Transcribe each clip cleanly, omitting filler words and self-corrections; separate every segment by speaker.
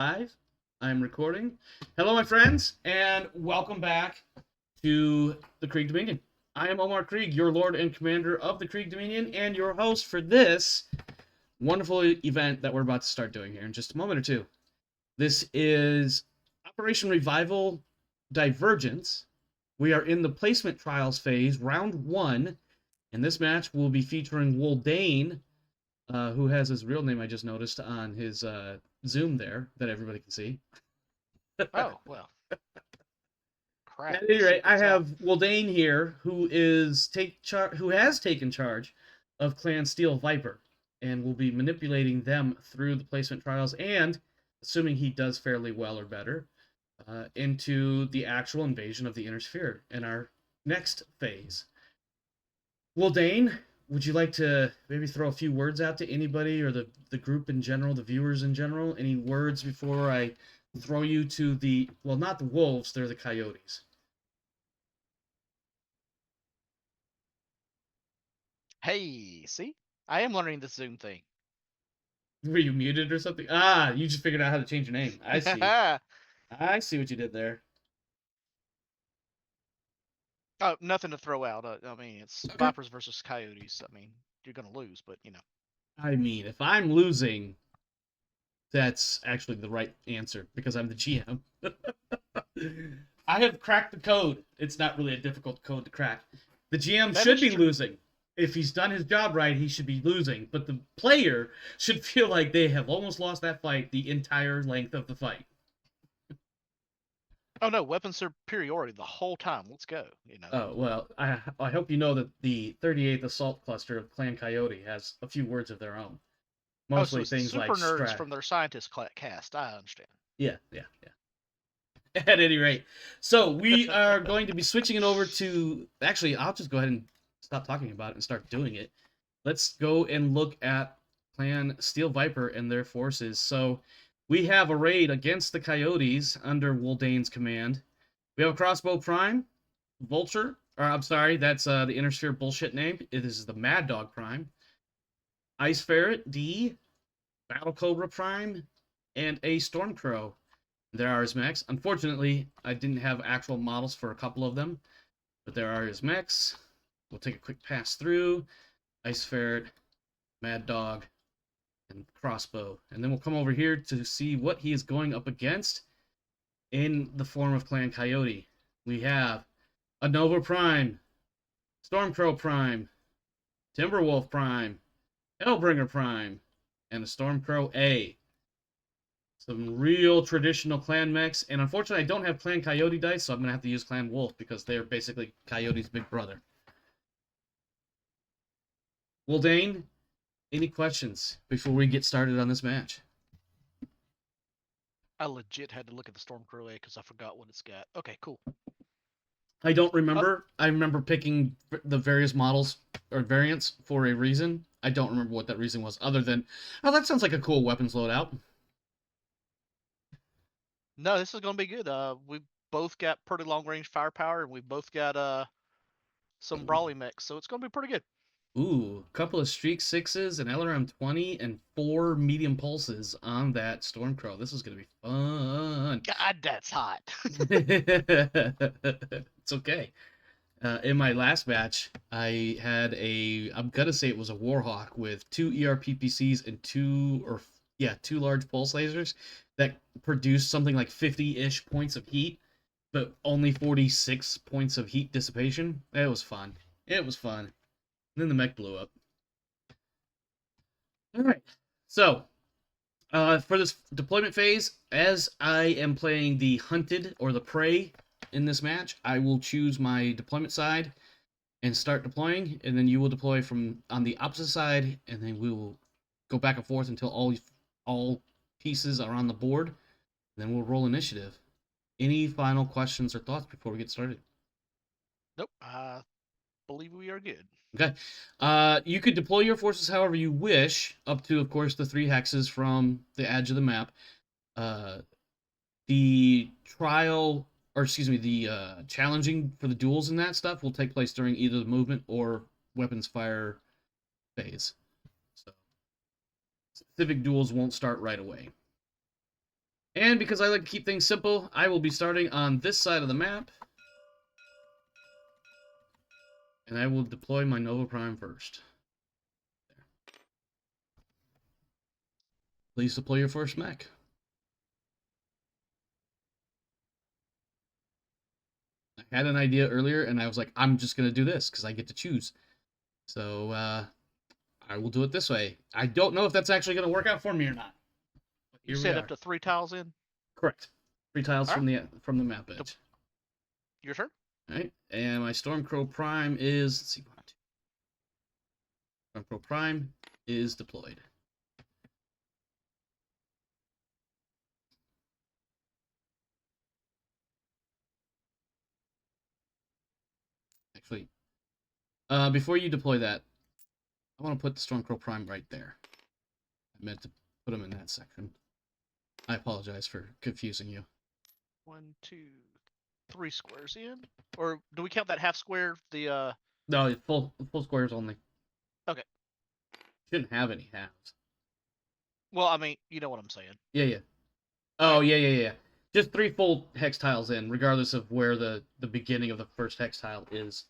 Speaker 1: Live. I'm recording. Hello, my friends, and welcome back to the Krieg Dominion. I am Omar Krieg, your Lord and Commander of the Krieg Dominion, and your host for this wonderful event that we're about to start doing here in just a moment or two. This is Operation Revival Divergence. We are in the placement trials phase, round one, and this match will be featuring Woldane, who has his real name I just noticed on his Zoom there that everybody can see.
Speaker 2: Oh, well, crap.
Speaker 1: At any rate, I
Speaker 2: Secret's out.
Speaker 1: have Wildane here, who has taken charge of Clan Steel Viper, and will be manipulating them through the placement trials, and assuming he does fairly well or better, into the actual invasion of the Inner Sphere in our next phase. Wildane, would you like to maybe throw a few words out to anybody or the group in general, the viewers in general? Any words before I throw you to not the wolves, they're the coyotes.
Speaker 2: Hey, see? I am learning the Zoom thing.
Speaker 1: Were you muted or something? Ah, you just figured out how to change your name. I see. I see what you did there.
Speaker 2: Oh, nothing to throw out. I mean, it's
Speaker 1: Okay.
Speaker 2: Vipers versus Coyotes. I mean, you're going to lose, but you know.
Speaker 1: I mean, if I'm losing, that's actually the right answer because I'm the GM. I have cracked the code. It's not really a difficult code to crack. The GM
Speaker 2: That
Speaker 1: should
Speaker 2: is
Speaker 1: be
Speaker 2: true.
Speaker 1: losing. If he's done his job right, he should be losing. But the player should feel like they have almost lost that fight the entire length of the fight.
Speaker 2: Oh, no, weapon superiority the whole time. Let's go, you know.
Speaker 1: Oh, well, I hope you know that the 38th Assault Cluster of Clan Coyote has a few words of their own.
Speaker 2: Oh, so
Speaker 1: Mostly
Speaker 2: it's the
Speaker 1: things like
Speaker 2: super nerds
Speaker 1: strat.
Speaker 2: from their scientist cast. I understand.
Speaker 1: Yeah, yeah, yeah. At any rate, so we are going to be switching it over to. Actually, I'll just go ahead and stop talking about it and start doing it. Let's go and look at Clan Steel Viper and their forces. So we have a raid against the Coyotes under Woldane's command. We have a Crossbow Prime, Vulture, or I'm sorry, that's the Inner Sphere bullshit name. It is the Mad Dog Prime, Ice Ferret D, Battle Cobra Prime, and a Stormcrow. There are his mechs. Unfortunately, I didn't have actual models for a couple of them, but there are his mechs. We'll take a quick pass through. Ice Ferret, Mad Dog, and Crossbow. And then we'll come over here to see what he is going up against in the form of Clan Coyote. We have a Nova Prime, Stormcrow Prime, Timberwolf Prime, Hellbringer Prime, and a Stormcrow A. Some real traditional clan mechs, and unfortunately I don't have Clan Coyote dice, so I'm gonna have to use Clan Wolf because they're basically Coyote's big brother. Well, Dane, any questions before we get started on this match?
Speaker 2: I legit had to look at the Stormcrow A because I forgot what it's got. Okay, cool.
Speaker 1: I don't
Speaker 2: Oh,
Speaker 1: remember. I remember picking the various models or variants for a reason. I don't remember what that reason was, other than, oh, that sounds like a cool weapons loadout.
Speaker 2: no, this is going to be good. We both got pretty long range firepower, and we both got some brawly mechs, so it's going to be pretty good.
Speaker 1: Ooh, a couple of Streak 6s, an LRM 20, and 4 medium pulses on that Stormcrow. This is going to be fun.
Speaker 2: God, that's hot.
Speaker 1: It's okay. In my last match, I'm gonna say it was a Warhawk with two ERPPCs and two large pulse lasers that produced something like 50-ish points of heat, but only 46 points of heat dissipation. It was fun. It was fun. And then the mech blew up. All right. So, for this deployment phase, as I am playing the hunted or the prey in this match, I will choose my deployment side and start deploying, and then you will deploy from on the opposite side, and then we will go back and forth until all pieces are on the board. And then we'll roll initiative. Any final questions or thoughts before we get started?
Speaker 2: Nope, I believe we are good.
Speaker 1: Okay. You could deploy your forces however you wish, up to, of course, the 3 hexes from the edge of the map. Uh, the trial, or excuse me, the challenging for the duels and that stuff will take place during either the movement or weapons fire phase. So specific duels won't start right away. And because I like to keep things simple, I will be starting on this side of the map. And I will deploy my Nova Prime first. There. Please deploy your first mech. I had an idea earlier, and I was like, I'm just going to do this because I get to choose. So I will do it this way. I don't know if that's actually going to work out for me or not. But
Speaker 2: You
Speaker 1: here we
Speaker 2: said up
Speaker 1: are.
Speaker 2: to 3 tiles in.
Speaker 1: Correct. 3 tiles
Speaker 2: All right.
Speaker 1: from the map edge.
Speaker 2: Your turn.
Speaker 1: All right, and my Stormcrow Prime is, let's see, Stormcrow Prime is deployed. Actually, before you deploy that, I want to put the Stormcrow Prime right there. I meant to put him in that section. I apologize for confusing you.
Speaker 2: 1, 2, 3 squares in. Or do we count that half square? The
Speaker 1: No, full squares only.
Speaker 2: Okay.
Speaker 1: Shouldn't have any halves.
Speaker 2: Well, I mean, you know what I'm saying.
Speaker 1: Yeah, yeah. Oh, yeah. Just 3 full hex tiles in, regardless of where the beginning of the first hex tile is.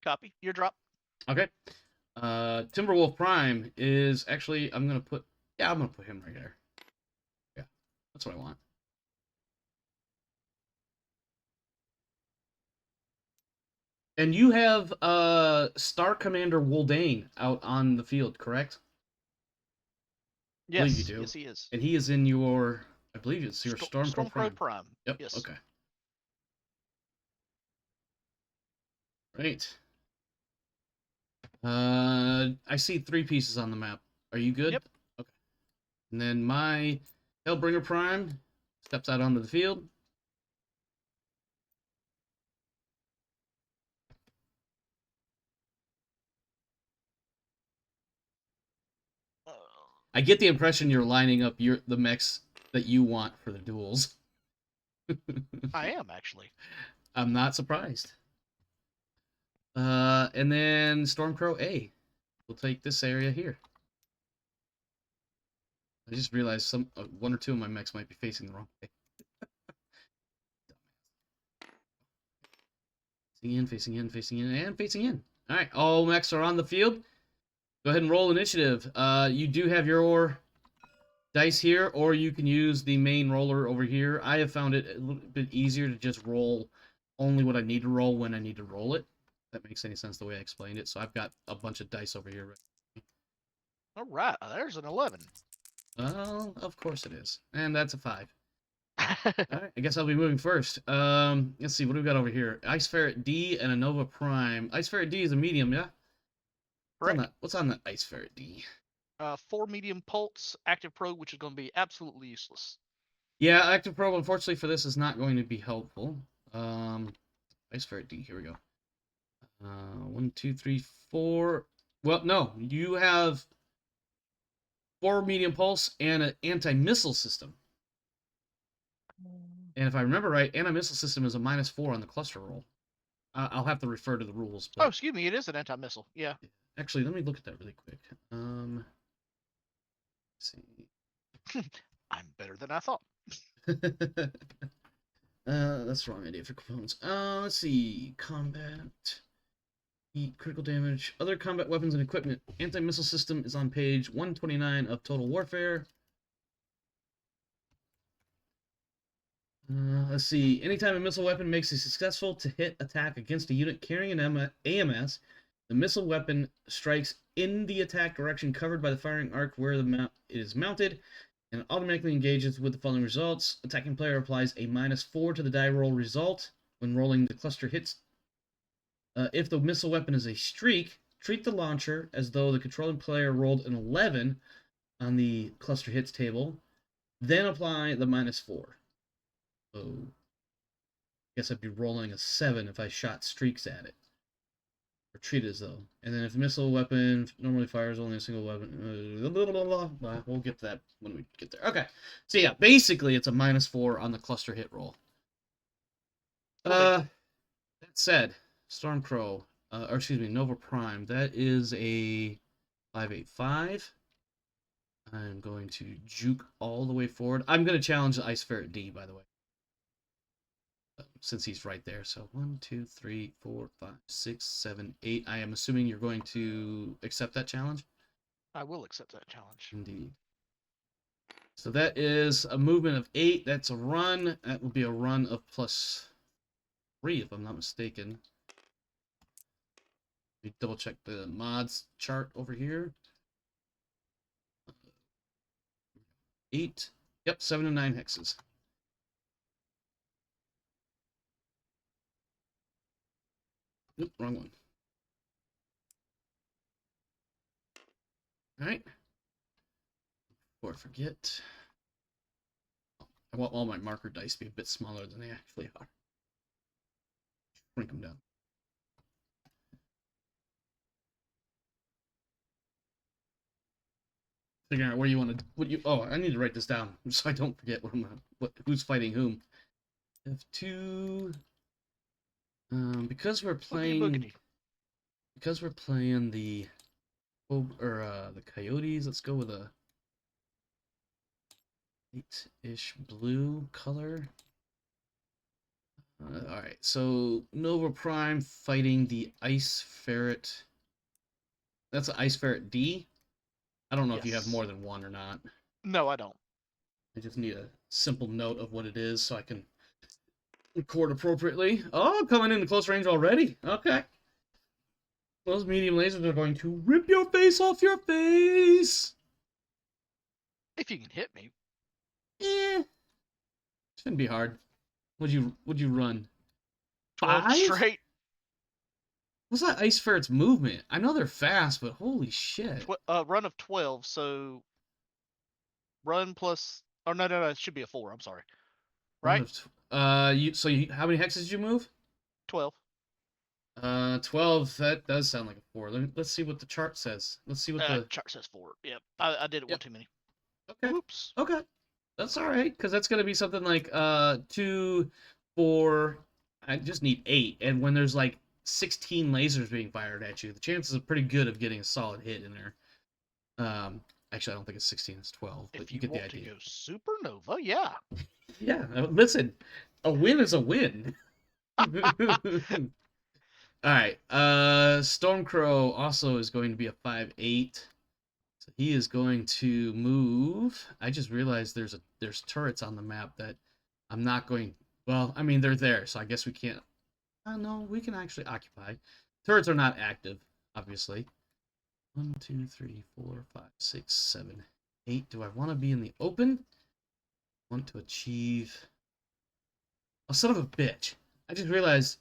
Speaker 2: Copy. Your drop.
Speaker 1: Okay. Timberwolf Prime is actually, I'm gonna put him right there. Yeah, that's what I want. And you have Star Commander Woldane out on the field, correct? I believe you
Speaker 2: Yes.
Speaker 1: do.
Speaker 2: Yes, he is.
Speaker 1: And he is in your, I believe it's your Stormcrow
Speaker 2: Stormcrow
Speaker 1: Prime.
Speaker 2: Prime.
Speaker 1: Yep.
Speaker 2: Yes.
Speaker 1: Okay. Right. I see 3 pieces on the map. Are you good?
Speaker 2: Yep.
Speaker 1: Okay. And then my Hellbringer Prime steps out onto the field. I get the impression you're lining up the mechs that you want for the duels.
Speaker 2: I am actually.
Speaker 1: I'm not surprised. And then Stormcrow A will take this area here. I just realized one or two of my mechs might be facing the wrong way. Facing in, and facing in. All right, all mechs are on the field. Go ahead and roll initiative. You do have your dice here, or you can use the main roller over here. I have found it a little bit easier to just roll only what I need to roll when I need to roll it. If that makes any sense the way I explained it. So I've got a bunch of dice over here.
Speaker 2: All right. There's an 11.
Speaker 1: Well, of course it is. And that's a 5. Alright, I guess I'll be moving first. Let's see, what do we got over here? Ice Ferret D and a Nova Prime. Ice Ferret D is a medium, yeah?
Speaker 2: Correct.
Speaker 1: What's on the Ice Ferret D?
Speaker 2: 4 medium pulse, active probe, which is going to be absolutely useless.
Speaker 1: Yeah, Active Probe, unfortunately for this, is not going to be helpful. Ice Ferret D, here we go. 1, 2, 3, 4. Well, no, you have 4 medium pulse and an anti-missile system. And if I remember right, anti-missile system is a -4 on the cluster roll. I'll have to refer to the rules. But...
Speaker 2: Oh, excuse me, it is an anti-missile. Yeah.
Speaker 1: Actually, let me look at that really quick. Let's see.
Speaker 2: I'm better than I thought.
Speaker 1: That's the wrong idea for components. Let's see. Combat. Heat, critical damage. Other combat weapons and equipment. Anti-missile system is on page 129 of Total Warfare. Let's see. Anytime a missile weapon makes a successful to hit attack against a unit carrying an AMS, the missile weapon strikes in the attack direction covered by the firing arc where it is mounted, and automatically engages with the following results. Attacking player applies a -4 to the die roll result when rolling the cluster hits. If the missile weapon is a streak, treat the launcher as though the controlling player rolled an 11 on the cluster hits table, then apply the -4. So, I guess I'd be rolling a 7 if I shot streaks at it. Or treat it as though. And then if the missile weapon normally fires only a single weapon, we'll get to that when we get there. Okay. So yeah, basically it's a -4 on the cluster hit roll. That said, Stormcrow, or excuse me, Nova Prime, that is a 585. I'm going to juke all the way forward. I'm going to challenge the Ice Ferret D, by the way, since he's right there. So 1, 2, 3, 4, 5, 6, 7, 8. I am assuming you're going to accept that challenge?
Speaker 2: I will accept that challenge.
Speaker 1: Indeed. So that is a movement of 8. That's a run. That will be a run of +3, if I'm not mistaken. Let me double check the mods chart over here. 8. Yep, 7 and 9 hexes. Nope, wrong one. All right. Before I forget, I want all my marker dice to be a bit smaller than they actually are. Shrink them down. Figuring out where you want to. What you? Oh, I need to write this down so I don't forget who's fighting whom. F2. Because we're playing. Because we're playing the Coyotes. Let's go with a 8-ish blue color. Alright, so Nova Prime fighting the Ice Ferret. That's an Ice Ferret D. I don't know if you have more than one or not.
Speaker 2: No, I don't.
Speaker 1: I just need a simple note of what it is so I can record appropriately. Oh, coming into close range already. Okay. Those medium lasers are going to rip your face off your face.
Speaker 2: If you can hit me.
Speaker 1: Shouldn't be hard. Would you run?
Speaker 2: 12
Speaker 1: 5?
Speaker 2: straight.
Speaker 1: What's that Ice Ferret's movement? I know they're fast, but holy shit.
Speaker 2: Run of 12, so run plus... Oh, no, it should be a 4, I'm sorry. Right?
Speaker 1: How many hexes did you move?
Speaker 2: 12.
Speaker 1: 12, that does sound like a 4. Let's see what the chart says. Let's see what the...
Speaker 2: chart says 4. Yep, I did it one too many.
Speaker 1: Okay.
Speaker 2: Oops.
Speaker 1: Okay. That's alright, because that's going to be something like 2, 4... I just need 8, and when there's like 16 lasers being fired at you, the chances are pretty good of getting a solid hit in there. Actually, I don't think it's 16, it's 12, but you get the idea.
Speaker 2: If you want to go supernova, yeah.
Speaker 1: Yeah, listen, a win is a win. Alright, Stormcrow also is going to be a 5/8. So he is going to move. I just realized there's turrets on the map that I'm not going... Well, I mean, they're there, so I guess we can't... no, we can actually occupy. Turrets are not active, obviously. 1, 2, 3, 4, 5, 6, 7, 8. Do I want to be in the open? Want to achieve... Oh, son of a bitch. I just realized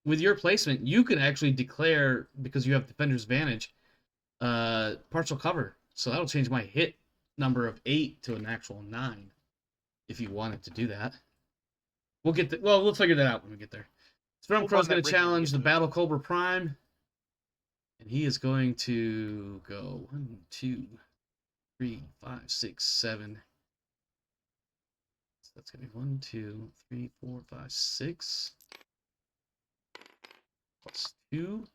Speaker 1: with your placement, you can actually declare, because you have Defender's Advantage, partial cover. So that'll change my hit number of 8 to an actual 9, if you wanted to do that. We'll figure that out when we get there. Stormcrow's going to challenge the Battle Cobra Prime. And he is going to go 1, 2, 3, 5, 6, 7. So that's going to be 1, 2, 3, 4, 5, 6. Plus 2.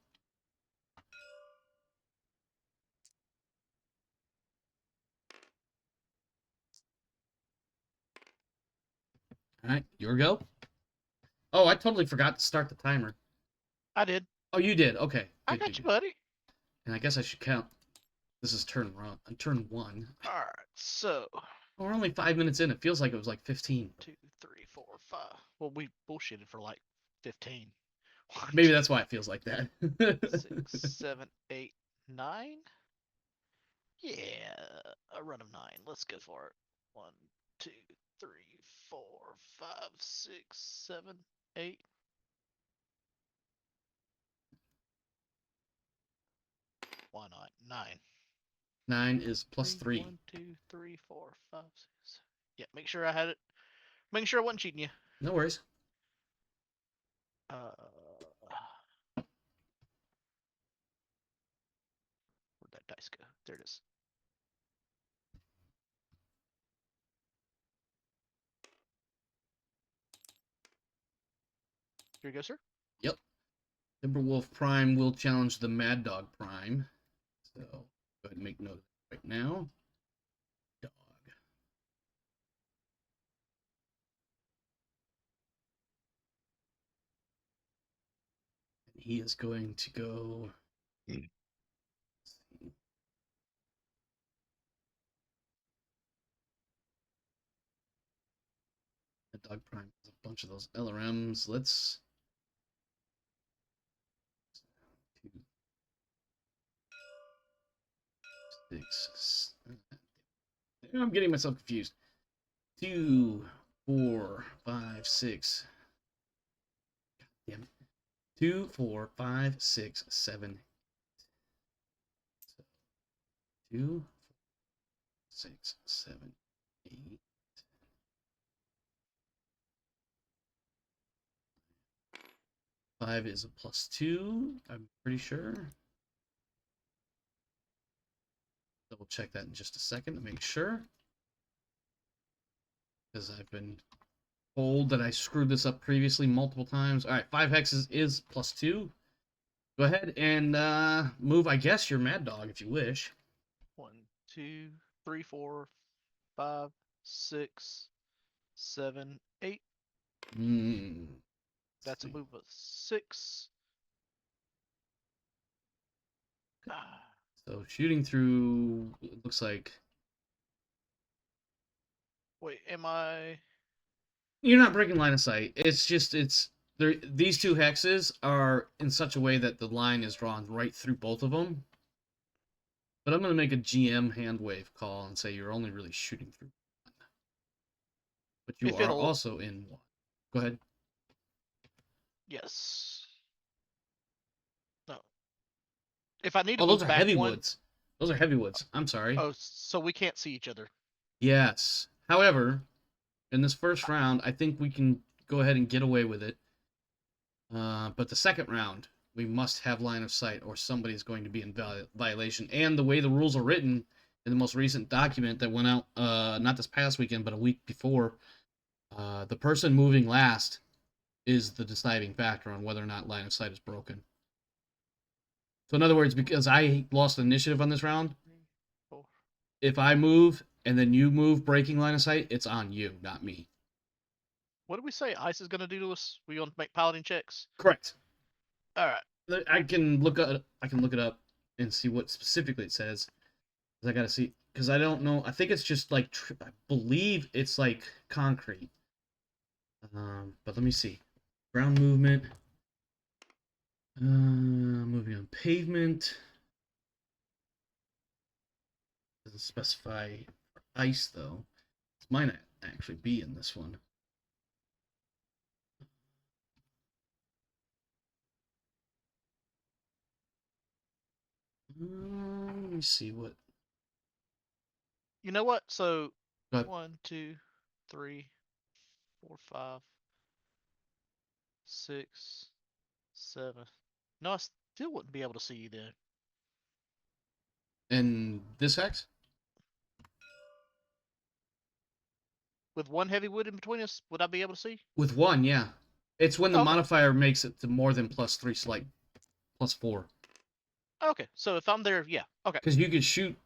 Speaker 1: Alright, your go. Oh, I totally forgot to start the timer.
Speaker 2: I did.
Speaker 1: Oh, you did. Okay. Good,
Speaker 2: I got you, buddy.
Speaker 1: And I guess I should count. This is turn 1.
Speaker 2: Alright, so...
Speaker 1: We're only 5 minutes in. It feels like it was like 15.
Speaker 2: 2, 3, 4, 5. Well, we bullshitted for like 15.
Speaker 1: Maybe that's why it feels like that.
Speaker 2: 6, 7, 8, 9. Yeah, a run of 9. Let's go for it. 1, 2, 3, 4, 5, 6, 7, 8. Why not? 9.
Speaker 1: 9 is plus 3.
Speaker 2: 1, 2, 3, 4, 5, 6. Yeah, make sure I had it. Making sure I wasn't cheating you.
Speaker 1: No worries.
Speaker 2: Where'd that dice go? There it is. Here you go, sir.
Speaker 1: Yep. Timberwolf Prime will challenge the Mad Dog Prime. So go ahead and make note of it right now. he is going to go.
Speaker 3: Mm.
Speaker 1: The Dog Prime has a bunch of those LRMs. Let's. 2, 6. I'm getting myself confused. 2, 4, 5, 6. Damn it. 2, 4, 5, 6, 7. 2, 6, 7, 8. 5 is a +2, I'm pretty sure. Double check that in just a second to make sure. Because I've been told that I screwed this up previously multiple times. Alright, 5 hexes is +2. Go ahead and move, I guess, your Mad Dog if you wish.
Speaker 2: 1, 2, 3, 4, 5, 6, 7, 8. That's a move of 6. Ah,
Speaker 1: So shooting through, it looks like
Speaker 2: wait, am I?
Speaker 1: you're not breaking line of sight. It's just these 2 hexes are in such a way that the line is drawn right through both of them. But I'm going to make a GM hand wave call and say you're only really shooting through one. But you
Speaker 2: If
Speaker 1: are
Speaker 2: it'll,
Speaker 1: also in one. Go ahead.
Speaker 2: yes. No. If I need to
Speaker 1: Oh,
Speaker 2: move
Speaker 1: those are
Speaker 2: back
Speaker 1: heavy
Speaker 2: one,
Speaker 1: woods. Those are heavy woods. I'm sorry.
Speaker 2: oh, so we can't see each other.
Speaker 1: Yes. However, in this first round, I think we can go ahead and get away with it. But the second round, we must have line of sight or somebody's going to be in violation. And the way the rules are written in the most recent document that went out, not this past weekend, but a week before, the person moving last is the deciding factor on whether or not line of sight is broken. So in other words, because I lost initiative on this round, if I move and then you move breaking line of sight, it's on you, not me.
Speaker 2: What did we say Ice is going to do to us? We going to make piloting checks?
Speaker 1: Correct.
Speaker 2: All right.
Speaker 1: I can look it up and see what specifically it says. I gotta see because I don't know. I think it's just like I believe it's like concrete. But let me see. Ground movement. Moving on pavement. Doesn't specify ice though. It might not actually be in this one. Let me see what.
Speaker 2: You know what? So
Speaker 1: But
Speaker 2: 1, 2, 3, 4, 5, 6, 7. No, I still wouldn't be able to see you then.
Speaker 1: and this hex
Speaker 2: With one heavy wood in between us, would I be able to see?
Speaker 1: with one, yeah. It's when the
Speaker 2: Okay.
Speaker 1: modifier makes it to more than +3, so like +4.
Speaker 2: Okay, so if I'm there, yeah. Okay.
Speaker 1: Because you could shoot.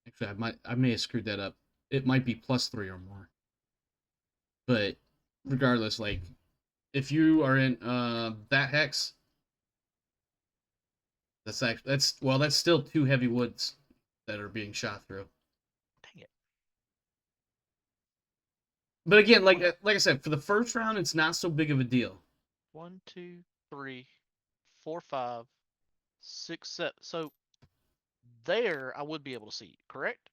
Speaker 1: Actually, I may have screwed that up. It might be +3 or more. But regardless, like if you are in that hex, that's still 2 heavy woods that are being shot through.
Speaker 2: Dang it.
Speaker 1: But again, like I said, for the first round, it's not so big of a deal.
Speaker 2: 1, 2, 3, 4, 5, 6, 7. So there, I would be able to see you, correct?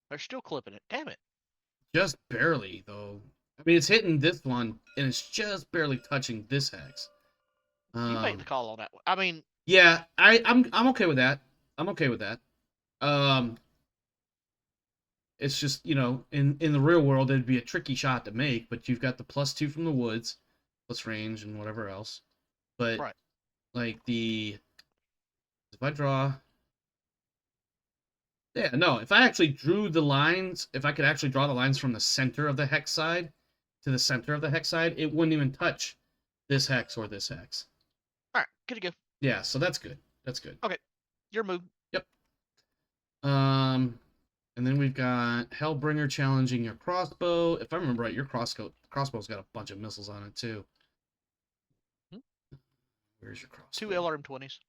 Speaker 2: They're still clipping it. Damn it.
Speaker 1: Just barely, though. I mean, it's hitting this one, and it's just barely touching this hex.
Speaker 2: You made the call on that one. I mean,
Speaker 1: yeah, I'm okay with that. I'm okay with that. It's just, in the real world, it'd be a tricky shot to make, but you've got the +2 from the woods, plus range and whatever else. But
Speaker 2: right.
Speaker 1: like if I draw, yeah, no, if I actually drew the lines, if I could actually draw the lines from the center of the hex side to the center of the hex side, it wouldn't even touch this hex or this hex.
Speaker 2: All right, good to go.
Speaker 1: Yeah, so that's good. That's good.
Speaker 2: Okay, your move.
Speaker 1: Yep. And then we've got Hellbringer challenging your crossbow. If I remember right, your crossbow's got a bunch of missiles on it too. Where's your crossbow?
Speaker 2: 2 LRM-20s.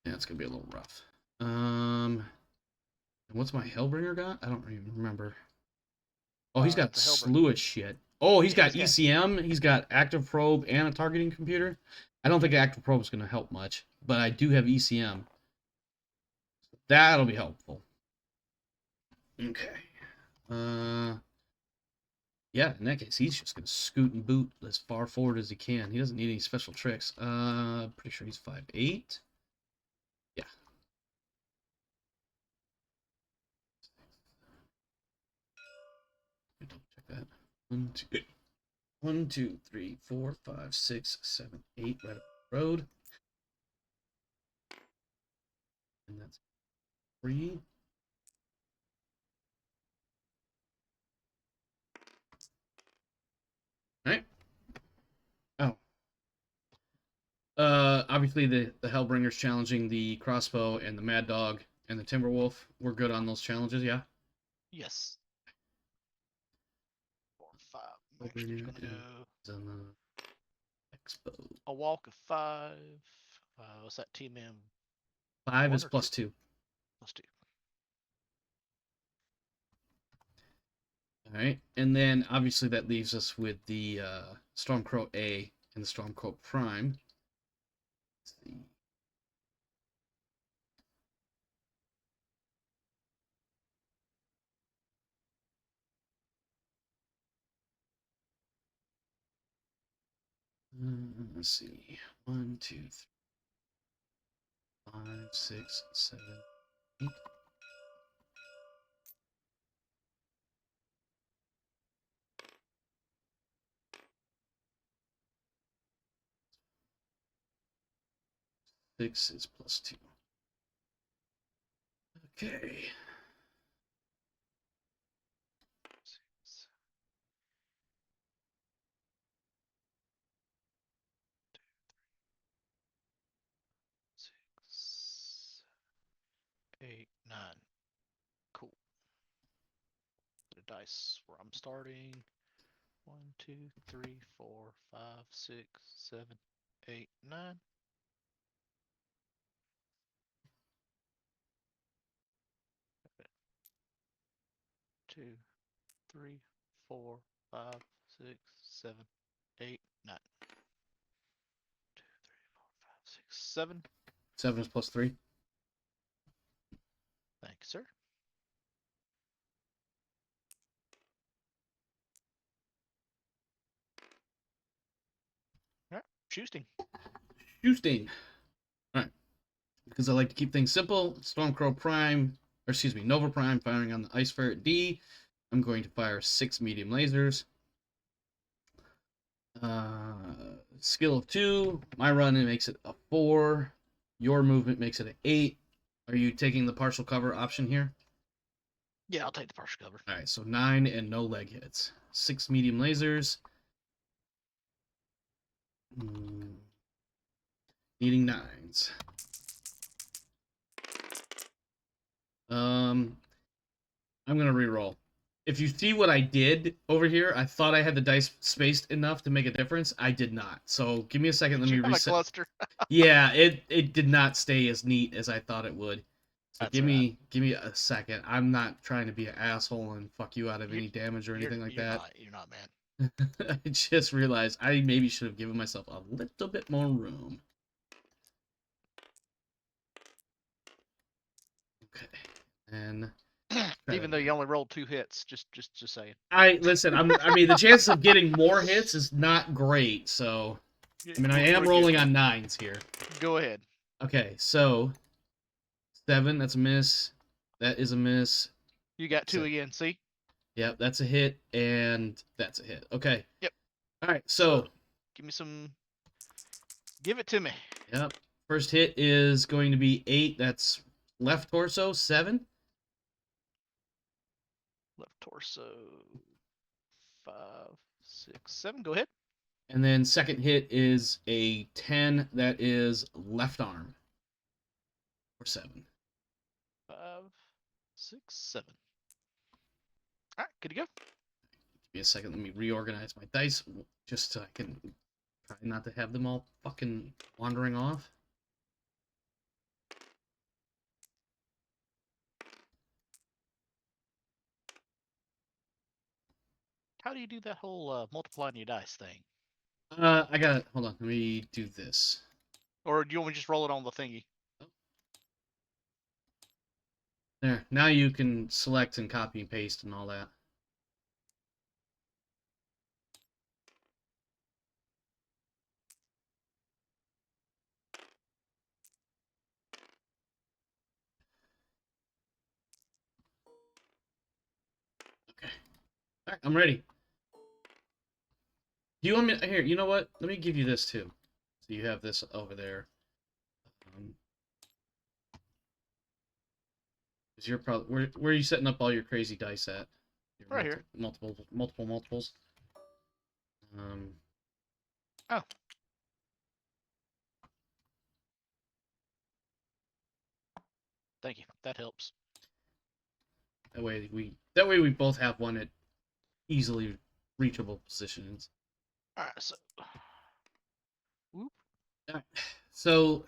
Speaker 1: Yeah, it's gonna be a little rough. And what's my Hellbringer got? I don't even remember. Oh, he's got a
Speaker 2: The Hellbringer.
Speaker 1: slew of shit. Oh, he's
Speaker 2: Yeah,
Speaker 1: got ECM. He's got active probe and a targeting computer. I don't think active probe is gonna help much, but I do have ECM. That'll be helpful. Okay. Yeah, in that case, he's just gonna scoot and boot as far forward as he can. He doesn't need any special tricks. Pretty sure he's 5'8". Yeah. Double check that. 1, 2, 3, 4, 5, 6, 7, 8. Right up the road. And that's 3. All right. Oh. Obviously the Hellbringer's challenging the crossbow and the Mad Dog and the Timberwolf. We're good on those challenges, yeah?
Speaker 2: Yes. 4, 5. Maxter's gonna go.
Speaker 1: Expo.
Speaker 2: A walk of 5. What's that? TMM
Speaker 1: 5
Speaker 2: 1
Speaker 1: is
Speaker 2: or
Speaker 1: plus
Speaker 2: 2?
Speaker 1: 2.
Speaker 2: Plus 2.
Speaker 1: All right, and then obviously that leaves us with the Stormcrow A and the Stormcrow Prime. Let's see. Let's see. 1, 2, 3, 5, 6, 7, 8. Six is plus 2. Okay.
Speaker 2: 6, 6, 8, 9. Cool. The dice where I'm starting. 1, 2, 3, 4, 5, 6, 7, 8, 9. 2, 3, 4, 5, 6, 7, 8, 9. 2, 3, 4, 5, 6, 7.
Speaker 1: 7 is plus 3.
Speaker 2: Thank you, sir. All right, shooting.
Speaker 1: Shooting. All right. Because I like to keep things simple. Stormcrow Prime, or excuse me, Nova Prime firing on the Ice Ferret D. I'm going to fire 6 medium lasers. Skill of 2. My run it makes it a 4. Your movement makes it an 8. Are you taking the partial cover option here?
Speaker 2: Yeah, I'll take the partial cover.
Speaker 1: All right, so 9 and no leg hits. 6 medium lasers. Needing 9s. I'm gonna re-roll. If you see what I did over here, I thought I had the dice spaced enough to make a difference. I did not. So give me a second. Let me reset.
Speaker 2: A cluster.
Speaker 1: Yeah, it did not stay as neat as I thought it would. So
Speaker 2: That's
Speaker 1: give me a second. I'm not trying to be an asshole and fuck you out of any damage or anything like that.
Speaker 2: You're not, man.
Speaker 1: I just realized I maybe should have given myself a little bit more room. Okay, and
Speaker 2: even though you only rolled 2 hits, just saying.
Speaker 1: I mean, the chances of getting more hits is not great. So, I mean, I am rolling on 9s here.
Speaker 2: Go ahead.
Speaker 1: Okay, so 7. That's a miss. That is a miss.
Speaker 2: You got 2 again. See?
Speaker 1: Yep, that's a hit, and that's a hit. Okay.
Speaker 2: Yep.
Speaker 1: All right, so
Speaker 2: give me some. Give it to me.
Speaker 1: Yep. First hit is going to be 8. That's left torso. 7.
Speaker 2: Left torso. 5, 6, 7. Go ahead.
Speaker 1: And then second hit is a 10. That is left arm. For 7.
Speaker 2: 5, 6, 7. All right, good to go.
Speaker 1: Give me a second. Let me reorganize my dice just so I can Try not to have them all fucking wandering off.
Speaker 2: How do you do that whole multiplying your dice thing?
Speaker 1: I gotta hold on. Let me do this.
Speaker 2: Or do you want me to just roll it on the thingy?
Speaker 1: There. Now you can select and copy and paste and all that. Okay. All right, I'm ready. Do you want me here? You know what? Let me give you this too. So you have this over there. Is your probably where are you setting up all your crazy dice at? Your
Speaker 2: Right here.
Speaker 1: multiples.
Speaker 2: Oh. Thank you. That helps.
Speaker 1: That way we both have one at easily reachable positions.
Speaker 2: All right. So. Whoop.
Speaker 1: All right. So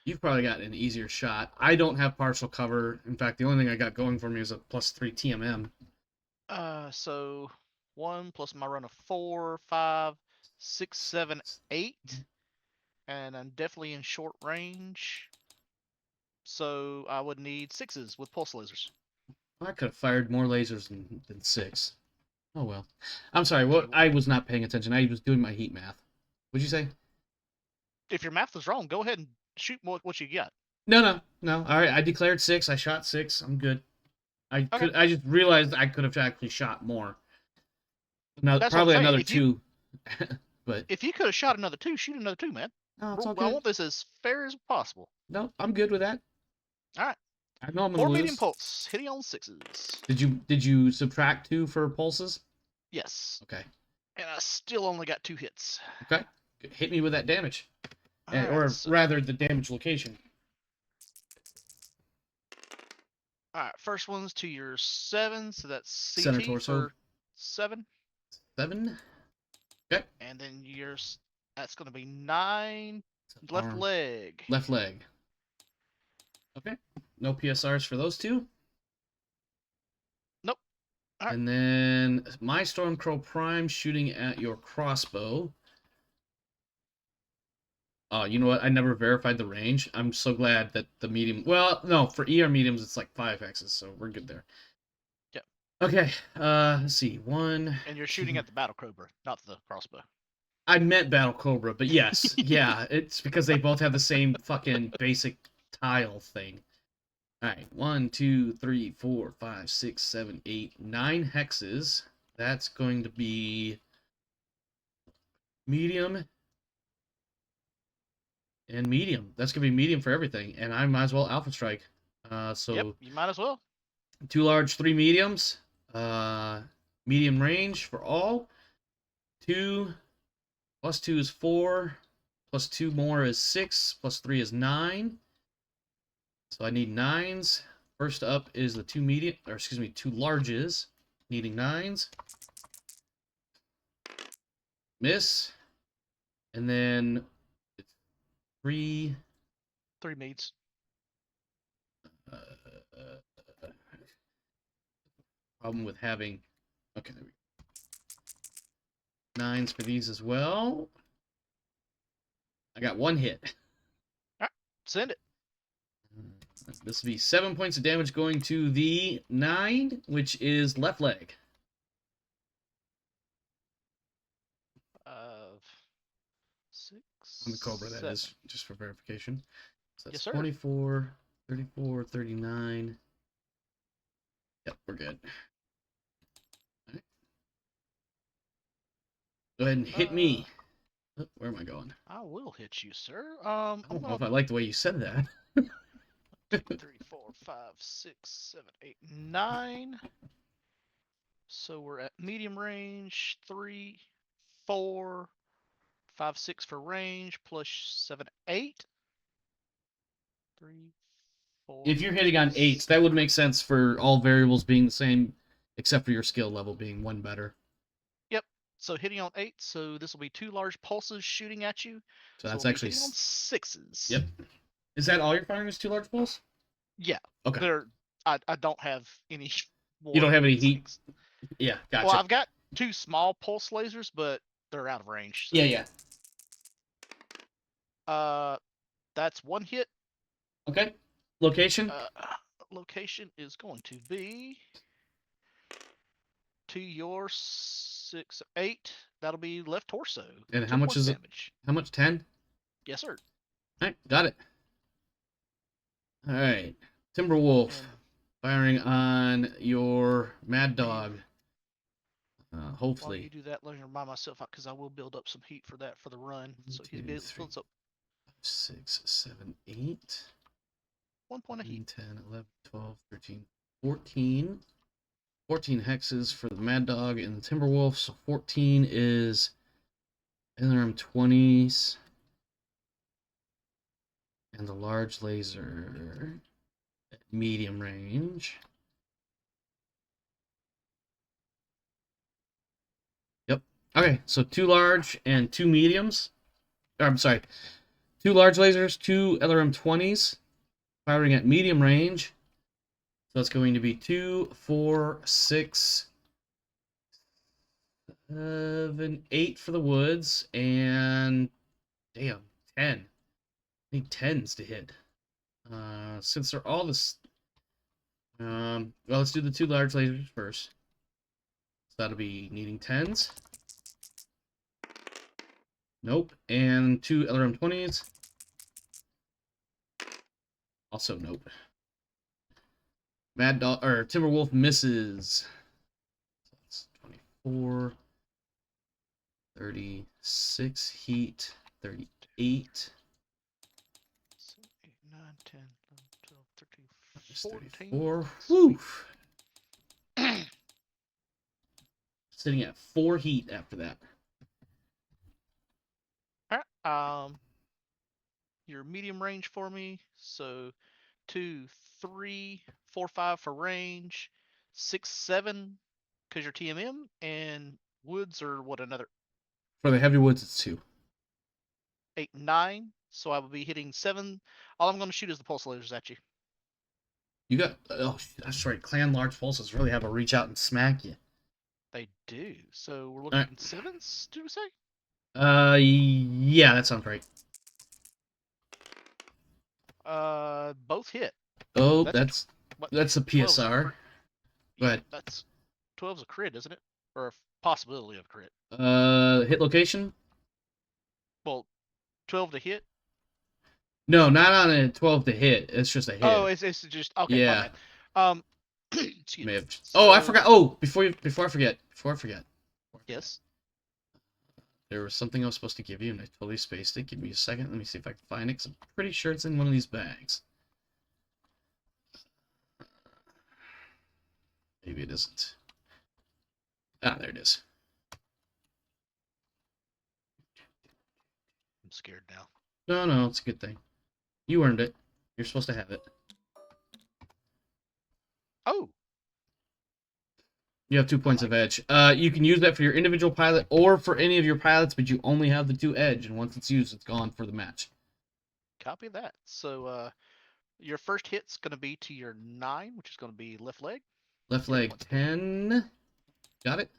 Speaker 1: you've probably got an easier shot. I don't have partial cover. In fact, the only thing I got going for me is a +3 TMM.
Speaker 2: So 1 plus my run of 4, 5, 6, 7, 8, and I'm definitely in short range. So I would need 6s with pulse lasers.
Speaker 1: I could have fired more lasers than 6. Oh well. I'm sorry. What? I was not paying attention. I was doing my heat math. What'd you say?
Speaker 2: If your math is wrong, go ahead and shoot what you got.
Speaker 1: No. All right. I declared 6. I shot 6. I'm good.
Speaker 2: Okay.
Speaker 1: I just realized I could have actually shot more. Now
Speaker 2: That's
Speaker 1: probably
Speaker 2: what I'm saying.
Speaker 1: another 2. But
Speaker 2: if you could have shot another 2, shoot another 2, man.
Speaker 1: no, it's all
Speaker 2: I
Speaker 1: good.
Speaker 2: want this as fair as possible.
Speaker 1: No, I'm good with that.
Speaker 2: All right.
Speaker 1: I know I'm gonna
Speaker 2: 4
Speaker 1: lose.
Speaker 2: medium pulse, hitting on 6s.
Speaker 1: Did you subtract 2 for pulses?
Speaker 2: Yes.
Speaker 1: Okay.
Speaker 2: And I still only got 2 hits.
Speaker 1: Okay. Hit me with that damage,
Speaker 2: Right,
Speaker 1: or
Speaker 2: so,
Speaker 1: rather, the damage location.
Speaker 2: all right. First one's to your 7, so that's
Speaker 1: Center
Speaker 2: CT
Speaker 1: torso.
Speaker 2: for 7.
Speaker 1: 7. Okay.
Speaker 2: And then yours, that's going to be 9. Left
Speaker 1: Arm.
Speaker 2: leg.
Speaker 1: Left leg. Okay. No PSRs for those 2.
Speaker 2: Nope. All right.
Speaker 1: And then my Stormcrow Prime shooting at your crossbow. You know what? I never verified the range. I'm so glad that the medium. Well, no, for ER mediums it's like 5x's, so we're good there.
Speaker 2: Yep.
Speaker 1: Okay. Let's see. 1.
Speaker 2: And you're shooting at the battle cobra, not the crossbow.
Speaker 1: I meant Battle Cobra, but yes, yeah, it's because they both have the same fucking basic tile thing. All right, 1, 2, 3, 4, 5, 6, 7, 8, 9 hexes. That's going to be medium and medium. That's gonna be medium for everything, and I might as well Alpha Strike. So
Speaker 2: Yep, you might as well.
Speaker 1: 2 large, 3 mediums. Medium range for all. 2 plus 2 is 4. Plus 2 more is 6. Plus 3 is 9. So I need 9s. First up is the 2 medium, or excuse me, 2 larges. Needing 9s. Miss. And then it's 3.
Speaker 2: 3 meads.
Speaker 1: Problem with having. Okay, there we go. 9s for these as well. I got 1 hit.
Speaker 2: All right, send it.
Speaker 1: This will be 7 points of damage going to the 9, which is left leg.
Speaker 2: 6.
Speaker 1: On the Cobra,
Speaker 2: 7.
Speaker 1: that is, just for verification. So that's
Speaker 2: Yes, sir.
Speaker 1: 24, 34, 39. Yep, we're good. All right. Go ahead and hit me. Oh, where am I going?
Speaker 2: I will hit you, sir.
Speaker 1: I don't know if I like the way you said that.
Speaker 2: 2, 3, 4, 5, 6, 7, 8, 9. So we're at medium range. 3, 4, 5, 6 for range, plus 7, 8. 3, 4.
Speaker 1: If you're hitting on 8s, that would make sense for all variables being the same, except for your skill level being 1 better.
Speaker 2: Yep. So hitting on 8, so this will be 2 large pulses shooting at you.
Speaker 1: So
Speaker 2: So
Speaker 1: that's
Speaker 2: we'll be
Speaker 1: actually
Speaker 2: hitting on 6s.
Speaker 1: yep. Is that all you're firing? Is 2 large balls?
Speaker 2: Yeah.
Speaker 1: Okay.
Speaker 2: I don't have any
Speaker 1: You don't
Speaker 2: more
Speaker 1: have any heat.
Speaker 2: 6.
Speaker 1: Yeah,
Speaker 2: Well,
Speaker 1: gotcha.
Speaker 2: I've got 2 small pulse lasers, but they're out of range. So.
Speaker 1: Yeah.
Speaker 2: That's 1 hit.
Speaker 1: Okay. Location.
Speaker 2: Uh, Location is going to be to your 6, 8. That'll be left torso.
Speaker 1: And how
Speaker 2: 10
Speaker 1: much
Speaker 2: points
Speaker 1: is
Speaker 2: of
Speaker 1: it?
Speaker 2: damage.
Speaker 1: How much? 10?
Speaker 2: Yes, sir.
Speaker 1: Alright, got it. Alright. Timberwolf.
Speaker 2: And
Speaker 1: Firing on your Mad Dog.
Speaker 2: while
Speaker 1: Hopefully.
Speaker 2: you do that, let me remind myself because I will build up some heat for that for the run.
Speaker 1: 1,
Speaker 2: So he's
Speaker 1: 2, 3,
Speaker 2: builds up
Speaker 1: 6, 7, 8.
Speaker 2: 1 point of heat.
Speaker 1: 10, 11, 12, 13, 14. 14 hexes for the Mad Dog and the Timberwolf. So 14 is NRM 20s. And the large laser at medium range. Yep. Okay, so 2 large and 2 mediums. Or, I'm sorry. 2 large lasers, 2 LRM 20s. Firing at medium range. So it's going to be 2, 4, 6, 7, 8 for the woods, and damn, 10. I need 10s to hit. Since they're all this, well, let's do the 2 large lasers first. So that'll be needing 10s. Nope. And 2 LRM 20s. Also nope. Mad Dog or Timberwolf misses. So that's 24. 36 heat. 38.
Speaker 2: 7, 8, 9, 10, 11, 12, 13,
Speaker 1: Minus
Speaker 2: 14.
Speaker 1: 34. Woo! Sitting at 4 heat after that.
Speaker 2: Alright. Your medium range for me. So 2, 3, 4, 5 for range. 6, 7 because you're TMM, and woods are what, another
Speaker 1: For the heavy woods, it's 2.
Speaker 2: 8, 9. So I will be hitting 7. All I'm going to shoot is the pulse lasers at you.
Speaker 1: You got, oh, that's right. Clan large pulses really have a reach out and smack you.
Speaker 2: They do. So we're looking at 7s, did we say?
Speaker 1: Yeah, that sounds right.
Speaker 2: Both hit.
Speaker 1: Oh,
Speaker 2: That's
Speaker 1: that's a
Speaker 2: 12's
Speaker 1: PSR.
Speaker 2: Yeah,
Speaker 1: But
Speaker 2: that's 12's a crit, isn't it? Or a possibility of crit.
Speaker 1: hit location?
Speaker 2: Well, 12 to hit.
Speaker 1: No, not on a 12 to hit. It's just a hit.
Speaker 2: Oh, it's just okay.
Speaker 1: Yeah.
Speaker 2: My bad. Excuse
Speaker 1: May
Speaker 2: me.
Speaker 1: have. Oh, I
Speaker 2: So-
Speaker 1: forgot. Oh, before I forget.
Speaker 2: Yes.
Speaker 1: There was something I was supposed to give you, and I totally spaced it. Give me a second. Let me see if I can find it, 'cause I'm pretty sure it's in one of these bags. Maybe it isn't. Ah, there it is.
Speaker 2: I'm scared now.
Speaker 1: No, it's a good thing. You earned it. You're supposed to have it.
Speaker 2: Oh,
Speaker 1: You have 2 points of edge. You can use that for your individual pilot or for any of your pilots, but you only have the 2 edge, and once it's used, it's gone for the match.
Speaker 2: copy that. So your first hit's going to be to your 9, which is going to be left leg.
Speaker 1: Left
Speaker 2: Your
Speaker 1: leg
Speaker 2: points.
Speaker 1: 10. Got it.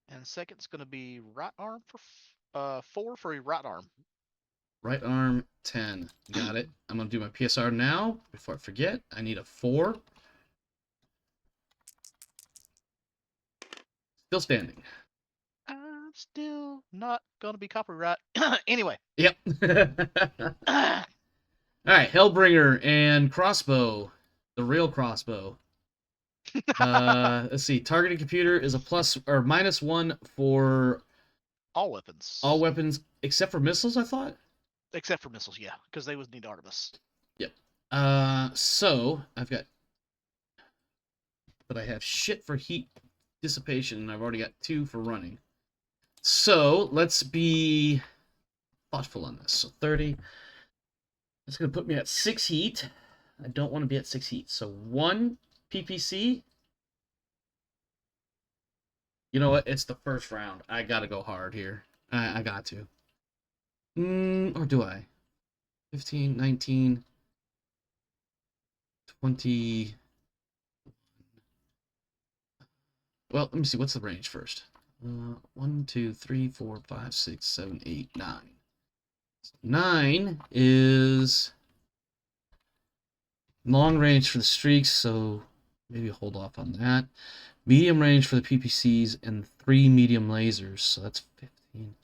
Speaker 2: And second's going to be right arm for 4 for your right arm.
Speaker 1: Right arm 10. Got it. I'm going to do my PSR now. Before I forget, I need a 4. Still standing.
Speaker 2: I'm still not going to be copyright. Anyway.
Speaker 1: Yep. All right, Hellbringer and crossbow. The real crossbow. Let's see. Targeting computer is a plus or -1 for
Speaker 2: all weapons.
Speaker 1: all weapons except for missiles, I thought.
Speaker 2: Except for missiles, yeah, because they would need Artemis.
Speaker 1: Yep. So I've got, but I have shit for heat dissipation, and I've already got 2 for running. So let's be thoughtful on this. So 30. That's gonna put me at 6 heat. I don't want to be at 6 heat. So 1 PPC. You know what? It's the first round. I gotta go hard here. I got to. Or do I? 15, 19, 20. Well, let me see. What's the range first? 1, 2, 3, 4, 5, 6, 7, 8, 9. 9 is long range for the streaks, so maybe hold off on that. Medium range for the PPCs and 3 medium lasers, so that's 15.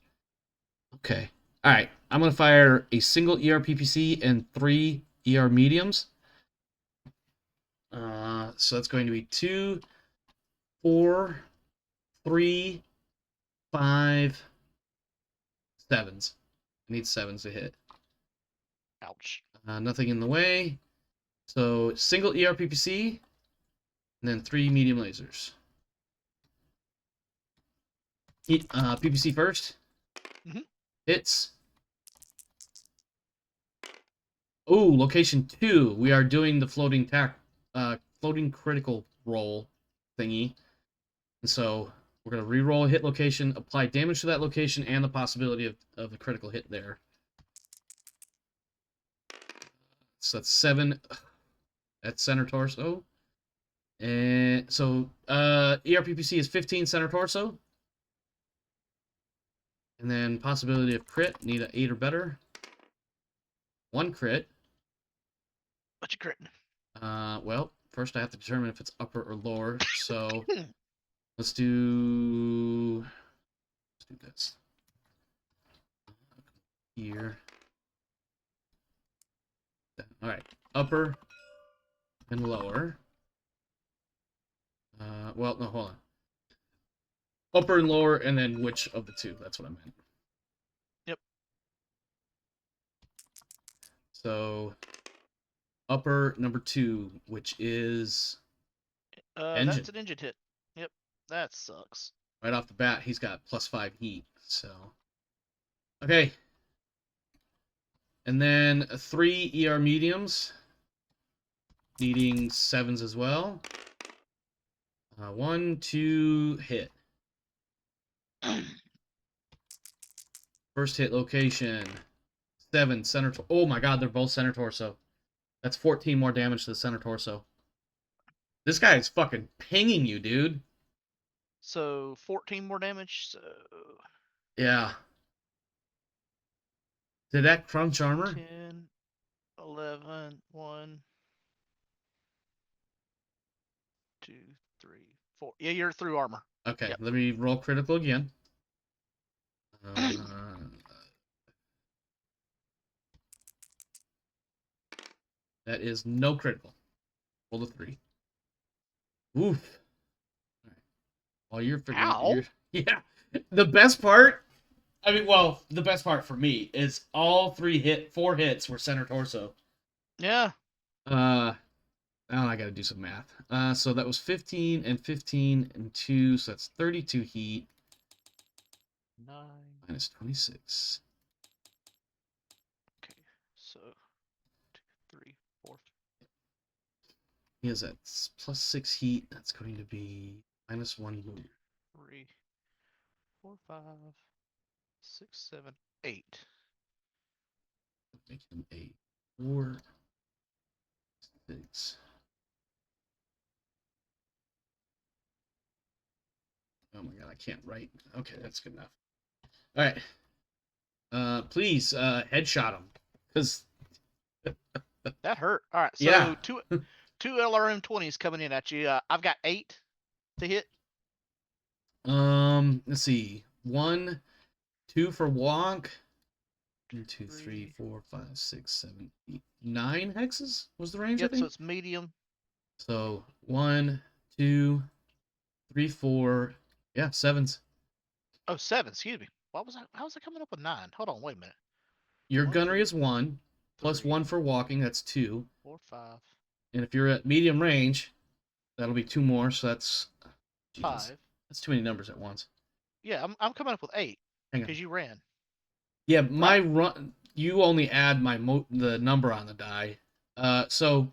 Speaker 1: Okay. All right. I'm going to fire a single ER PPC and 3 ER mediums. So that's going to be 2, 4, 3, 5, 7s. I need 7s to hit.
Speaker 2: Ouch.
Speaker 1: Nothing in the way. So single ER PPC, and then 3 medium lasers. PPC first.
Speaker 2: Mhm.
Speaker 1: Hits. Oh, location 2. We are doing the floating critical roll thingy. And so we're going to re-roll a hit location, apply damage to that location, and the possibility of a critical hit there. So that's 7 at center torso. And so ERPPC is 15 center torso. And then possibility of crit, need an 8 or better. 1 crit.
Speaker 2: What you critting?
Speaker 1: Well, first I have to determine if it's upper or lower. So let's do this. Here. All right, upper and lower. Well, no, hold on. Upper and lower, and then which of the two? That's what I meant.
Speaker 2: Yep.
Speaker 1: So, upper number 2, which is engine.
Speaker 2: That's an engine hit. Yep. That sucks.
Speaker 1: Right off the bat, he's got +5 heat. So, okay. And then 3 ER mediums, needing 7s as well. 1, 2, hit. First hit location, 7 center. Oh my god, they're both center torso. That's 14 more damage to the center torso. This guy is fucking pinging you, dude.
Speaker 2: So 14 more damage. So
Speaker 1: Yeah. Did that crunch armor?
Speaker 2: 10, 11, 1, 2, 3, 4. Yeah, you're through armor.
Speaker 1: Okay,
Speaker 2: Yep.
Speaker 1: let me roll critical again. That is no critical. Roll a 3. Oof. All right. While you're figuring,
Speaker 2: Ow.
Speaker 1: yeah. The best part, I mean, well, the best part for me is all 4 hits were center torso.
Speaker 2: Yeah.
Speaker 1: Now I got to do some math. So that was 15 and 15 and 2, so that's 32 heat.
Speaker 2: 9.
Speaker 1: Minus 26.
Speaker 2: Okay. So 2, 3, 4.
Speaker 1: He has that +6 heat. That's going to be -1 move.
Speaker 2: 3, 4, 5, 6, 7, 8.
Speaker 1: Make him a 4, 6. Oh my god, I can't write. Okay, that's good enough. All right. Please, headshot him, because
Speaker 2: That hurt. All right. So
Speaker 1: yeah.
Speaker 2: two LRM-20s coming in at you. I've got 8 to hit.
Speaker 1: Let's see. 1, 2 for Wonk. 1, 2, 3, 4, 5, 6, 7, 8, 9 hexes was the range.
Speaker 2: Yep.
Speaker 1: I think.
Speaker 2: So it's medium.
Speaker 1: So 1, 2, 3, 4. Yeah, 7s.
Speaker 2: Oh, 7. Excuse me. What was I? How was I coming up with 9? Hold on. Wait a minute.
Speaker 1: Your
Speaker 2: 1,
Speaker 1: gunnery
Speaker 2: 2,
Speaker 1: is 1, plus
Speaker 2: 3,
Speaker 1: 1 for walking. That's 2.
Speaker 2: 4, 5,
Speaker 1: And if you're at medium range, that'll be 2 more. So that's
Speaker 2: 5.
Speaker 1: That's too many numbers at once.
Speaker 2: Yeah, I'm coming up with 8
Speaker 1: Hang on.
Speaker 2: because you ran.
Speaker 1: Yeah, my run. You only add the number on the die. So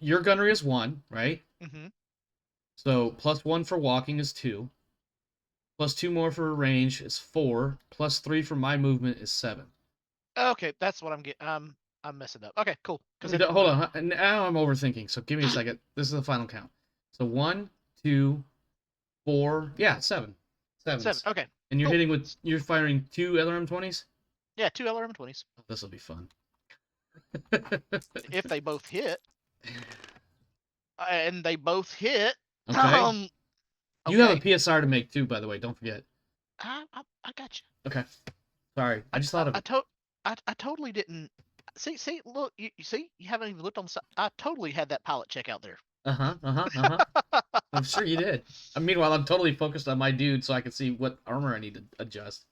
Speaker 1: your gunnery is 1, right?
Speaker 2: Mm-hmm.
Speaker 1: So plus 1 for walking is 2. plus 2 more for range is 4, plus 3 for my movement is 7.
Speaker 2: Okay, that's what I'm getting. I'm messing up. Okay, cool. Because
Speaker 1: Hold on. Now I'm overthinking. So give me a second. This is the final count. So 1, 2, 4. Yeah, 7.
Speaker 2: 7.
Speaker 1: Sevens.
Speaker 2: Okay.
Speaker 1: And you're
Speaker 2: Cool.
Speaker 1: you're firing 2 LRM-20s?
Speaker 2: Yeah, 2 LRM-20s.
Speaker 1: Oh, this will be fun.
Speaker 2: If they both hit, and they both hit,
Speaker 1: Okay.
Speaker 2: okay.
Speaker 1: You have a PSR to make too, by the way. Don't forget.
Speaker 2: I got you.
Speaker 1: Okay. Sorry. I just thought of it.
Speaker 2: I totally didn't. See, look, you see, you haven't even looked on the side. I totally had that pilot check out there.
Speaker 1: I'm sure you did. Meanwhile, I'm totally focused on my dude so I can see what armor I need to adjust.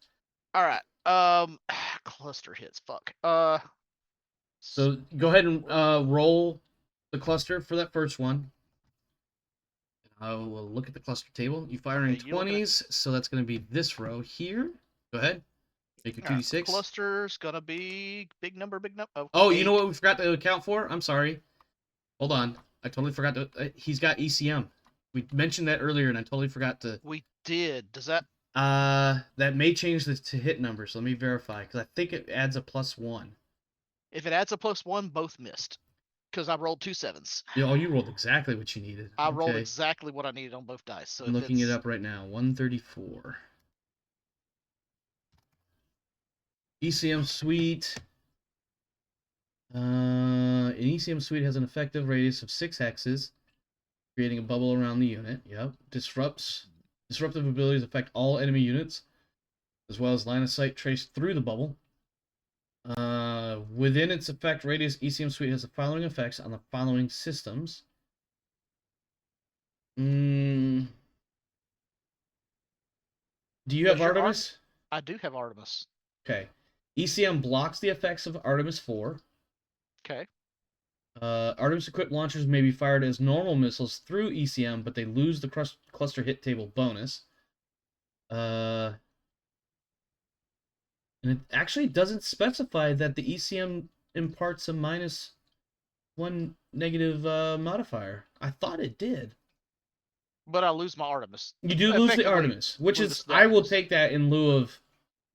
Speaker 2: All right. Cluster hits. Fuck.
Speaker 1: So go ahead and roll the cluster for that first one. I will look at the cluster table. You fire in 20s, so that's going to be this row here. Go ahead. Make your 2d6.
Speaker 2: Cluster's gonna be big number, big number. Okay.
Speaker 1: Oh, you know what we forgot to account for? I'm sorry. Hold on. I totally forgot to. He's got ECM. We mentioned that earlier, and I totally forgot to.
Speaker 2: We did. Does that?
Speaker 1: That may change the to hit number. So let me verify because I think it adds a +1.
Speaker 2: If it adds a +1, both missed. Because I rolled 2 7s.
Speaker 1: Oh, you rolled exactly what you needed.
Speaker 2: I rolled exactly what I needed on both dice. So
Speaker 1: I'm looking it up right now. 134. ECM suite. An ECM suite has an effective radius of 6 hexes, creating a bubble around the unit. Yep. Disruptive abilities affect all enemy units, as well as line of sight traced through the bubble. Within its effect radius, ECM suite has the following effects on the following systems. Do you have Artemis?
Speaker 2: I do have Artemis.
Speaker 1: Okay. ECM blocks the effects of Artemis 4.
Speaker 2: Okay.
Speaker 1: Artemis-equipped launchers may be fired as normal missiles through ECM, but they lose the cluster hit table bonus. And it actually doesn't specify that the ECM imparts a -1 negative modifier. I thought it did.
Speaker 2: But I lose my Artemis.
Speaker 1: You do lose the Artemis, which is, I will take that in lieu of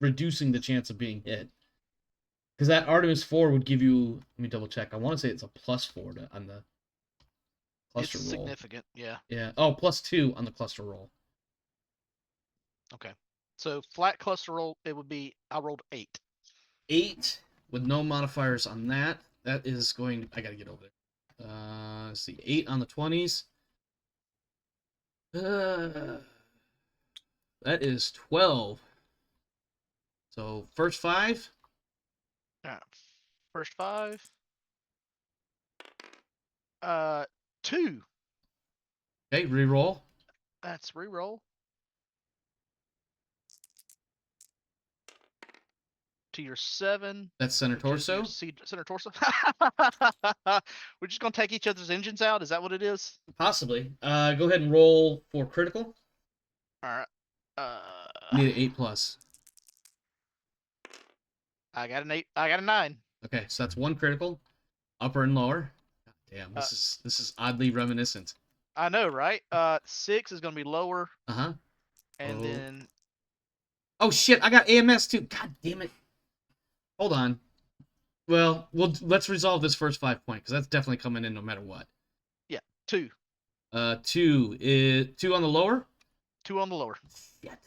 Speaker 1: reducing the chance of being hit. Because that Artemis 4 would give you, let me double check. I want to say it's a +4 on the cluster roll.
Speaker 2: It's significant, yeah.
Speaker 1: Yeah. Oh, +2 on the cluster roll.
Speaker 2: Okay. So flat cluster roll, it would be, I rolled 8.
Speaker 1: 8 with no modifiers on that. That is going, I got to get over there. Let's see. 8 on the 20s. That is 12. So first 5.
Speaker 2: First 5. 2.
Speaker 1: Okay, reroll.
Speaker 2: That's reroll. To your 7.
Speaker 1: That's center torso.
Speaker 2: Center torso. We're just gonna take each other's engines out. Is that what it is?
Speaker 1: Possibly. Go ahead and roll for critical.
Speaker 2: All right.
Speaker 1: Need an 8+.
Speaker 2: I got an 8. I got a 9.
Speaker 1: Okay, so that's 1 critical, upper and lower. God damn, this is oddly reminiscent.
Speaker 2: I know, right? 6 is gonna be lower. And then.
Speaker 1: Oh shit! I got AMS too. God damn it! Hold on. Well, let's resolve this first 5 point because that's definitely coming in no matter what.
Speaker 2: Yeah, 2.
Speaker 1: 2 is 2 on the lower.
Speaker 2: 2 on the lower.
Speaker 1: Shit.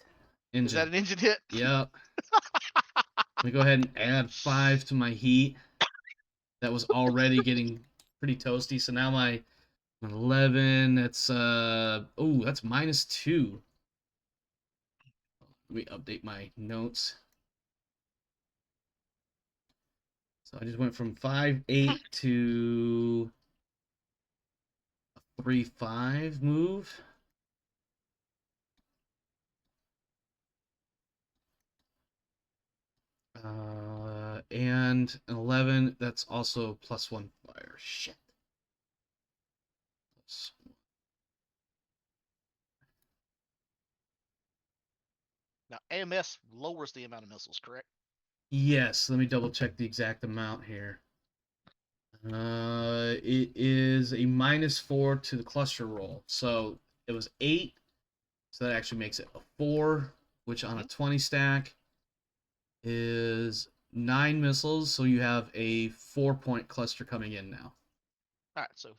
Speaker 2: Is that an engine hit?
Speaker 1: Yep. Let me go ahead and add 5 to my heat. That was already getting pretty toasty. So now my 11. That's that's -2. Let me update my notes. So I just went from 5-8 to a 3-5 move. And an 11, that's also +1 fire. Shit.
Speaker 2: Now, AMS lowers the amount of missiles, correct?
Speaker 1: Yes, let me double check the exact amount here. It is a -4 to the cluster roll. So it was 8, so that actually makes it a 4. which on a 20 stack is 9 missiles. So you have a 4-point cluster coming in now.
Speaker 2: All right, so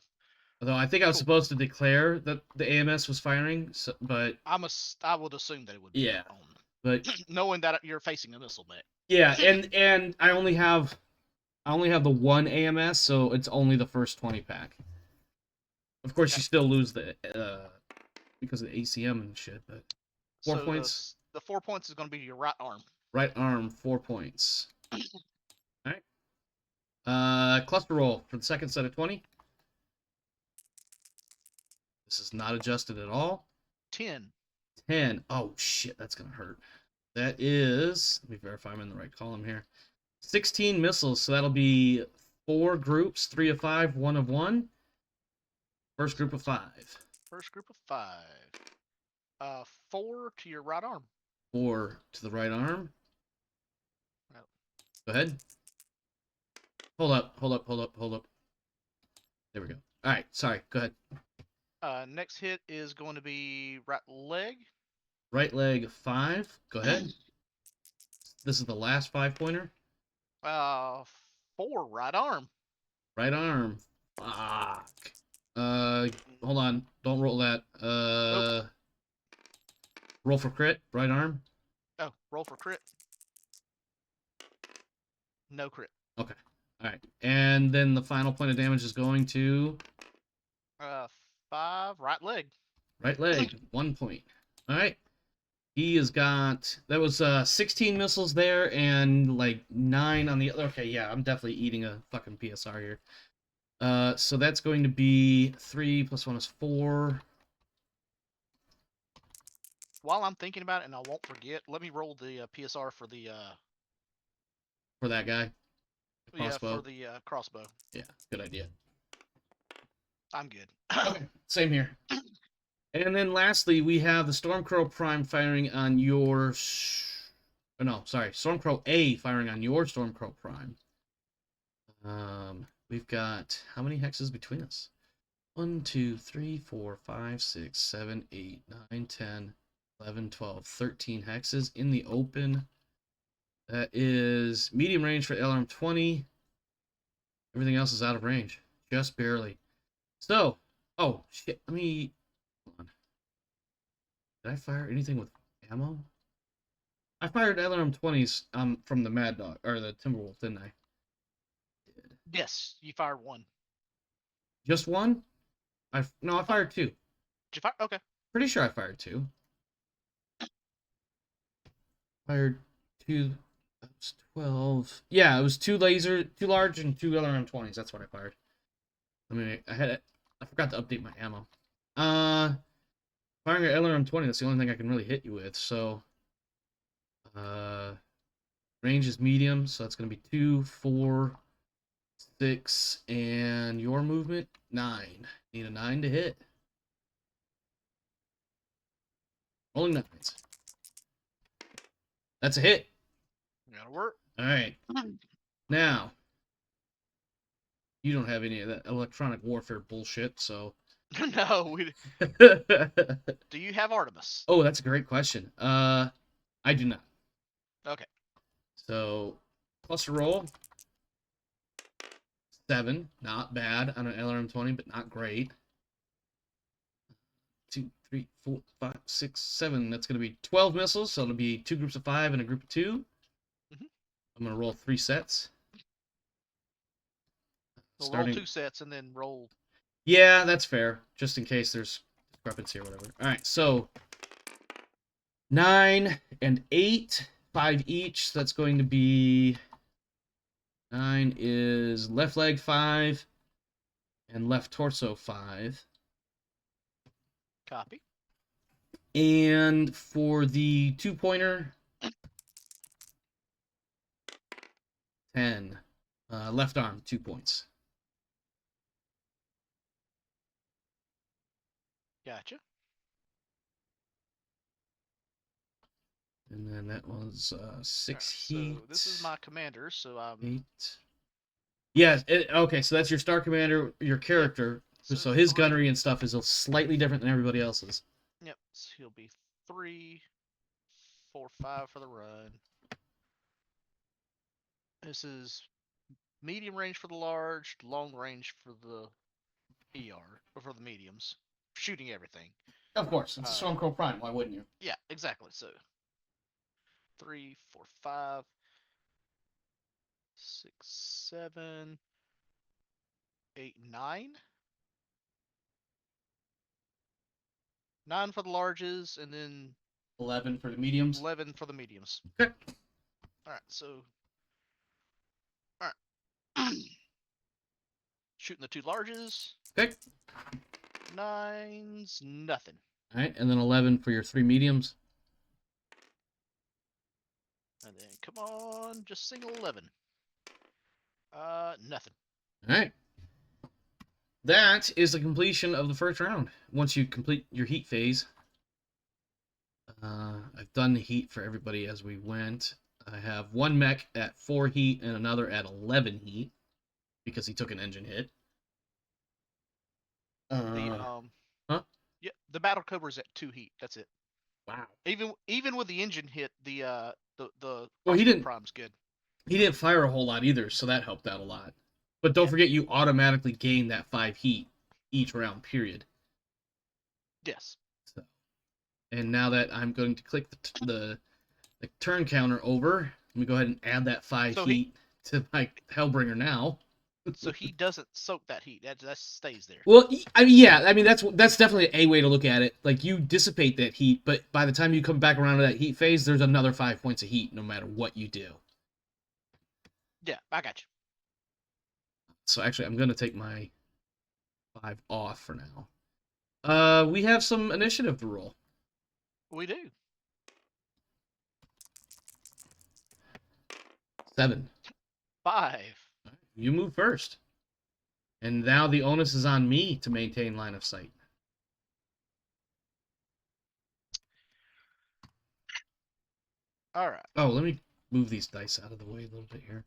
Speaker 1: Although I think I was
Speaker 2: Cool.
Speaker 1: supposed to declare that the AMS was firing, so, but
Speaker 2: I would assume that it would be
Speaker 1: yeah,
Speaker 2: on,
Speaker 1: but
Speaker 2: knowing that you're facing a missile mech.
Speaker 1: yeah, and I only have the one AMS, so it's only the first 20 pack. Of course, you still lose the because of the ACM and shit. But 4
Speaker 2: So
Speaker 1: points.
Speaker 2: the 4 points is going to be your right arm.
Speaker 1: Right arm, 4 points. All right. Cluster roll for the second set of 20. This is not adjusted at all.
Speaker 2: 10.
Speaker 1: 10. Oh shit, that's gonna hurt. That is. Let me verify I'm in the right column here. 16 missiles, so that'll be 4 groups, 3 of 5, 1 of 1. First group of 5.
Speaker 2: First group of 5. 4 to your right arm.
Speaker 1: 4 to the right arm.
Speaker 2: Nope.
Speaker 1: Go ahead. Hold up. There we go. All right, sorry. Go ahead.
Speaker 2: Next hit is going to be right leg.
Speaker 1: Right leg 5. Go ahead. This is the last 5-pointer.
Speaker 2: 4 right arm.
Speaker 1: Right arm. Fuck. Hold on. Don't roll that.
Speaker 2: Nope.
Speaker 1: Roll for crit. Right arm.
Speaker 2: Oh, roll for crit. No crit.
Speaker 1: Okay. All right. And then the final point of damage is going to
Speaker 2: 5 right leg.
Speaker 1: right leg. 1 point. All right. He has got, that was 16 missiles there and like 9 on the other. Okay, yeah, I'm definitely eating a fucking PSR here. So that's going to be 3 plus 1 is 4.
Speaker 2: While I'm thinking about it, and I won't forget, let me roll the PSR for the
Speaker 1: For that guy. Crossbow.
Speaker 2: for the crossbow.
Speaker 1: Yeah, good idea.
Speaker 2: I'm good.
Speaker 1: Okay, same here. And then lastly, we have the Stormcrow Prime firing on your... Oh, no, sorry. Stormcrow A firing on your Stormcrow Prime. We've got... How many hexes between us? 1, 2, 3, 4, 5, 6, 7, 8, 9, 10, 11, 12, 13 hexes in the open. That is medium range for LRM 20. Everything else is out of range. Just barely. So... Oh, shit. Let me... Hold on. Did I fire anything with ammo? I fired LRM 20s from the Mad Dog or the Timberwolf, didn't I?
Speaker 2: Yes, you fired 1.
Speaker 1: Just one? I fired 2.
Speaker 2: Did you fire? Okay.
Speaker 1: Pretty sure I fired 2. Fired 2. That was 12. Yeah, it was 2 large and 2 LRM 20s. That's what I fired. I forgot to update my ammo. Firing an LRM 20, that's the only thing I can really hit you with, so range is medium, so that's going to be 2, 4, 6, and your movement, 9. Need a 9 to hit. Rolling 9s. That's a hit.
Speaker 2: Gotta work.
Speaker 1: Alright. Now, you don't have any of that electronic warfare bullshit, so...
Speaker 2: No, we... Do you have Artemis?
Speaker 1: Oh, that's a great question. I do not.
Speaker 2: Okay.
Speaker 1: So, cluster roll. 7. Not bad on an LRM 20, but not great. 2, 3, 4, 5, 6, 7. That's going to be 12 missiles, so it'll be 2 groups of 5 and a group of 2.
Speaker 2: Mhm.
Speaker 1: I'm going to roll 3 sets.
Speaker 2: So roll 2 sets and then roll...
Speaker 1: Yeah, that's fair. Just in case there's discrepancy or whatever. All right, so 9 and 8, 5 each. So that's going to be 9 is left leg 5 and left torso 5.
Speaker 2: Copy.
Speaker 1: And for the 2-pointer, 10. Left arm, 2 points.
Speaker 2: Gotcha.
Speaker 1: And then that was 6
Speaker 2: Right,
Speaker 1: heat.
Speaker 2: so this is my commander, so I'm...
Speaker 1: 8. Yes, okay, so that's your star commander, your character.
Speaker 2: Yep.
Speaker 1: So his
Speaker 2: 3.
Speaker 1: gunnery and stuff is slightly different than everybody else's.
Speaker 2: Yep, so he'll be 3, 4, 5 for the run. This is medium range for the large, long range for the ER, or for the mediums. Shooting everything.
Speaker 1: Of course, it's a Stormcrow Prime. Why wouldn't you?
Speaker 2: Yeah, exactly. So 3, 4, 5, 6, 7, 8, 9. 9 for the larges, and then
Speaker 1: 11 for the mediums.
Speaker 2: 11 for the mediums.
Speaker 1: Okay.
Speaker 2: All right, so all right, shooting the 2 larges.
Speaker 1: Okay.
Speaker 2: 9s, nothing.
Speaker 1: All right, and then 11 for your 3 mediums.
Speaker 2: And then come on, just single 11. Nothing.
Speaker 1: All right. That is the completion of the first round. Once you complete your heat phase, I've done the heat for everybody as we went. I have one mech at 4 heat and another at 11 heat because he took an engine hit. Huh?
Speaker 2: Yeah, the Battle Cobra's at 2 heat. That's it.
Speaker 1: Wow.
Speaker 2: Even with the engine hit, the
Speaker 1: Well, he didn't.
Speaker 2: Prime's good.
Speaker 1: He didn't fire a whole lot either, so that helped out a lot. But don't forget, you automatically gain that 5 heat each round. Period.
Speaker 2: Yes.
Speaker 1: So, and now that I'm going to click the turn counter over, let me go ahead and add that 5 heat to my Hellbringer now.
Speaker 2: So he doesn't soak that heat. That stays there.
Speaker 1: Well, I mean, yeah, I mean that's definitely a way to look at it. Like you dissipate that heat, but by the time you come back around to that heat phase, there's another 5 points of heat, no matter what you do.
Speaker 2: Yeah, I got you.
Speaker 1: So actually, I'm gonna take my 5 off for now. We have some initiative to roll.
Speaker 2: We do.
Speaker 1: 7.
Speaker 2: 5.
Speaker 1: You move first. And now the onus is on me to maintain line of sight.
Speaker 2: All right.
Speaker 1: Oh, let me move these dice out of the way a little bit here.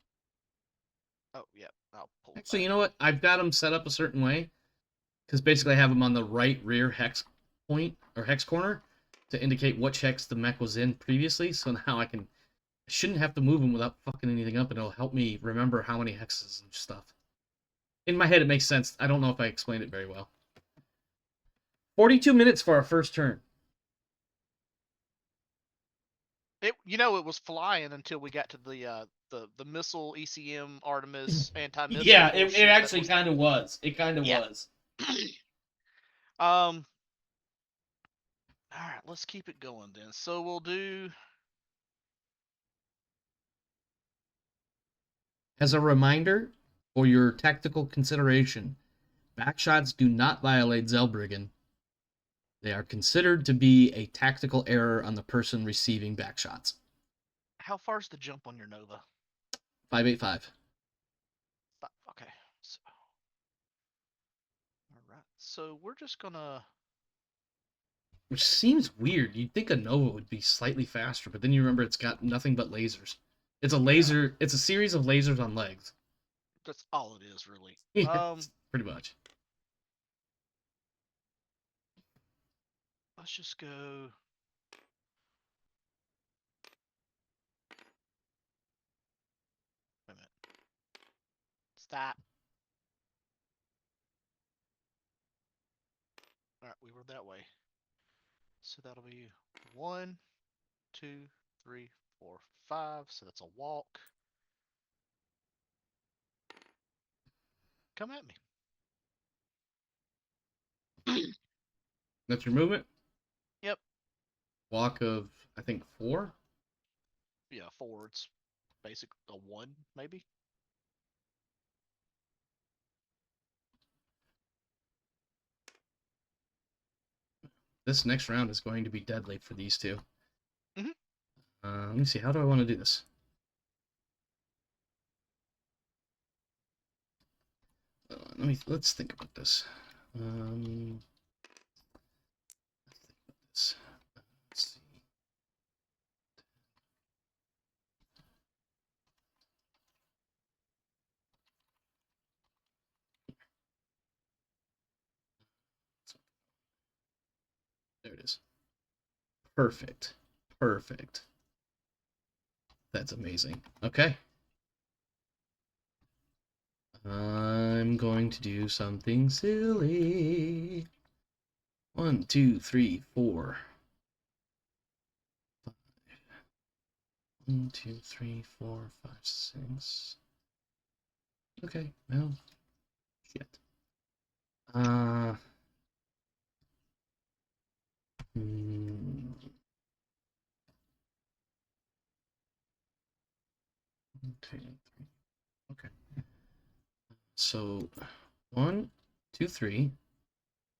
Speaker 2: Oh, yeah. I'll pull
Speaker 1: Actually, you know what? I've got them set up a certain way. Because basically I have them on the right rear hex point, or hex corner, to indicate which hex the mech was in previously. So now I shouldn't have to move them without fucking anything up, and it'll help me remember how many hexes and stuff. In my head, it makes sense. I don't know if I explained it very well. 42 minutes for our first turn.
Speaker 2: It was flying until we got to the missile ECM Artemis anti-missile.
Speaker 1: Yeah, it actually kind of was. It kind of was.
Speaker 2: All right, let's keep it going then. So we'll do.
Speaker 1: As a reminder, for your tactical consideration, backshots do not violate Zellbriggen. They are considered to be a tactical error on the person receiving backshots.
Speaker 2: How far's the jump on your Nova?
Speaker 1: 585.
Speaker 2: Okay. So, all right. So we're just gonna.
Speaker 1: Which seems weird. You'd think a Nova would be slightly faster, but then you remember it's got nothing but lasers. It's a laser. Yeah. It's a series of lasers on legs.
Speaker 2: That's all it is, really.
Speaker 1: Yeah, pretty much.
Speaker 2: Let's just go. Wait a minute. Stop. All right, we were that way. So that'll be 1, 2, 3, 4, 5. So that's a walk. Come at me.
Speaker 1: That's your movement?
Speaker 2: Yep.
Speaker 1: Walk of, I think, 4?
Speaker 2: Yeah, forwards. Basic, a 1, maybe?
Speaker 1: This next round is going to be deadly for these two.
Speaker 2: Mm-hmm.
Speaker 1: Let me see. How do I want to do this? Let's think about this. Let's see. There it is. Perfect. Perfect. That's amazing. Okay. I'm going to do something silly. 1, 2, 3, 4. 1, 2, 3, 4, 5, 6. Okay, well, shit. Hmm, 1, 2, 3. Okay. So 1, 2, 3,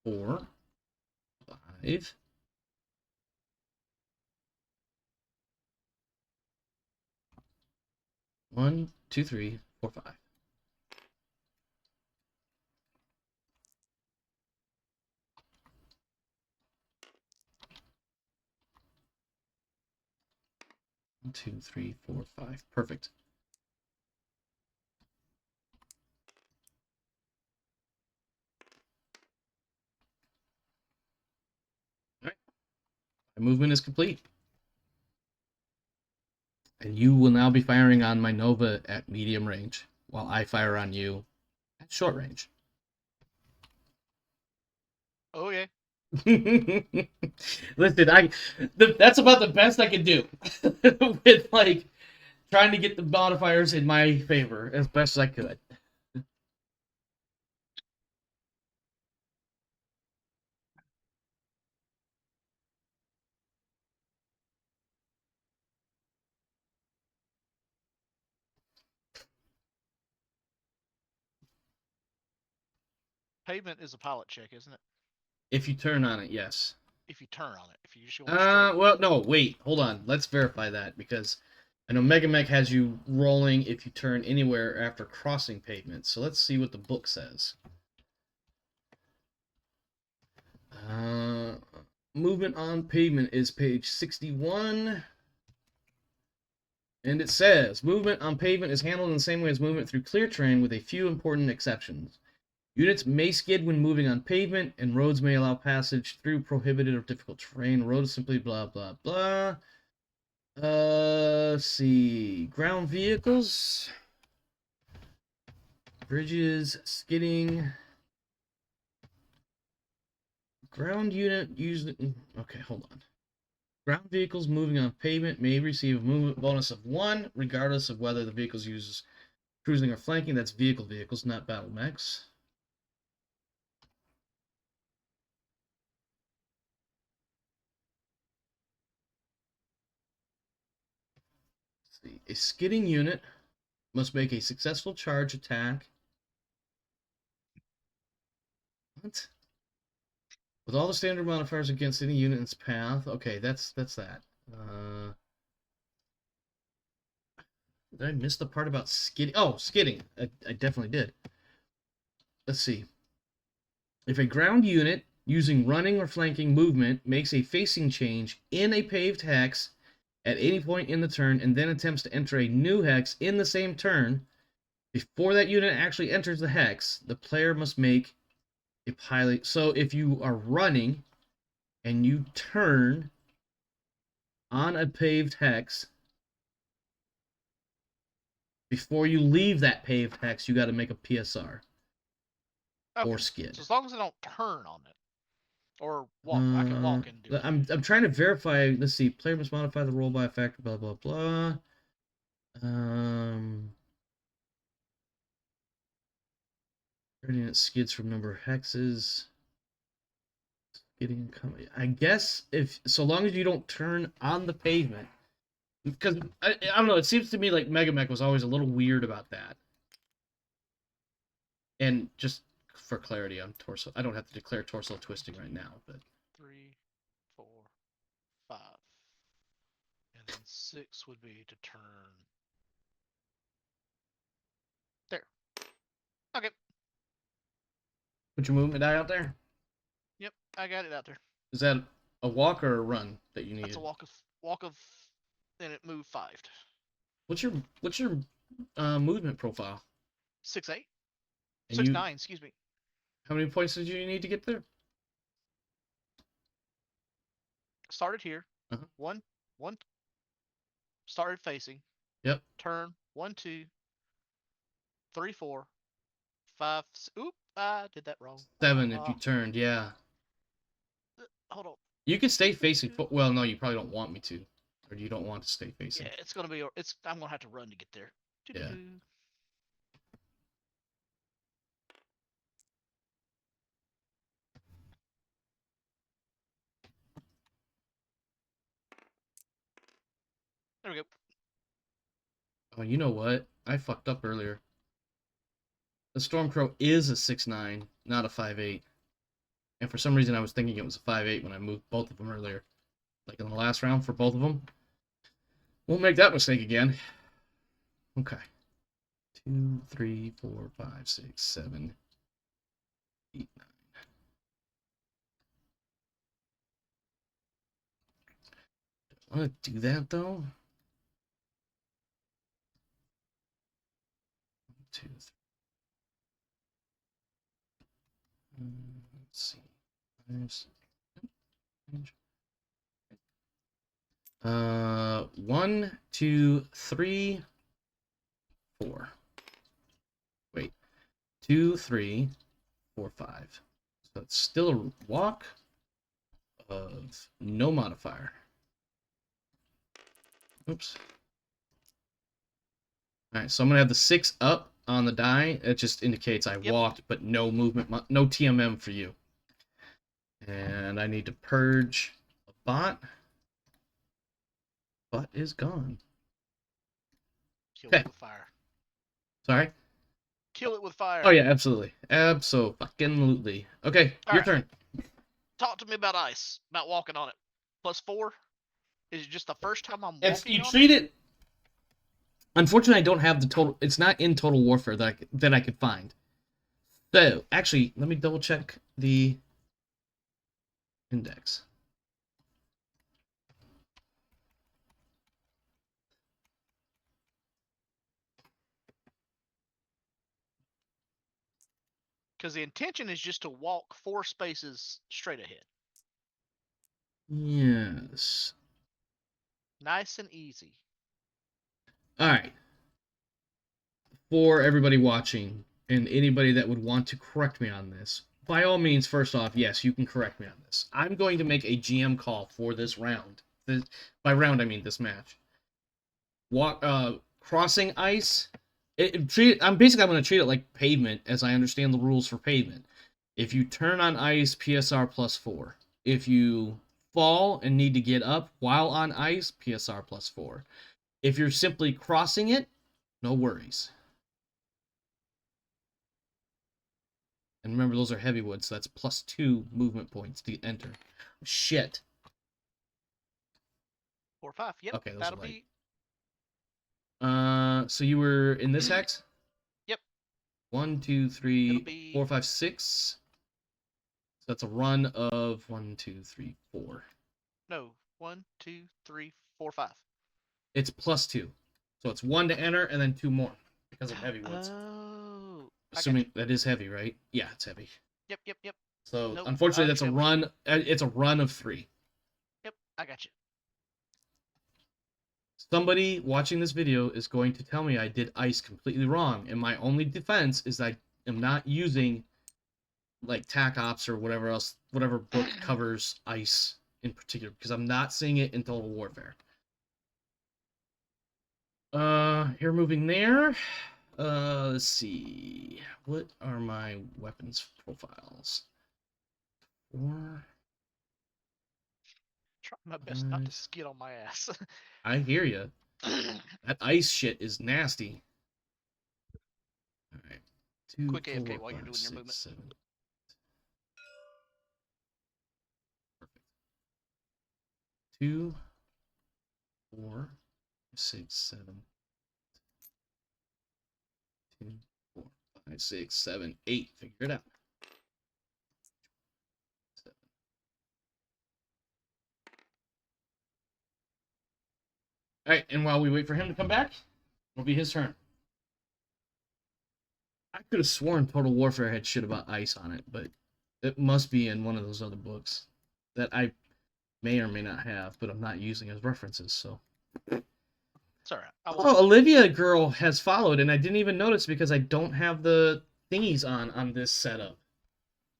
Speaker 1: 4, 5. 1, 2, 3, 4, 5. 1, 2, 3, 4, 5. Perfect. All right. My movement is complete. And you will now be firing on my Nova at medium range, while I fire on you at short range.
Speaker 2: Okay.
Speaker 1: Listen, that's about the best I can do with like trying to get the modifiers in my favor as best as I could.
Speaker 2: Pavement is a pilot check, isn't it?
Speaker 1: If you turn on it, yes.
Speaker 2: If you turn on it, if you just go straight.
Speaker 1: Well, no, wait, hold on. Let's verify that because I know Megamech has you rolling if you turn anywhere after crossing pavement. So let's see what the book says. Uh, movement on pavement is page 61. And it says, movement on pavement is handled in the same way as movement through clear terrain with a few important exceptions. Units may skid when moving on pavement, and roads may allow passage through prohibited or difficult terrain. Roads simply blah, blah, blah. Let's see. Ground vehicles. Bridges, skidding. Ground unit usually... Okay, hold on. Ground vehicles moving on pavement may receive a movement bonus of 1, regardless of whether the vehicles uses cruising or flanking. That's vehicles, not battle mechs. Let's see. A skidding unit must make a successful charge attack. What? With all the standard modifiers against any unit in its path. Okay, that's that. Did I miss the part about skidding? Oh, skidding. I definitely did. Let's see. If a ground unit using running or flanking movement makes a facing change in a paved hex at any point in the turn and then attempts to enter a new hex in the same turn, before that unit actually enters the hex, the player must make a pilot. So if you are running and you turn on a paved hex, before you leave that paved hex, you got to make a PSR or
Speaker 2: Okay.
Speaker 1: skid.
Speaker 2: So as long as I don't turn on it or walk, I can walk and do it.
Speaker 1: I'm trying to verify. Let's see. Player must modify the roll by a factor. Blah blah blah. Turning it skids from number of hexes. Getting I guess if so long as you don't turn on the pavement, because I don't know. It seems to me like Megamech was always a little weird about that. And just for clarity on torso, I don't have to declare torso twisting right now, but
Speaker 2: 3, 4, 5, and then 6 would be to turn. There. Okay.
Speaker 1: put your movement die out there.
Speaker 2: Yep, I got it out there.
Speaker 1: Is that a walk or a run that you need?
Speaker 2: That's a walk of, and it moved 5.
Speaker 1: What's your movement profile?
Speaker 2: 6-8,
Speaker 1: And
Speaker 2: 6-9. Excuse me.
Speaker 1: How many points did you need to get there?
Speaker 2: Started here.
Speaker 1: Uh-huh.
Speaker 2: One started facing.
Speaker 1: Yep.
Speaker 2: Turn 1, 2, 3, 4, 5. Oop! I did that wrong.
Speaker 1: 7 if you turned, yeah.
Speaker 2: Hold on.
Speaker 1: You can stay facing. Well, no, you probably don't want me to, or you don't want to stay
Speaker 2: Yeah,
Speaker 1: facing.
Speaker 2: it's gonna be. I'm gonna have to run to get there.
Speaker 1: Yeah.
Speaker 2: There we go.
Speaker 1: Oh, you know what? I fucked up earlier. The Stormcrow is a 6'9", not a 5'8". And for some reason, I was thinking it was a 5'8" when I moved both of them earlier. Like in the last round for both of them. Won't make that mistake again. Okay. 2, 3, 4, 5, 6, 7, 8, 9. I want to do that though. 2, 3. Let's see. 1, 2, 3, 4. Wait. 2, 3, 4, 5. So it's still a walk of no modifier. Oops. Alright, so I'm going to have the 6 up on the die. It just indicates I walked, but no movement, no TMM for you. And I need to purge a bot. Bot is gone.
Speaker 2: Kill it with fire.
Speaker 1: Sorry?
Speaker 2: Kill it with fire.
Speaker 1: Oh, yeah, absolutely. Absolutely. Okay, your turn.
Speaker 2: Talk to me about ice. About walking on it. +4? Is it just the first time I'm walking
Speaker 1: You
Speaker 2: on
Speaker 1: treat it... Unfortunately, I don't have the total... It's not in Total Warfare that I could find. So, actually, let me double check the index.
Speaker 2: Because the intention is just to walk 4 spaces straight ahead.
Speaker 1: Yes.
Speaker 2: Nice and easy.
Speaker 1: Alright. For everybody watching, and anybody that would want to correct me on this, by all means, first off, yes, you can correct me on this. I'm going to make a GM call for this round. By round, I mean this match. Crossing ice. I'm going to treat it like pavement, as I understand the rules for pavement. If you turn on ice, PSR +4. If you fall and need to get up while on ice, PSR +4. If you're simply crossing it, no worries. And remember, those are heavy wood, so that's +2 movement points to enter. Shit.
Speaker 2: 4, 5. Yep.
Speaker 1: Okay, those
Speaker 2: that'll
Speaker 1: are light.
Speaker 2: be.
Speaker 1: So you were in this hex?
Speaker 2: Yep.
Speaker 1: 1, 2, 3, 4, 5, 6. So that's a run of 1, 2, 3, 4.
Speaker 2: No. 1, 2, 3, 4, 5.
Speaker 1: It's +2. So it's 1 to enter and then 2 more because of heavy woods.
Speaker 2: Oh.
Speaker 1: Assuming that is heavy, right? Yeah, it's heavy.
Speaker 2: Yep.
Speaker 1: So
Speaker 2: Nope,
Speaker 1: unfortunately, that's a run. It's a run of 3.
Speaker 2: Yep, I got you.
Speaker 1: Somebody watching this video is going to tell me I did ice completely wrong, and my only defense is that I am not using like TAC Ops or whatever book covers ice in particular, because I'm not seeing it in Total Warfare. You're moving there. Let's see. What are my weapons profiles? 4.
Speaker 2: Try my best not to skid on my ass.
Speaker 1: I hear you. That ice shit is nasty. All right. 2,
Speaker 2: Quick
Speaker 1: 4,
Speaker 2: AFK while
Speaker 1: 5,
Speaker 2: you're doing
Speaker 1: 6,
Speaker 2: your movement.
Speaker 1: 7. Perfect. 2, 4, 6, 7. 2, 4, 5, 6, 7, 8. Figure it out. 7. All right, and while we wait for him to come back, it'll be his turn. I could have sworn Total Warfare had shit about ice on it, but it must be in one of those other books that I may or may not have, but I'm not using as references, so.
Speaker 2: It's all right. I will.
Speaker 1: Oh, Olivia girl has followed, and I didn't even notice because I don't have the thingies on this setup.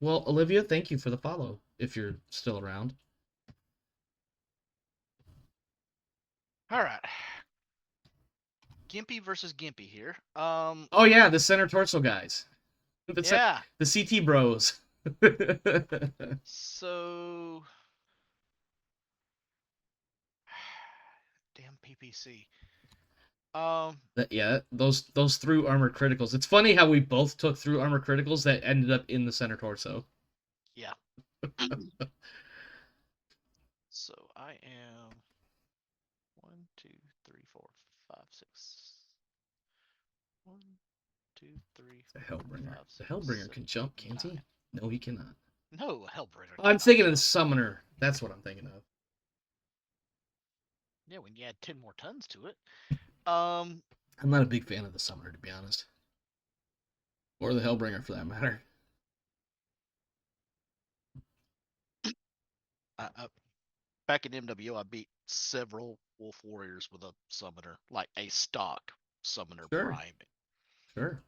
Speaker 1: Well, Olivia, thank you for the follow, if you're still around.
Speaker 2: All right. Gimpy versus Gimpy here.
Speaker 1: Oh yeah, the center torso guys.
Speaker 2: Yeah.
Speaker 1: The CT bros.
Speaker 2: So, damn PPC.
Speaker 1: Yeah, those through armor criticals. It's funny how we both took through armor criticals that ended up in the center torso.
Speaker 2: Yeah. So I am 1, 2, 3, 4, 5, 6. 1, 2, 3,
Speaker 1: The
Speaker 2: 4,
Speaker 1: Hellbringer.
Speaker 2: 5,
Speaker 1: The
Speaker 2: 6,
Speaker 1: Hellbringer
Speaker 2: 7,
Speaker 1: can jump, can't
Speaker 2: 9.
Speaker 1: he? No, he cannot.
Speaker 2: No, Hellbringer
Speaker 1: I'm
Speaker 2: cannot
Speaker 1: thinking of the
Speaker 2: jump.
Speaker 1: summoner. That's what I'm thinking of.
Speaker 2: Yeah, when you add 10 more tons to it. Um,
Speaker 1: I'm not a big fan of the summoner, to be honest. Or the Hellbringer, for that matter.
Speaker 2: back in MWO, I beat several Wolf Warriors with a summoner, like a stock summoner
Speaker 1: Sure,
Speaker 2: priming,
Speaker 1: sure.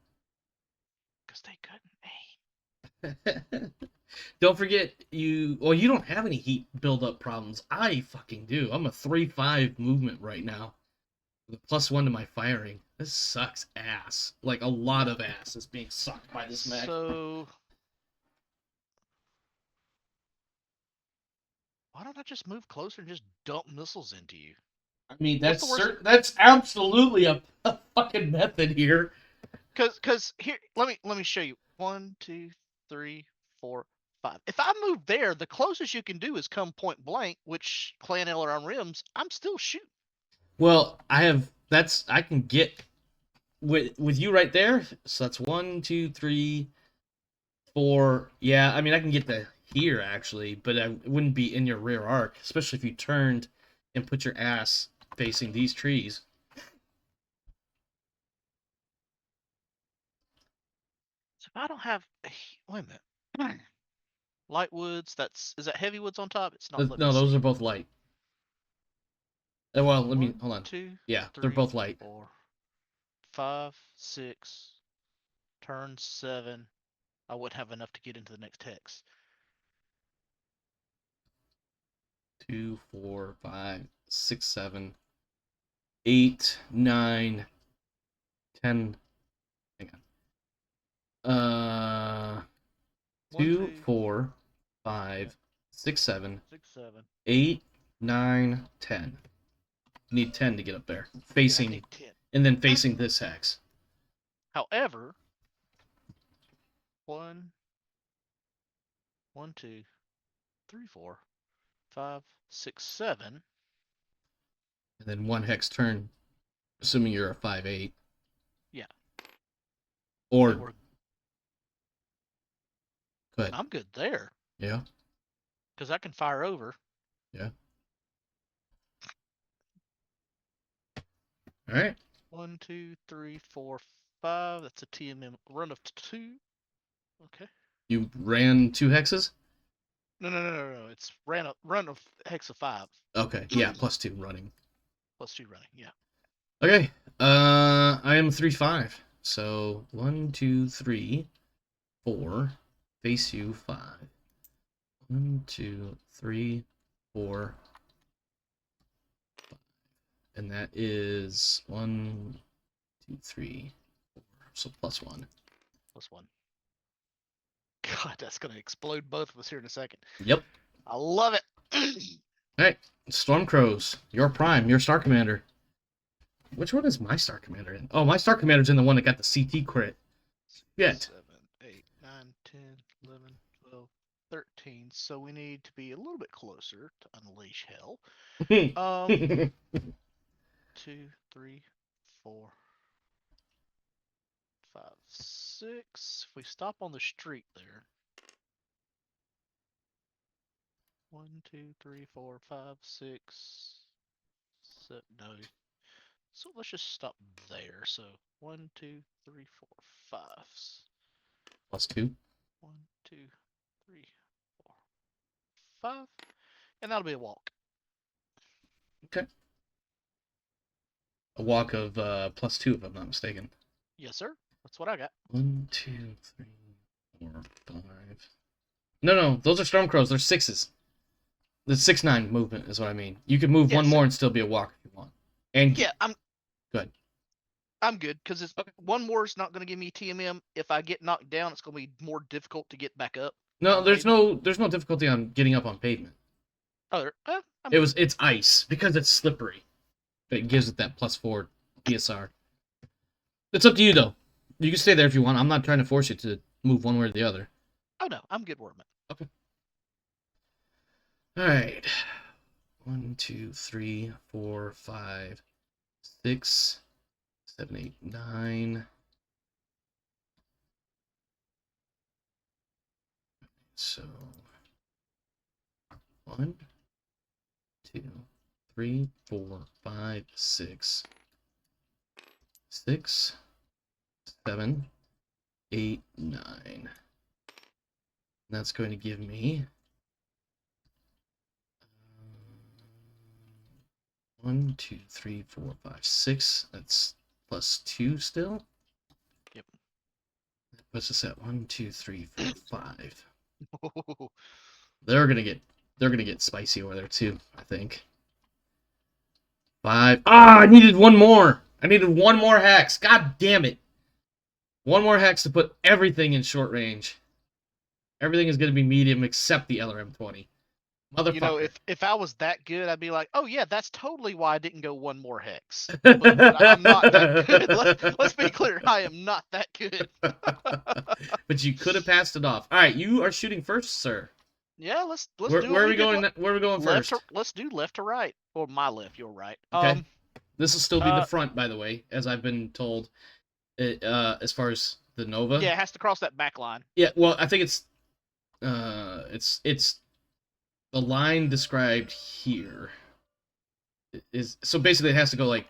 Speaker 2: because they couldn't aim.
Speaker 1: Don't forget you. Well, you don't have any heat buildup problems. I fucking do. I'm a 3-5 movement right now. With a +1 to my firing. This sucks ass. Like a lot of ass is being sucked by this mech.
Speaker 2: So why don't I just move closer and just dump missiles into you?
Speaker 1: I mean,
Speaker 2: What's the worst?
Speaker 1: that's absolutely a fucking method here.
Speaker 2: Cause here, let me show you. 1, 2, 3, 4, 5. If I move there, the closest you can do is come point blank, which Clan Eller on rims. I'm still shooting.
Speaker 1: Well, I can get with you right there. So that's 1, 2, 3, 4. Yeah, I mean I can get the here actually, but I wouldn't be in your rear arc, especially if you turned and put your ass facing these trees.
Speaker 2: So if I don't have, wait a minute. Light woods. Is that heavy woods on top? It's not. Let me
Speaker 1: No, those
Speaker 2: see.
Speaker 1: are both light. Well, let me
Speaker 2: One,
Speaker 1: hold on.
Speaker 2: two,
Speaker 1: Yeah, they're
Speaker 2: three,
Speaker 1: both light.
Speaker 2: 4, 5, 6. Turn 7. I wouldn't have enough to get into the next hex.
Speaker 1: 2, 4, 5, 6, 7, 8, 9, 10. Hang on.
Speaker 2: 1,
Speaker 1: 2,
Speaker 2: 2,
Speaker 1: 4, 5, 6, 7,
Speaker 2: 6, 7.
Speaker 1: 8, 9, 10. You need 10 to get up there.
Speaker 2: Yeah, I
Speaker 1: Facing,
Speaker 2: need 10.
Speaker 1: and then facing this hex.
Speaker 2: However, 1, 1, 2, 3, 4, 5, 6, 7.
Speaker 1: And then one hex turn, assuming you're a 5-8.
Speaker 2: Yeah.
Speaker 1: Or,
Speaker 2: Then we're.
Speaker 1: go ahead.
Speaker 2: I'm good there
Speaker 1: Yeah,
Speaker 2: because I can fire over.
Speaker 1: yeah. All right.
Speaker 2: 1, 2, 3, 4, 5. That's a TMM run of 2. Okay.
Speaker 1: You ran 2 hexes?
Speaker 2: No. It's run of hex of 5.
Speaker 1: Okay, yeah, +2 running.
Speaker 2: +2 running. Yeah.
Speaker 1: Okay, I am 3-5. So 1, 2, 3, 4. Face you 5. 1, 2, 3, 4, 5. And that is 1, 2, 3, 4. So +1.
Speaker 2: +1. God, that's gonna explode both of us here in a second.
Speaker 1: Yep.
Speaker 2: I love it.
Speaker 1: All right, Stormcrows, your prime, your Star Commander. Which one is my Star Commander in? Oh, my Star Commander's in the one that got the CT crit.
Speaker 2: 6,
Speaker 1: Shit.
Speaker 2: 7, 8, 9, 10, 11, 12, 13. So we need to be a little bit closer to unleash hell. 2, 3, 4, 5, 6. If we stop on the street there. 1, 2, 3, 4, 5, 6, 7. No. So let's just stop there. So 1, 2, 3, 4, 5.
Speaker 1: +2.
Speaker 2: 1, 2, 3, 4, 5. And that'll be a walk.
Speaker 1: Okay. a walk of +2, if I'm not mistaken.
Speaker 2: Yes, sir. That's what I got.
Speaker 1: 1, 2, 3, 4, 5. No, those are storm crows. They're 6s. The 6-9 movement is what I mean. You can move one
Speaker 2: Yes,
Speaker 1: more
Speaker 2: sir.
Speaker 1: and still be a walk if you want. And
Speaker 2: Yeah,
Speaker 1: good.
Speaker 2: I'm good because
Speaker 1: Okay.
Speaker 2: one more is not going to give me TMM. If I get knocked down, it's going to be more difficult to get back up.
Speaker 1: No,
Speaker 2: On pavement.
Speaker 1: there's no difficulty on getting up on pavement.
Speaker 2: Oh, I'm good.
Speaker 1: It's ice because it's slippery. It gives it that +4 PSR. It's up to you though. You can stay there if you want. I'm not trying to force you to move one way or the other.
Speaker 2: Oh no, I'm good where I'm at.
Speaker 1: Okay. All right. 1, 2, 3, 4, 5, 6, 7, 8, 9. So 1, 2, 3, 4, 5, 6, 6, 7, 8, 9. That's going to give me 1, 2, 3, 4, 5, 6. That's +2 still.
Speaker 2: Yep.
Speaker 1: That puts us at 1, 2, 3, 4, 5.
Speaker 2: Oh,
Speaker 1: They're gonna get spicy over there too, I think. 5. Ah, I needed one more. I needed one more hex. God damn it. One more hex to put everything in short range. Everything is gonna be medium except the LRM-20. Motherfucker.
Speaker 2: you know, if I was that good, I'd be like, oh yeah, that's totally why I didn't go one more hex. But I'm not that good. Let's be clear, I am not that good.
Speaker 1: But you could have passed it off. All right, you are shooting first, sir.
Speaker 2: Yeah, let's do
Speaker 1: Where
Speaker 2: what
Speaker 1: are
Speaker 2: we
Speaker 1: we
Speaker 2: did
Speaker 1: going? Where are we going
Speaker 2: left
Speaker 1: first?
Speaker 2: let's do left to right, or my left, your right.
Speaker 1: Okay. This will still be the
Speaker 2: uh,
Speaker 1: front, by the way, as I've been told. As far as the Nova.
Speaker 2: Yeah, it has to cross that back line.
Speaker 1: Yeah. Well, I think it's the line described here is so basically it has to go like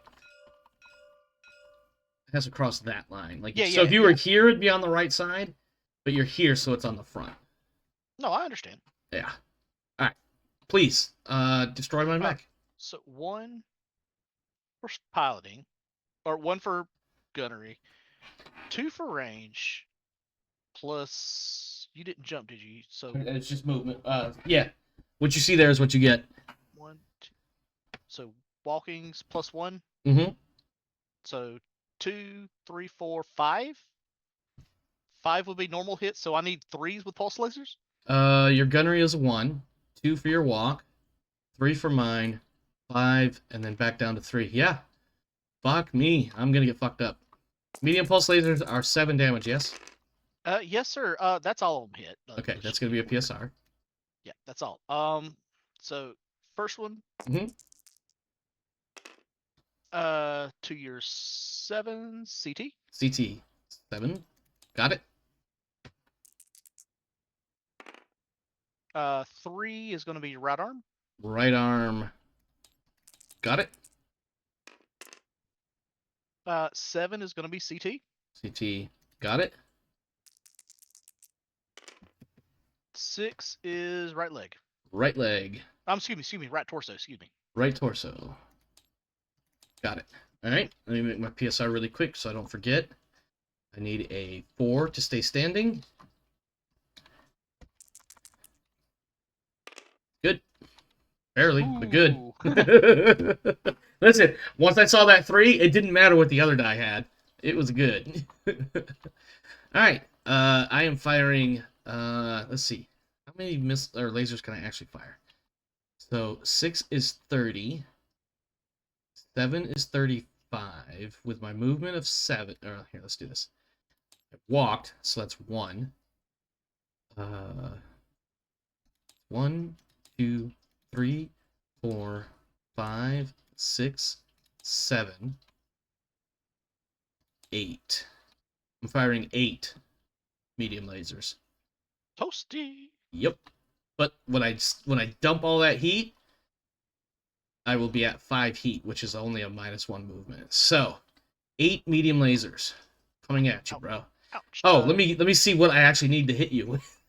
Speaker 1: it has to cross that line. Like so if you were here it'd be on the right side, but you're here so it's on the front.
Speaker 2: No, I understand.
Speaker 1: Yeah. Alright. Please, destroy my mech.
Speaker 2: So 1 for piloting, or 1 for gunnery, 2 for range, plus you didn't jump, did you? So
Speaker 1: It's just movement. Yeah. What you see there is what you get.
Speaker 2: 1, 2. So walking's +1.
Speaker 1: Mm-hmm.
Speaker 2: So 2, 3, 4, 5. 5 would be normal hits, so I need 3s with pulse lasers.
Speaker 1: Your gunnery is 1, 2 for your walk, 3 for mine, 5, and then back down to 3. Yeah. Fuck me. I'm gonna get fucked up. Medium pulse lasers are 7 damage, yes?
Speaker 2: Yes, sir. That's all of them hit.
Speaker 1: Okay, that's gonna be a PSR.
Speaker 2: Yeah, that's all. So first one.
Speaker 1: Mm-hmm.
Speaker 2: To your 7 CT.
Speaker 1: CT 7. Got it.
Speaker 2: 3 is going to be right arm.
Speaker 1: Right arm. Got it.
Speaker 2: 7 is going to be CT.
Speaker 1: CT. Got it.
Speaker 2: 6 is right leg.
Speaker 1: Right leg.
Speaker 2: Excuse me, right torso. Excuse me.
Speaker 1: Right torso. Got it. All right. Let me make my PSR really quick so I don't forget. I need a 4 to stay standing. Good. Barely, but good. Listen, once I saw that 3, it didn't matter what the other die had. It was good. All right. I am firing. Let's see. How many lasers can I actually fire? So 6 is 30. 7 is 35 with my movement of 7. Here, let's do this. I walked, so that's 1. 1, 2, 3, 4, 5, 6, 7, 8. I'm firing 8 medium lasers.
Speaker 2: Toasty.
Speaker 1: Yep. But when I dump all that heat, I will be at 5 heat, which is only a -1 movement. So, 8 medium lasers coming at you, bro.
Speaker 2: Ouch.
Speaker 1: Oh, let me see what I actually need to hit you with.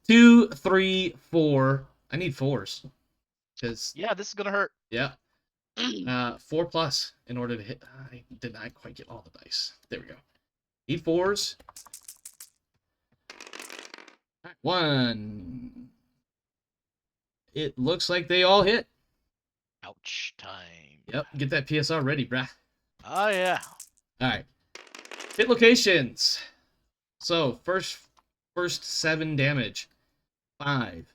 Speaker 1: 2, 3, 4. I need 4s. Cause
Speaker 2: yeah, this is gonna hurt.
Speaker 1: yeah. 4 plus in order to hit. I did not quite get all the dice. There we go. Need 4s. Alright, 1. It looks like they all hit.
Speaker 2: Ouch time.
Speaker 1: Yep, get that PSR ready, brah.
Speaker 2: Oh yeah.
Speaker 1: Alright. Hit locations. So, first 7 damage. 5.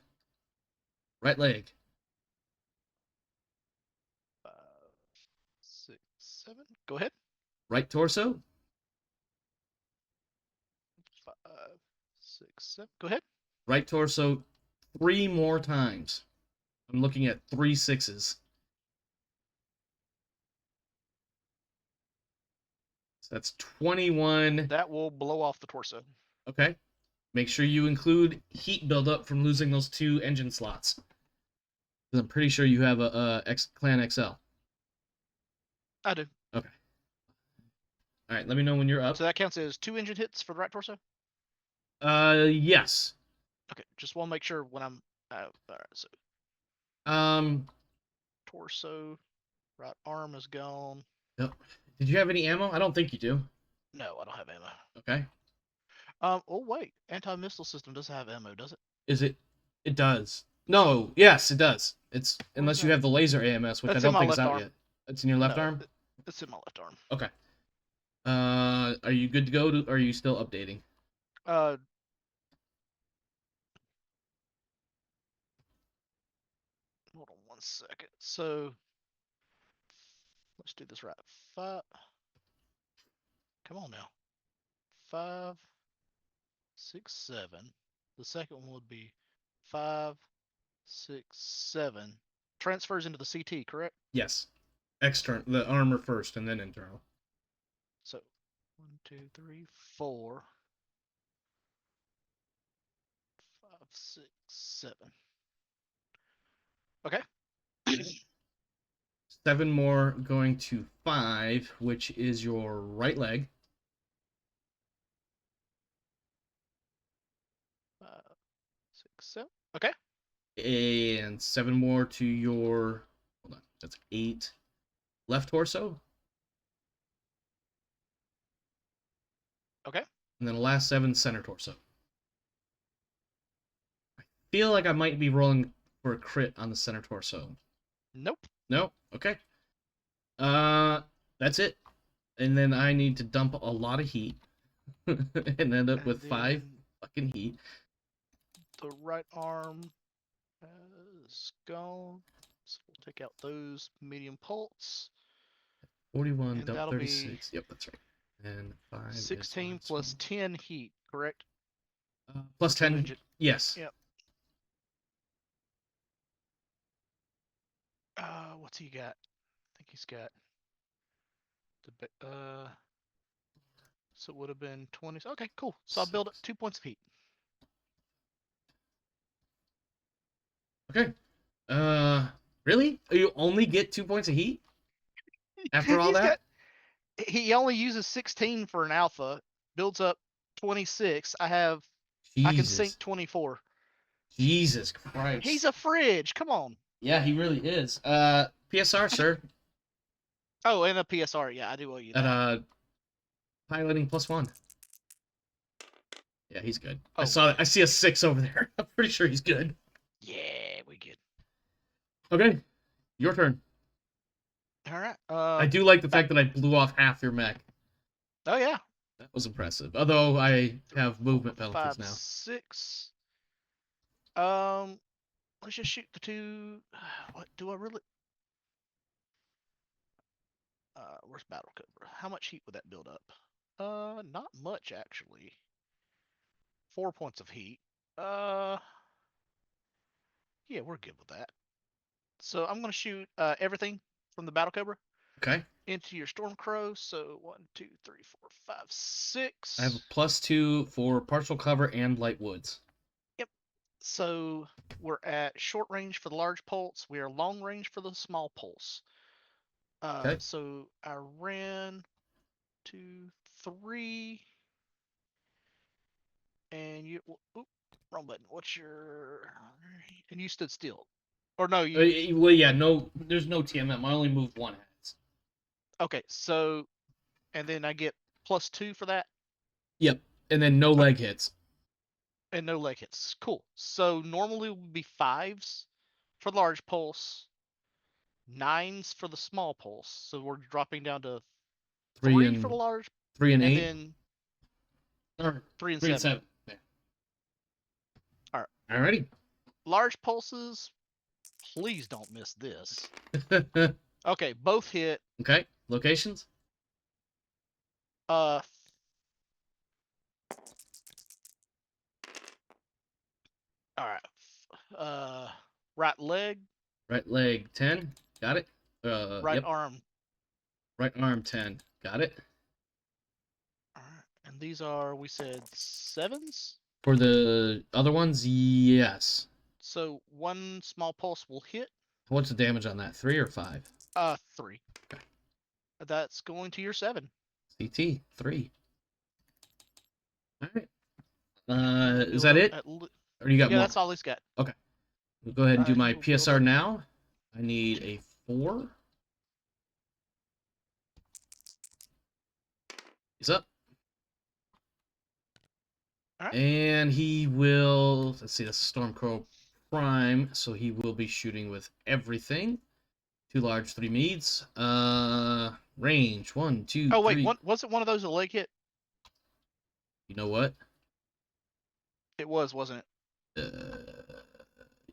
Speaker 1: Right leg.
Speaker 2: 5, 6, 7. Go ahead.
Speaker 1: Right torso.
Speaker 2: 5, 6, 7. Go ahead.
Speaker 1: Right torso 3 more times. I'm looking at 3 6s. So that's 21.
Speaker 2: That will blow off the torso.
Speaker 1: Okay. Make sure you include heat buildup from losing those 2 engine slots. I'm pretty sure you have a Clan XL.
Speaker 2: I do.
Speaker 1: Okay. All right. Let me know when you're up.
Speaker 2: So that counts as 2 engine hits for the right torso.
Speaker 1: Yes.
Speaker 2: Okay, just want to make sure when I'm. All right, so
Speaker 1: Um.
Speaker 2: torso, right arm is gone.
Speaker 1: No. Did you have any ammo? I don't think you do.
Speaker 2: No, I don't have ammo.
Speaker 1: Okay.
Speaker 2: Oh wait, anti-missile system doesn't have ammo, does it?
Speaker 1: Is it? It does. No. Yes, it does. It's
Speaker 2: Where's
Speaker 1: unless you
Speaker 2: that?
Speaker 1: have the laser AMS, which
Speaker 2: That's
Speaker 1: I
Speaker 2: in
Speaker 1: don't
Speaker 2: my
Speaker 1: think is
Speaker 2: left
Speaker 1: out
Speaker 2: arm.
Speaker 1: yet. It's in your left
Speaker 2: No,
Speaker 1: arm.
Speaker 2: it's in my left arm.
Speaker 1: Okay. Are you good to go? Or are you still updating?
Speaker 2: Uh, hold on 1 second. So let's do this right. 5. Come on now. 5, 6, 7. The second one would be 5, 6, 7. Transfers into the CT, correct?
Speaker 1: Yes. External, the armor first, and then internal.
Speaker 2: So 1, 2, 3, 4, 5, 6, 7. Okay.
Speaker 1: 7 more going to 5, which is your right leg.
Speaker 2: 5, 6, 7. Okay.
Speaker 1: And 7 more to your, hold on, that's 8 left torso.
Speaker 2: Okay.
Speaker 1: And then the last 7 center torso. I feel like I might be rolling for a crit on the center torso.
Speaker 2: Nope.
Speaker 1: No? Okay. That's it. And then I need to dump a lot of heat and end up with 5 fucking heat.
Speaker 2: The right arm is gone. So we'll take out those medium pulse.
Speaker 1: 41,
Speaker 2: And
Speaker 1: dump
Speaker 2: that'll
Speaker 1: 36. Yep, that's right. And 5 is
Speaker 2: 16 plus 10 heat, correct?
Speaker 1: plus 10.
Speaker 2: Engine.
Speaker 1: Yes.
Speaker 2: Yep. What's he got? I think he's got the so it would have been 20. Okay, cool. So I'll build up 2 points of heat.
Speaker 1: Okay. Really? You only get 2 points of heat after all that?
Speaker 2: He only uses 16 for an alpha, builds up 26. I can sink
Speaker 1: Jesus.
Speaker 2: 24.
Speaker 1: Jesus Christ.
Speaker 2: He's a fridge. Come on.
Speaker 1: Yeah, he really is. PSR, sir.
Speaker 2: Oh, and a PSR. Yeah, I do owe you
Speaker 1: At
Speaker 2: that.
Speaker 1: piloting +1. Yeah, he's good.
Speaker 2: Oh,
Speaker 1: I saw that. I see a 6 over there. I'm pretty sure he's good.
Speaker 2: yeah, we good.
Speaker 1: Okay, your turn.
Speaker 2: All right.
Speaker 1: I do like the fact that I blew off half your mech.
Speaker 2: Oh yeah.
Speaker 1: That was impressive. Although I have movement penalties
Speaker 2: 5,
Speaker 1: now.
Speaker 2: 6. Let's just shoot the 2. What do I really? Where's Battle Cobra? How much heat would that build up? Not much actually. 4 points of heat. Yeah, we're good with that. So I'm gonna shoot everything from the Battle Cobra
Speaker 1: Okay.
Speaker 2: into your Storm Crow. So 1, 2, 3, 4, 5, 6.
Speaker 1: I have a +2 for partial cover and light woods.
Speaker 2: Yep. So we're at short range for the large pulse. We are long range for the small pulse.
Speaker 1: Okay.
Speaker 2: So I ran 2, 3, and you. Oop, wrong button. What's your? And you stood still, Or no, you.
Speaker 1: Well, yeah, no, there's no TMM. I only moved one heads.
Speaker 2: Okay, so and then I get +2 for that.
Speaker 1: Yep, and then no leg hits.
Speaker 2: And no leg hits. Cool. So normally it would be 5s for the large pulse, 9s for the small pulse. So we're dropping down to 3 for the large,
Speaker 1: 3 and
Speaker 2: and
Speaker 1: 8,
Speaker 2: then
Speaker 1: or
Speaker 2: 3 and
Speaker 1: 3 and
Speaker 2: 7.
Speaker 1: 7. Yeah.
Speaker 2: All right.
Speaker 1: Alrighty.
Speaker 2: Large pulses, please don't miss this. Okay, both hit.
Speaker 1: Okay, locations.
Speaker 2: Uh, all right. Right leg,
Speaker 1: Right leg 10. Got it.
Speaker 2: right
Speaker 1: Yep.
Speaker 2: arm.
Speaker 1: Right arm 10. Got it.
Speaker 2: All right, and these are, we said, 7s.
Speaker 1: For the other ones, yes.
Speaker 2: So one small pulse will hit.
Speaker 1: What's the damage on that? 3 or 5?
Speaker 2: 3.
Speaker 1: Okay.
Speaker 2: That's going to your 7.
Speaker 1: CT 3. All right. Is
Speaker 2: He'll
Speaker 1: that it? Or you got
Speaker 2: yeah,
Speaker 1: more?
Speaker 2: that's all he's got.
Speaker 1: Okay. We'll go ahead and do my
Speaker 2: He will build
Speaker 1: PSR
Speaker 2: up.
Speaker 1: now. I need a 4. He's up.
Speaker 2: All right.
Speaker 1: And he will, let's see, that's Stormcrow Prime, so he will be shooting with everything. 2 large, 3 mediums. Range, 1, 2,
Speaker 2: Oh wait,
Speaker 1: 3.
Speaker 2: wasn't one of those a leg hit?
Speaker 1: You know what?
Speaker 2: It was, wasn't it?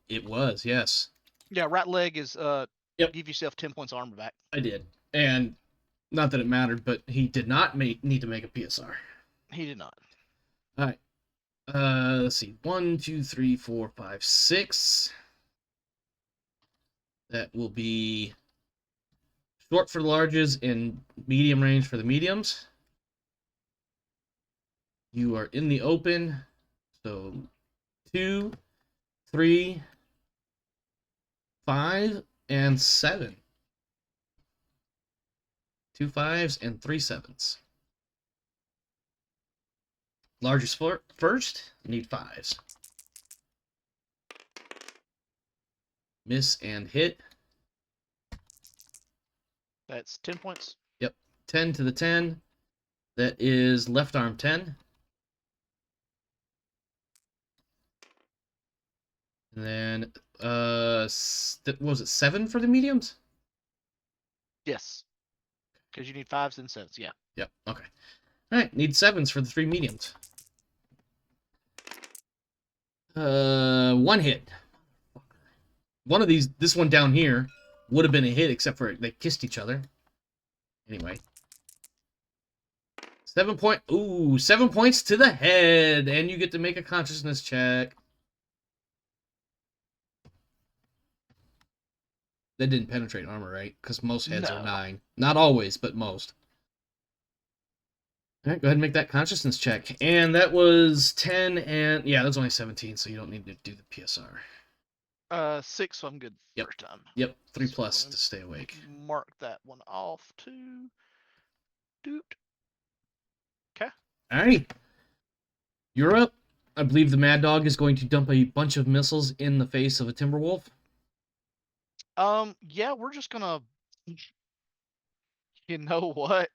Speaker 1: It was, yes.
Speaker 2: Yeah, right leg is
Speaker 1: Yep.
Speaker 2: give yourself 10 points armor back.
Speaker 1: I did. And not that it mattered, but he did not need to make a PSR.
Speaker 2: He did not.
Speaker 1: All right. Let's see. 1, 2, 3, 4, 5, 6. That will be short for the larges and medium range for the mediums. You are in the open. So 2, 3, 5, and 7. 2 5s and 3 7s. Largest first, need 5s. Miss and hit.
Speaker 2: That's 10 points.
Speaker 1: Yep. 10 to the 10. That is left arm 10. And then, what was it, 7 for the mediums?
Speaker 2: Yes. Because you need 5s and 7s, yeah.
Speaker 1: Yep, okay. All right, need 7s for the 3 mediums. 1 hit. One of these, this one down here, would have been a hit, except for they kissed each other. Anyway. 7 points to the head, and you get to make a consciousness check. That didn't penetrate armor, right? Because most heads are 9. Not always, but most. All right, go ahead and make that consciousness check. And that was 10 and... Yeah, that's only 17, so you don't need to do the PSR.
Speaker 2: 6, so I'm good first time.
Speaker 1: Yep, 3
Speaker 2: So
Speaker 1: plus to stay awake.
Speaker 2: Mark that one off too. Doot. Okay.
Speaker 1: All right. You're up. I believe the Mad Dog is going to dump a bunch of missiles in the face of a Timberwolf.
Speaker 2: Yeah, we're just gonna... You know what?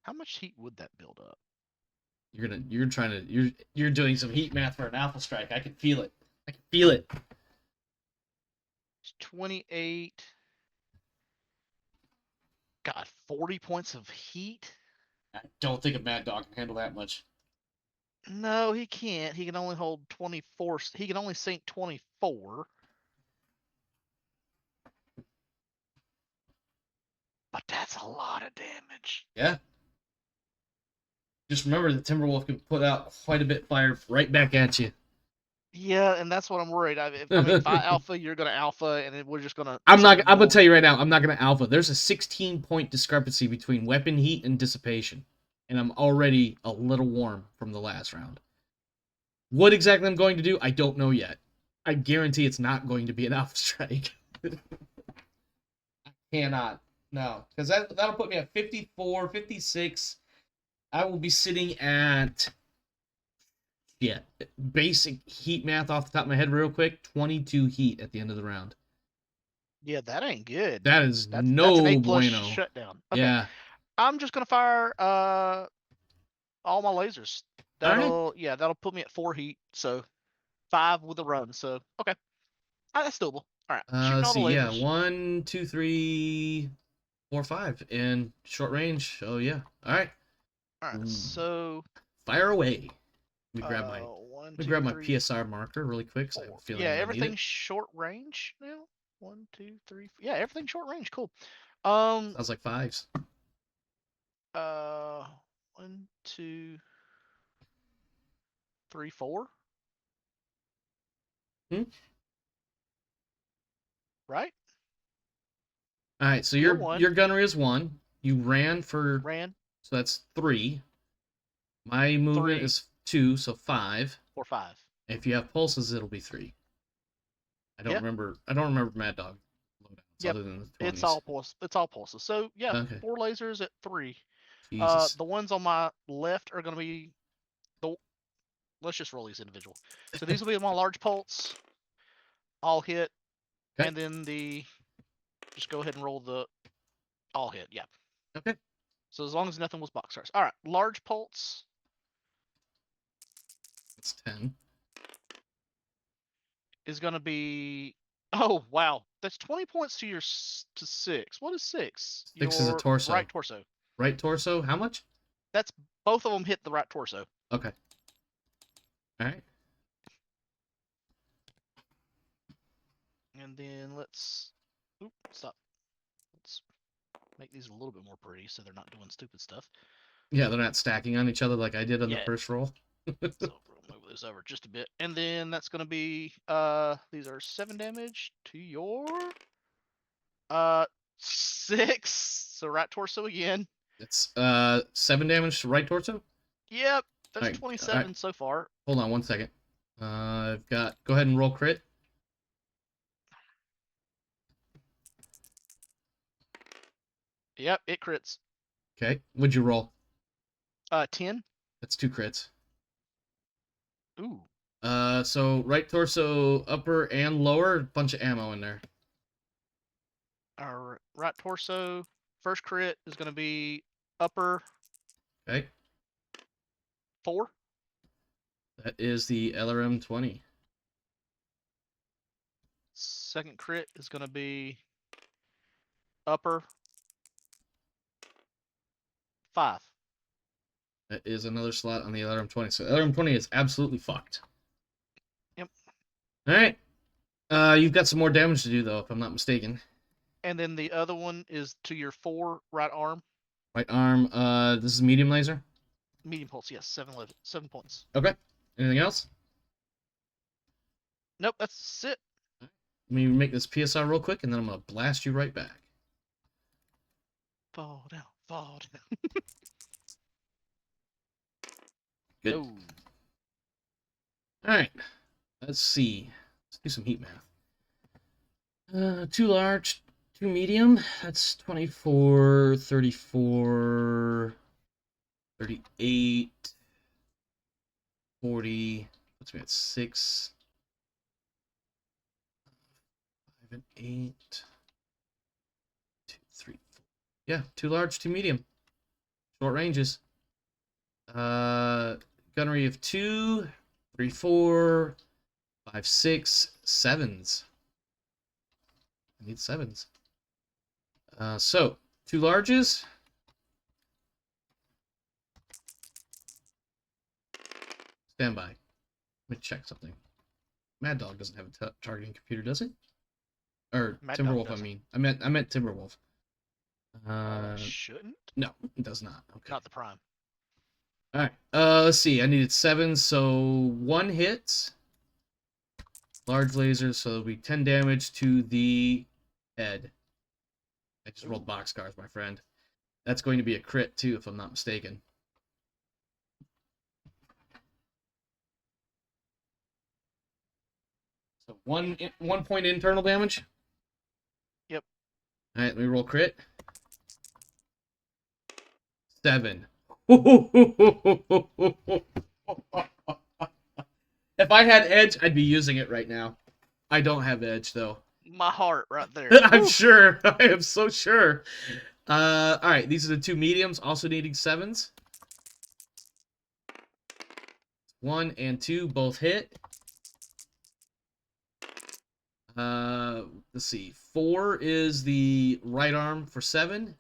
Speaker 2: How much heat would that build up?
Speaker 1: You're doing some heat math for an alpha strike. I can feel it. I can feel it.
Speaker 2: It's 28. God, 40 points of heat?
Speaker 1: I don't think a Mad Dog can handle that much.
Speaker 2: No, he can't. He can only hold 24. He can only sink 24. But that's a lot of damage.
Speaker 1: Yeah. Just remember the Timberwolf can put out quite a bit of fire right back at you.
Speaker 2: Yeah, and that's what I'm worried. If I alpha, you're gonna alpha, and then we're just gonna.
Speaker 1: I'm gonna tell you right now. I'm not gonna alpha. There's a 16-point discrepancy between weapon heat and dissipation, and I'm already a little warm from the last round. What exactly I'm going to do, I don't know yet. I guarantee it's not going to be an alpha strike. I cannot. No, because that'll put me at 54, 56. I will be sitting at... Yeah, basic heat math off the top of my head, real quick. 22 heat at the end of the round.
Speaker 2: Yeah, that ain't good.
Speaker 1: That is
Speaker 2: That's an
Speaker 1: no
Speaker 2: 8+
Speaker 1: bueno.
Speaker 2: shutdown. Okay,
Speaker 1: Yeah.
Speaker 2: I'm just gonna fire all my lasers.
Speaker 1: All right.
Speaker 2: That'll put me at 4 heat. So 5 with a run. So okay, that's doable. All right, shooting
Speaker 1: Let's
Speaker 2: all the
Speaker 1: see. Yeah,
Speaker 2: lasers.
Speaker 1: 1, 2, 3, 4, 5 in short range. Oh yeah. All right.
Speaker 2: All right,
Speaker 1: Ooh.
Speaker 2: so
Speaker 1: Fire away. Let me grab my
Speaker 2: 1,
Speaker 1: let me
Speaker 2: 2,
Speaker 1: grab my
Speaker 2: 3,
Speaker 1: PSR marker really quick because I have
Speaker 2: 4.
Speaker 1: a feeling
Speaker 2: Yeah,
Speaker 1: I'm gonna need it.
Speaker 2: everything's short range now. 1, 2, 3. Yeah, everything's short range. Cool. Um,
Speaker 1: Sounds like fives.
Speaker 2: uh, 1, 2, 3, 4.
Speaker 1: Hmm?
Speaker 2: Right?
Speaker 1: All right. So
Speaker 2: Kill
Speaker 1: your
Speaker 2: 1.
Speaker 1: gunnery is 1. You ran for
Speaker 2: Ran
Speaker 1: so that's 3. My movement
Speaker 2: 3,
Speaker 1: is 2, so 5.
Speaker 2: 4, 5.
Speaker 1: If you have pulses, it'll be 3.
Speaker 2: Yeah.
Speaker 1: I don't remember Mad Dog loadouts
Speaker 2: Yep.
Speaker 1: other than the
Speaker 2: It's
Speaker 1: 20s.
Speaker 2: all pulse. It's all pulses. So yeah,
Speaker 1: Okay.
Speaker 2: 4 lasers at 3.
Speaker 1: Jesus.
Speaker 2: The ones on my left are gonna be the. Let's just roll these individual. So these will be my large pulse. All hit,
Speaker 1: Okay.
Speaker 2: and then the. Just go ahead and roll the. All hit. Yeah.
Speaker 1: Okay.
Speaker 2: So as long as nothing was boxcars. All right. Large pulse
Speaker 1: That's 10.
Speaker 2: is gonna be. Oh wow, that's 20 points to your to 6. What is 6?
Speaker 1: 6 is a
Speaker 2: Your right
Speaker 1: torso.
Speaker 2: torso.
Speaker 1: Right torso, how much?
Speaker 2: That's both of them hit the right torso.
Speaker 1: Okay. All right.
Speaker 2: And then let's. Oop, stop. Let's make these a little bit more pretty so they're not doing stupid stuff.
Speaker 1: Yeah, they're not stacking on each other like I did on the
Speaker 2: Yeah.
Speaker 1: first roll.
Speaker 2: So we'll move this over just a bit. And then that's gonna be these are 7 damage to your 6. So right torso again.
Speaker 1: It's 7 damage to right torso.
Speaker 2: Yep, that's
Speaker 1: All right.
Speaker 2: 27 so far.
Speaker 1: Hold on 1 second. I've got. Go ahead and roll crit.
Speaker 2: Yep, it crits.
Speaker 1: Okay. What'd you roll?
Speaker 2: 10.
Speaker 1: That's 2 crits.
Speaker 2: Ooh.
Speaker 1: So right torso, upper and lower, bunch of ammo in there.
Speaker 2: Our right torso first crit is gonna be upper
Speaker 1: Okay.
Speaker 2: 4.
Speaker 1: That is the LRM 20.
Speaker 2: Second crit is gonna be upper 5.
Speaker 1: That is another slot on the LRM 20. So LRM 20 is absolutely fucked.
Speaker 2: Yep.
Speaker 1: All right. You've got some more damage to do though, if I'm not mistaken.
Speaker 2: And then the other one is to your 4 right arm.
Speaker 1: Right arm. This is medium laser.
Speaker 2: Medium pulse, yes, 7 points.
Speaker 1: Okay. Anything else?
Speaker 2: Nope, that's it.
Speaker 1: Let me make this PSR real quick, and then I'm gonna blast you right back.
Speaker 2: Fall down, fall down.
Speaker 1: Good.
Speaker 2: No.
Speaker 1: All right. Let's see. Let's do some heat math. 2 large, 2 medium. That's 24, 34, 38, 40. Puts me at 6, 5, and 8. 2, 3, 4. Yeah, 2 large, 2 medium. Short ranges. Gunnery of 2, 3, 4, 5, 6, 7s. I need 7s. So 2 larges. Stand by. Let me check something. Mad Dog doesn't have a targeting computer, does it? Or
Speaker 2: Mad
Speaker 1: Timberwolf,
Speaker 2: Dog
Speaker 1: I mean. I meant Timberwolf.
Speaker 2: shouldn't?
Speaker 1: No, it does not. Okay.
Speaker 2: Not the prime.
Speaker 1: All right. Let's see. I needed 7, so 1 hit. Large laser, so it'll be 10 damage to the head. I just rolled boxcars, my friend. That's going to be a crit too, if I'm not mistaken. So 1 point internal damage.
Speaker 2: Yep.
Speaker 1: All right, let me roll crit. 7. If I had edge, I'd be using it right now. I don't have edge though.
Speaker 2: My heart right there.
Speaker 1: I'm
Speaker 2: Whew.
Speaker 1: sure. I am so sure. All right. These are the two mediums, also needing 7s. 1 and 2 both hit. Let's see. 4 is the right arm for 7,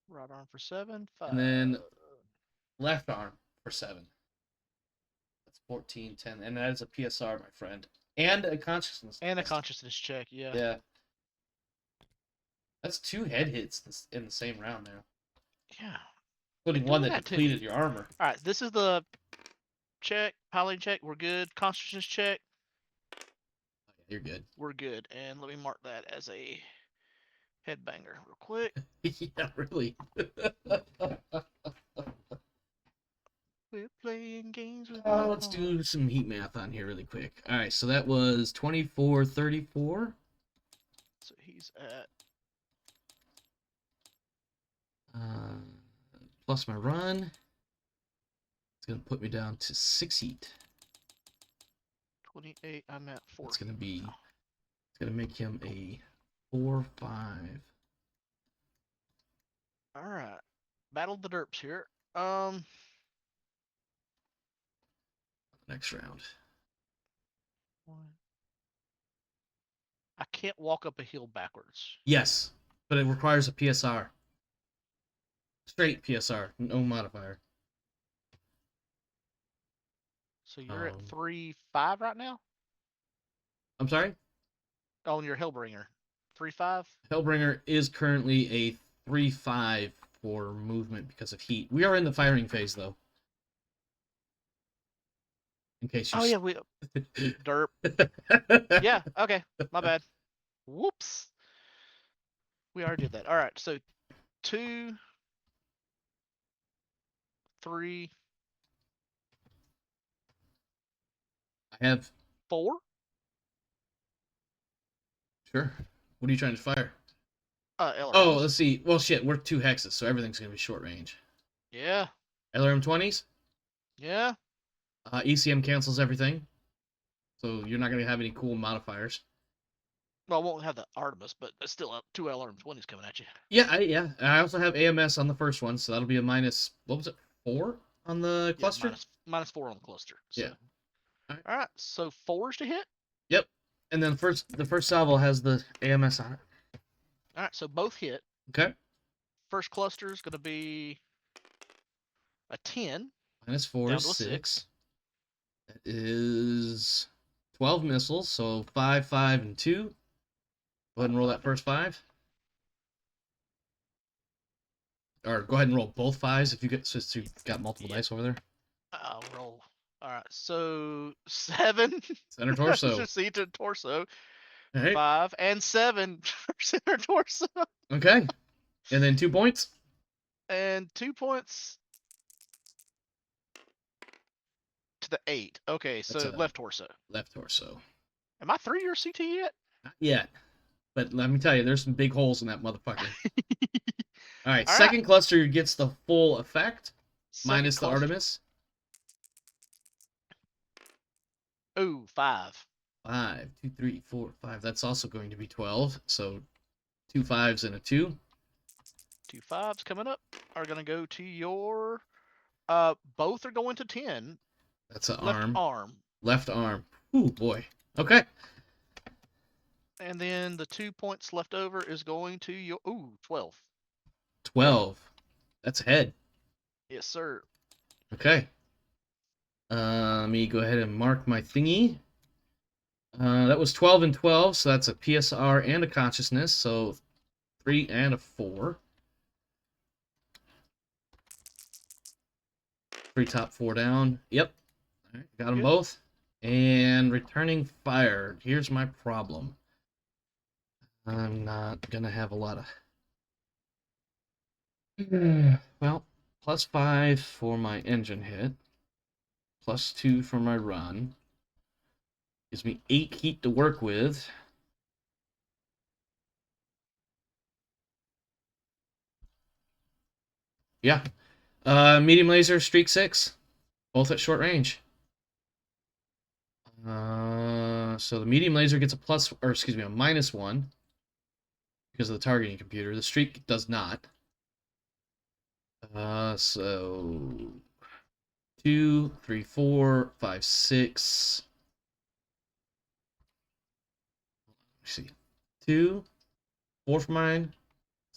Speaker 2: Right arm for 7. 5.
Speaker 1: and then left arm for 7. That's 14, 10, and that is a PSR, my friend, and a consciousness.
Speaker 2: And a
Speaker 1: test.
Speaker 2: consciousness check, yeah.
Speaker 1: Yeah. That's 2 head hits in the same round there,
Speaker 2: Yeah.
Speaker 1: including one that depleted your armor.
Speaker 2: All right, this is the check, piloting check. We're good. Consciousness check.
Speaker 1: You're good.
Speaker 2: We're good. And let me mark that as a headbanger real quick.
Speaker 1: Yeah, really.
Speaker 2: We're playing games with
Speaker 1: Let's do some heat math on here really quick. All right, so that was 2434.
Speaker 2: So he's at
Speaker 1: Plus my run. It's going to put me down to 6 heat.
Speaker 2: 28. I'm at 4.
Speaker 1: It's going to make him a 4-5.
Speaker 2: All right. Battle the derps here.
Speaker 1: Next round.
Speaker 2: I can't walk up a hill backwards.
Speaker 1: Yes, but it requires a PSR. Straight PSR, no modifier.
Speaker 2: So you're at 3-5 right now?
Speaker 1: I'm sorry?
Speaker 2: Oh, and you're Hellbringer. 3-5?
Speaker 1: Hellbringer is currently a 3-5 for movement because of heat. We are in the firing phase, though. In case you...
Speaker 2: Oh, yeah, we... Derp. Yeah, okay. My bad. Whoops. We already did that. All right, so 2, 3...
Speaker 1: I have...
Speaker 2: 4?
Speaker 1: Sure. What are you trying to fire?
Speaker 2: LRMs.
Speaker 1: Oh, let's see. Well, shit, we're 2 hexes, so everything's going to be short range.
Speaker 2: Yeah.
Speaker 1: LRM 20s?
Speaker 2: Yeah.
Speaker 1: ECM cancels everything. So you're not going to have any cool modifiers.
Speaker 2: Well, I won't have the Artemis, but it's still 2 LRM-20s coming at you.
Speaker 1: Yeah. I also have AMS on the first one, so that'll be a minus, what was it, 4 on the cluster?
Speaker 2: Yeah, minus 4 on the cluster. So.
Speaker 1: Yeah.
Speaker 2: All right, so 4s to hit?
Speaker 1: Yep. And then the first salvo has the AMS on it.
Speaker 2: All right, so both hit.
Speaker 1: Okay.
Speaker 2: First cluster is going to be a 10.
Speaker 1: Minus 4
Speaker 2: down
Speaker 1: is
Speaker 2: to a
Speaker 1: 6. That is 12 missiles, so 5, 5, and 2. Go ahead and roll that first 5. Or go ahead and roll both 5s if you get, since you've got multiple dice over there.
Speaker 2: I'll roll. All right, so 7.
Speaker 1: Center torso.
Speaker 2: Just see to torso.
Speaker 1: All right.
Speaker 2: 5 and 7 for center torso.
Speaker 1: Okay. And then 2 points.
Speaker 2: And 2 points to the 8. Okay, so left torso.
Speaker 1: Left torso.
Speaker 2: Am I 3 or CT yet?
Speaker 1: Not yet. But let me tell you, there's some big holes in that motherfucker. All right, second cluster gets the full effect, minus the Artemis.
Speaker 2: Ooh, 5.
Speaker 1: 5, 2, 3, 4, 5. That's also going to be 12. So 2 5s and a 2.
Speaker 2: 2 5s coming up are going to go to your... both are going to 10.
Speaker 1: That's an
Speaker 2: left
Speaker 1: arm.
Speaker 2: arm.
Speaker 1: Left arm. Ooh, boy. Okay.
Speaker 2: And then the 2 points left over is going to your... Ooh, 12.
Speaker 1: 12. That's a head.
Speaker 2: Yes, sir.
Speaker 1: Okay. Let me go ahead and mark my thingy. That was 12 and 12, so that's a PSR and a consciousness, so 3 and a 4. 3 top, 4 down. Yep. All right, got them both. And returning fire. Here's my problem. I'm not going to have a lot of... Well, plus 5 for my engine hit. Plus 2 for my run. Gives me 8 heat to work with. Yeah. Medium laser, streak 6. Both at short range. So the medium laser gets a plus, or excuse me, a -1 because of the targeting computer. The streak does not. So 2, 3, 4, 5, 6. Let's see. 2, 4 for mine,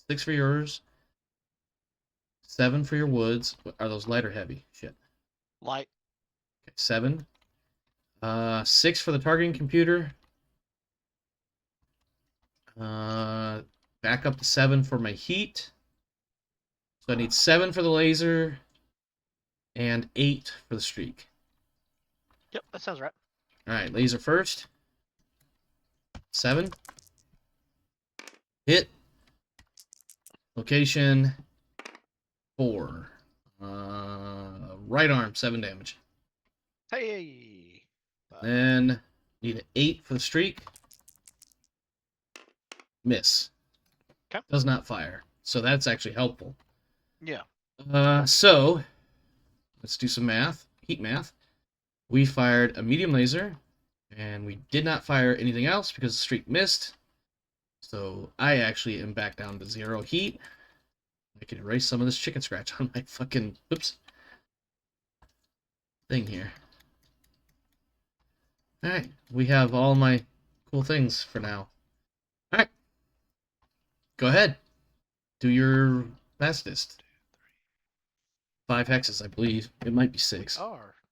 Speaker 1: 6 for yours, 7 for your woods. Are those light or heavy? Shit.
Speaker 2: Light.
Speaker 1: Okay, 7. 6 for the targeting computer. Back up to 7 for my heat. So I need 7 for the laser and 8 for the streak.
Speaker 2: Yep, that sounds right.
Speaker 1: All right, laser first. 7. Hit. Location 4. Right arm, 7 damage.
Speaker 2: Hey.
Speaker 1: Then need an 8 for the streak. Miss.
Speaker 2: Okay.
Speaker 1: Does not fire. So that's actually helpful.
Speaker 2: Yeah.
Speaker 1: So let's do some math. Heat math. We fired a medium laser, and we did not fire anything else because the streak missed. So I actually am back down to 0 heat. I can erase some of this chicken scratch on my fucking thing here. Alright, we have all my cool things for now. Alright. Go ahead. Do your fastest. 5 hexes, I believe. It might be 6.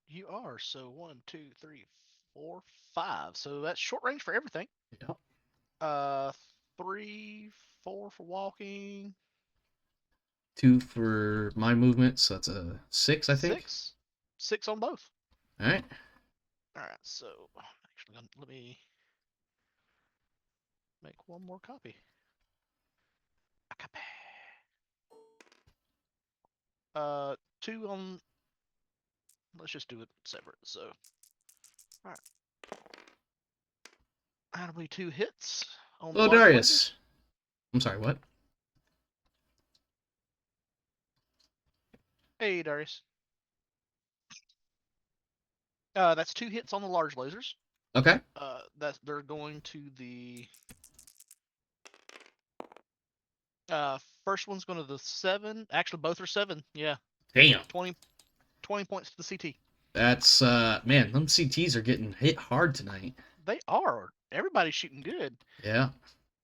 Speaker 2: You are. So 1, 2, 3, 4, 5. So that's short range for everything.
Speaker 1: Yep.
Speaker 2: 3, 4 for walking.
Speaker 1: 2 for my movement, so that's a 6, I think.
Speaker 2: 6 on both.
Speaker 1: Alright.
Speaker 2: Alright, so actually let me make one more copy. A copy. 2 on. Let's just do it separate. So, all right. That'll be 2 hits on the
Speaker 1: Hello,
Speaker 2: large
Speaker 1: Darius.
Speaker 2: lasers.
Speaker 1: I'm sorry, what?
Speaker 2: Hey, Darius. That's 2 hits on the large lasers.
Speaker 1: Okay.
Speaker 2: They're going to the. First one's going to the 7. Actually, both are 7. Yeah.
Speaker 1: Damn.
Speaker 2: 20 points to the CT.
Speaker 1: That's man, them CTs are getting hit hard tonight.
Speaker 2: They are. Everybody's shooting good.
Speaker 1: Yeah.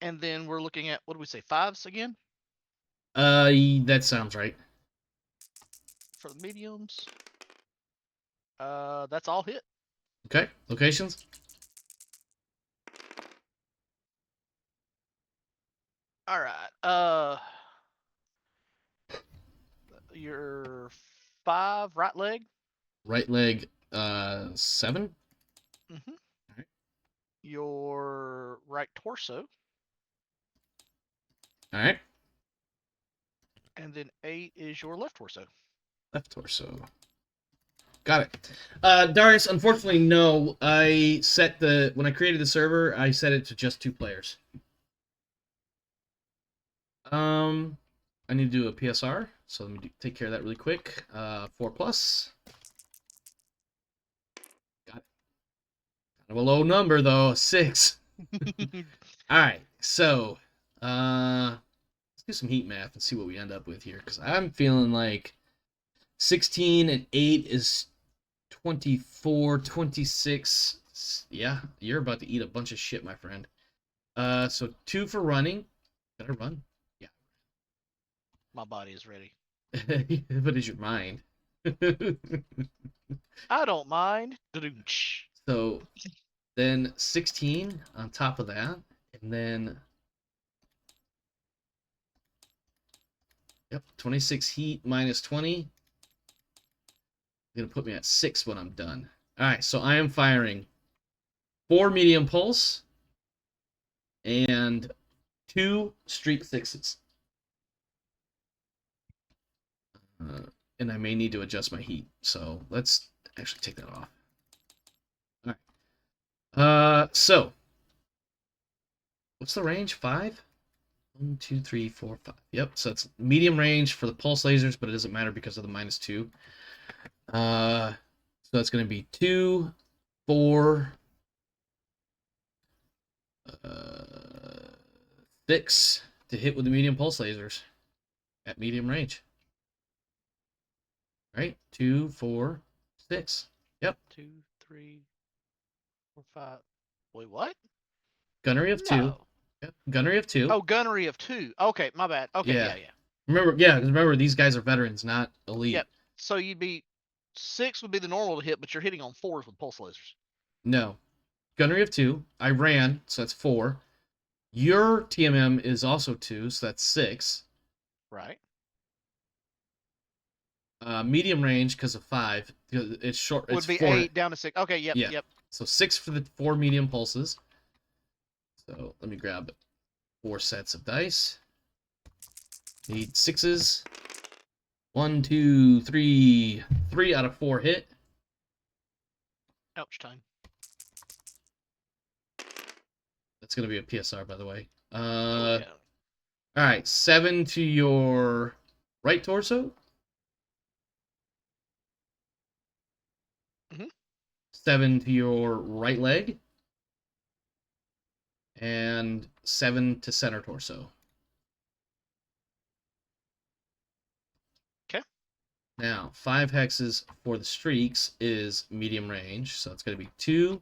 Speaker 2: And then we're looking at, what do we say, 5s again?
Speaker 1: That sounds right.
Speaker 2: For the mediums. That's all hit.
Speaker 1: Okay. Locations?
Speaker 2: Alright. Your 5 right leg.
Speaker 1: Right leg, 7.
Speaker 2: Mm-hmm.
Speaker 1: Alright.
Speaker 2: Your right torso.
Speaker 1: Alright.
Speaker 2: And then 8 is your left torso.
Speaker 1: Left torso. Got it. Darius, unfortunately, no. When I created the server, I set it to just 2 players. I need to do a PSR, so let me take care of that really quick. 4+. Got it. Kind of a low number though, 6. Alright, so let's do some heat math and see what we end up with here, because I'm feeling like 16 and 8 is 24, 26. Yeah, you're about to eat a bunch of shit, my friend. So 2 for running. Did I run? Yeah.
Speaker 2: My body is ready.
Speaker 1: But is your mind?
Speaker 2: I don't mind.
Speaker 1: So then 16 on top of that, and then yep, 26 heat minus 20. Gonna put me at 6 when I'm done. All right, so I am firing 4 medium pulse and 2 streak 6s. And I may need to adjust my heat, so let's actually take that off. All right. So what's the range? 5? 1, 2, 3, 4, 5. Yep. So it's medium range for the pulse lasers, but it doesn't matter because of the -2. So that's going to be 2, 4, 6 to hit with the medium pulse lasers at medium range. Right? 2, 4, 6. Yep.
Speaker 2: 2, 3, 4, 5. Wait, what?
Speaker 1: Gunnery of 2.
Speaker 2: No.
Speaker 1: Yep. Gunnery of 2.
Speaker 2: Oh, gunnery of 2. Okay, my bad. Okay,
Speaker 1: Yeah.
Speaker 2: yeah.
Speaker 1: Remember these guys are veterans, not elite.
Speaker 2: Yep. So you'd be 6 would be the normal to hit, but you're hitting on 4s with pulse lasers.
Speaker 1: No. Gunnery of 2. I ran, so that's 4. Your TMM is also 2, so that's 6.
Speaker 2: Right.
Speaker 1: Medium range because of 5. It's short.
Speaker 2: Would
Speaker 1: It's
Speaker 2: be
Speaker 1: 4.
Speaker 2: 8 down to 6. Okay, yep,
Speaker 1: Yeah.
Speaker 2: yep.
Speaker 1: So 6 for the 4 medium pulses. So let me grab 4 sets of dice. Need 6s. 1, 2, 3. 3 out of 4 hit.
Speaker 2: Ouch time.
Speaker 1: That's gonna be a PSR, by the way.
Speaker 2: Oh, yeah.
Speaker 1: All right, 7 to your right torso.
Speaker 2: Mhm.
Speaker 1: 7 to your right leg. And 7 to center torso.
Speaker 2: Okay.
Speaker 1: Now, 5 hexes for the streaks is medium range, so it's going to be 2,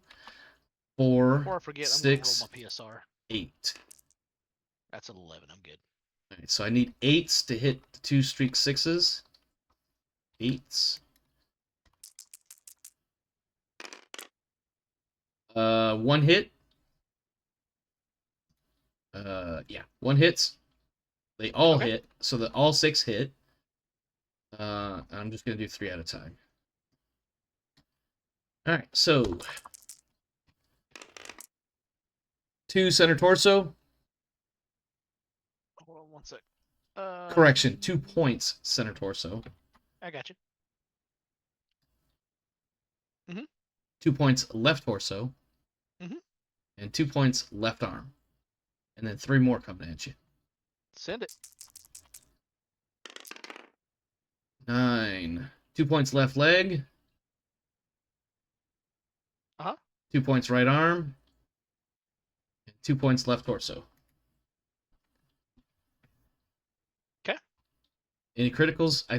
Speaker 1: 4,
Speaker 2: Before I forget,
Speaker 1: 6,
Speaker 2: I'm gonna roll my PSR.
Speaker 1: 8.
Speaker 2: That's an 11. I'm good.
Speaker 1: All right, so I need 8s to hit the 2 streak 6s. 8s. 1 hit. Yeah, 1 hits. They all
Speaker 2: Okay.
Speaker 1: hit, so that all 6 hit. I'm just gonna do 3 at a time. All right, so 2 center torso.
Speaker 2: Hold on one sec.
Speaker 1: Correction, 2 points center torso.
Speaker 2: I got you.
Speaker 1: 2 points left torso.
Speaker 2: Mhm.
Speaker 1: And 2 points left arm. And then 3 more coming at you.
Speaker 2: Send it.
Speaker 1: 9. 2 points left leg.
Speaker 2: Uh-huh.
Speaker 1: 2 points right arm. And 2 points left torso.
Speaker 2: Okay.
Speaker 1: Any criticals? I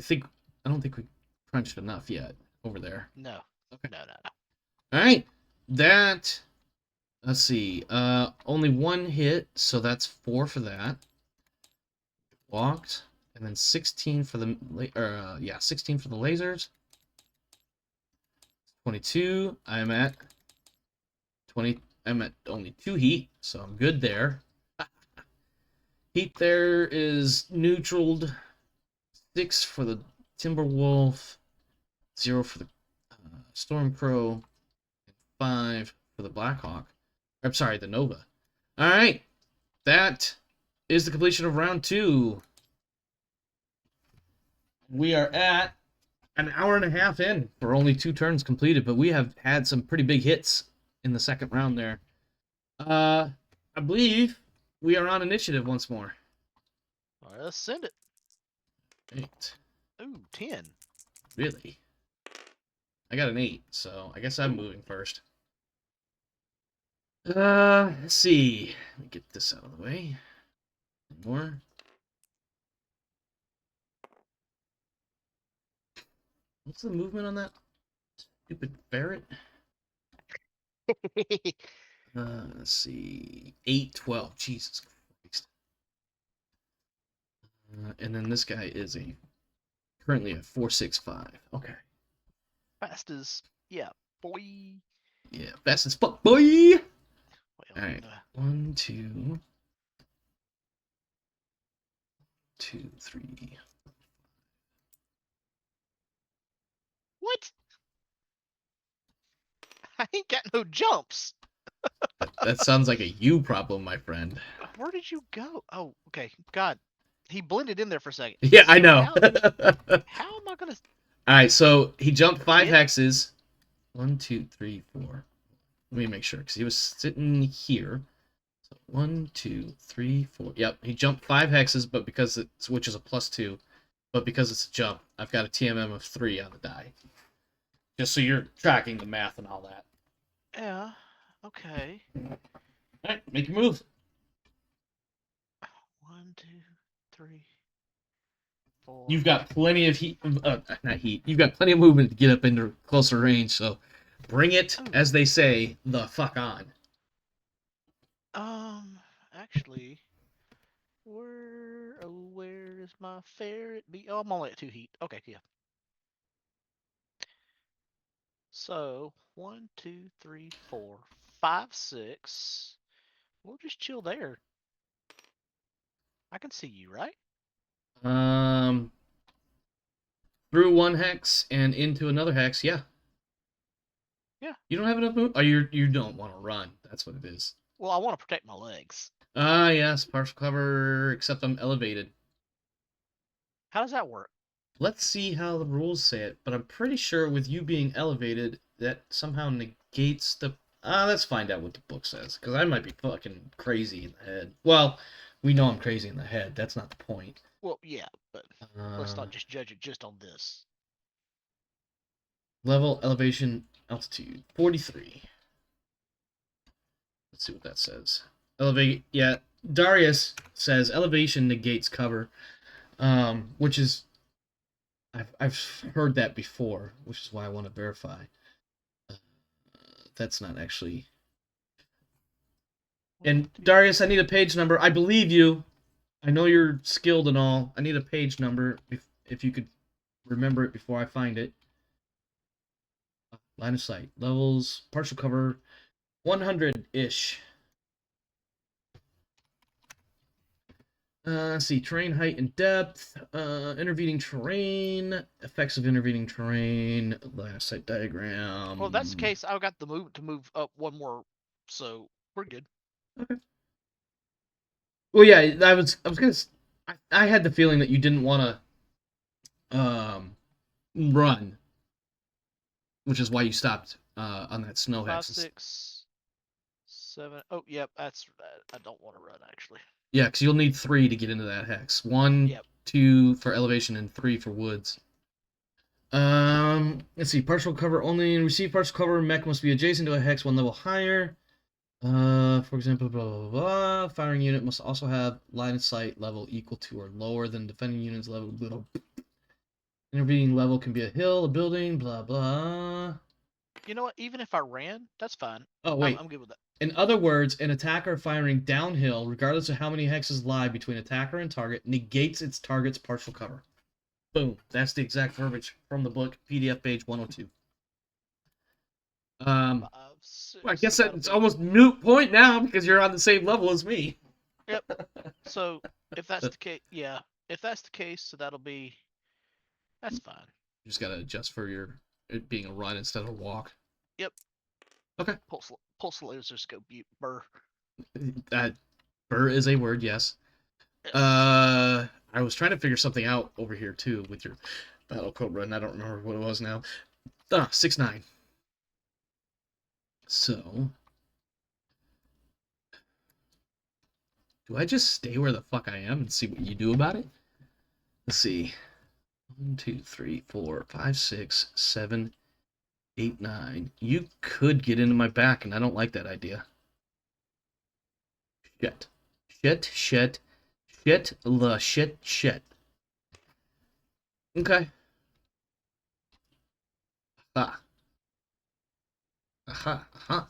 Speaker 1: don't think we crunched enough yet over there.
Speaker 2: No.
Speaker 1: Okay.
Speaker 2: No.
Speaker 1: All right. That, let's see. Only 1 hit, so that's 4 for that. Walked, and then 16 for the 16 for the lasers. 22. I'm at 20. I'm at only 2 heat, so I'm good there. Heat there is neutraled. 6 for the Timberwolf, 0 for the Stormcrow, 5 for the Blackhawk. I'm sorry, the Nova. All right, that is the completion of round 2. We are at an hour and a half in for only 2 turns completed, but we have had some pretty big hits in the second round there. I believe we are on initiative once more.
Speaker 2: All right, let's send it.
Speaker 1: 8.
Speaker 2: Ooh, 10.
Speaker 1: Really? I got an 8, so I guess I'm moving first. Let's see. Let me get this out of the way. More. What's the movement on that stupid ferret? Let's see. 8, 12. Jesus Christ. And then this guy is currently a 465. Okay.
Speaker 2: Fast as, yeah, boy.
Speaker 1: Yeah, fast as fuck, boy.
Speaker 2: Wait,
Speaker 1: All right. 1, 2, 2, 3.
Speaker 2: What? I ain't got no jumps.
Speaker 1: That sounds like a you problem, my friend.
Speaker 2: Where did you go? Oh, okay. God, he blended in there for a second.
Speaker 1: Yeah, I know.
Speaker 2: How am I gonna?
Speaker 1: All right, so he jumped 5
Speaker 2: Hit?
Speaker 1: hexes. 1, 2, 3, 4. Let me make sure, because he was sitting here. So 1, 2, 3, 4. Yep, he jumped 5 hexes, but because which is a +2, but because it's a jump, I've got a TMM of 3 on the die. Just so you're tracking the math and all that.
Speaker 2: Yeah. Okay.
Speaker 1: All right, make your move.
Speaker 2: 1, 2, 3, 4.
Speaker 1: You've got plenty of heat. Not heat. You've got plenty of movement to get up into closer range. So bring it,
Speaker 2: Oh,
Speaker 1: as they say, the fuck on.
Speaker 2: actually, where is my ferret be? Oh, I'm only at 2 heat. Okay, yeah. So 1, 2, 3, 4, 5, 6. We'll just chill there. I can see you, right?
Speaker 1: Um, through one hex and into another hex. Yeah,
Speaker 2: Yeah.
Speaker 1: you don't have enough move. Oh, you don't want to run. That's what it is.
Speaker 2: Well, I want to protect my legs.
Speaker 1: Ah, yes, partial cover. Except I'm elevated.
Speaker 2: How does that work?
Speaker 1: Let's see how the rules say it, but I'm pretty sure with you being elevated, that somehow negates the. Let's find out what the book says, because I might be fucking crazy in the head. Well, we know I'm crazy in the head. That's not the point.
Speaker 2: Well, yeah, but let's
Speaker 1: Uh,
Speaker 2: not just judge it just on this.
Speaker 1: level, elevation, altitude, 43. Let's see what that says. Elevate. Yeah, Darius says elevation negates cover, which is I've heard that before, which is why I want to verify. That's not actually.
Speaker 2: 1,
Speaker 1: And
Speaker 2: 2.
Speaker 1: Darius, I need a page number. I believe you. I know you're skilled and all. I need a page number if you could remember it before I find it. Line of sight, levels, partial cover, 100-ish. Let's see, terrain height and depth, intervening terrain, effects of intervening terrain, line of sight diagram.
Speaker 2: Well, if that's the case, I've got the move to move up one more, so we're good.
Speaker 1: Okay. Well, yeah, I was gonna. I had the feeling that you didn't want to run, which is why you stopped on that snow
Speaker 2: 5,
Speaker 1: hex.
Speaker 2: 6, 7. Oh, yep, that's. I don't want to run actually.
Speaker 1: Yeah, because you'll need 3 to get into that hex. 1,
Speaker 2: Yep.
Speaker 1: 2 for elevation, and 3 for woods. Let's see. Partial cover only. Receive partial cover. Mech must be adjacent to a hex 1 level higher. For example, blah blah blah. Firing unit must also have line of sight level equal to or lower than defending unit's level. Blah. Intervening level can be a hill, a building, blah blah.
Speaker 2: You know what? Even if I ran, that's fine.
Speaker 1: Oh
Speaker 2: I'm,
Speaker 1: wait.
Speaker 2: I'm good with that.
Speaker 1: In other words, an attacker firing downhill, regardless of how many hexes lie between attacker and target, negates its target's partial cover. Boom. That's the exact verbiage from the book, PDF page 102.
Speaker 2: 5, 6.
Speaker 1: Well, I guess
Speaker 2: So that'll
Speaker 1: it's
Speaker 2: be.
Speaker 1: almost moot point now because you're on the same level as me.
Speaker 2: Yep. So if that's the case, yeah. If that's the case, so that'll be. That's fine.
Speaker 1: You just gotta adjust for it being a run instead of a walk.
Speaker 2: Yep.
Speaker 1: Okay.
Speaker 2: Pulse laser scope. Burr.
Speaker 1: That burr is a word, yes.
Speaker 2: Yes.
Speaker 1: I was trying to figure something out over here too with your battle cobra, and I don't remember what it was now. 6'9". So, do I just stay where the fuck I am and see what you do about it? Let's see. 1, 2, 3, 4, 5, 6, 7, 8, 9. You could get into my back, and I don't like that idea. Shit. Shit, shit, shit, the shit, shit. Okay. Ah. Aha, aha.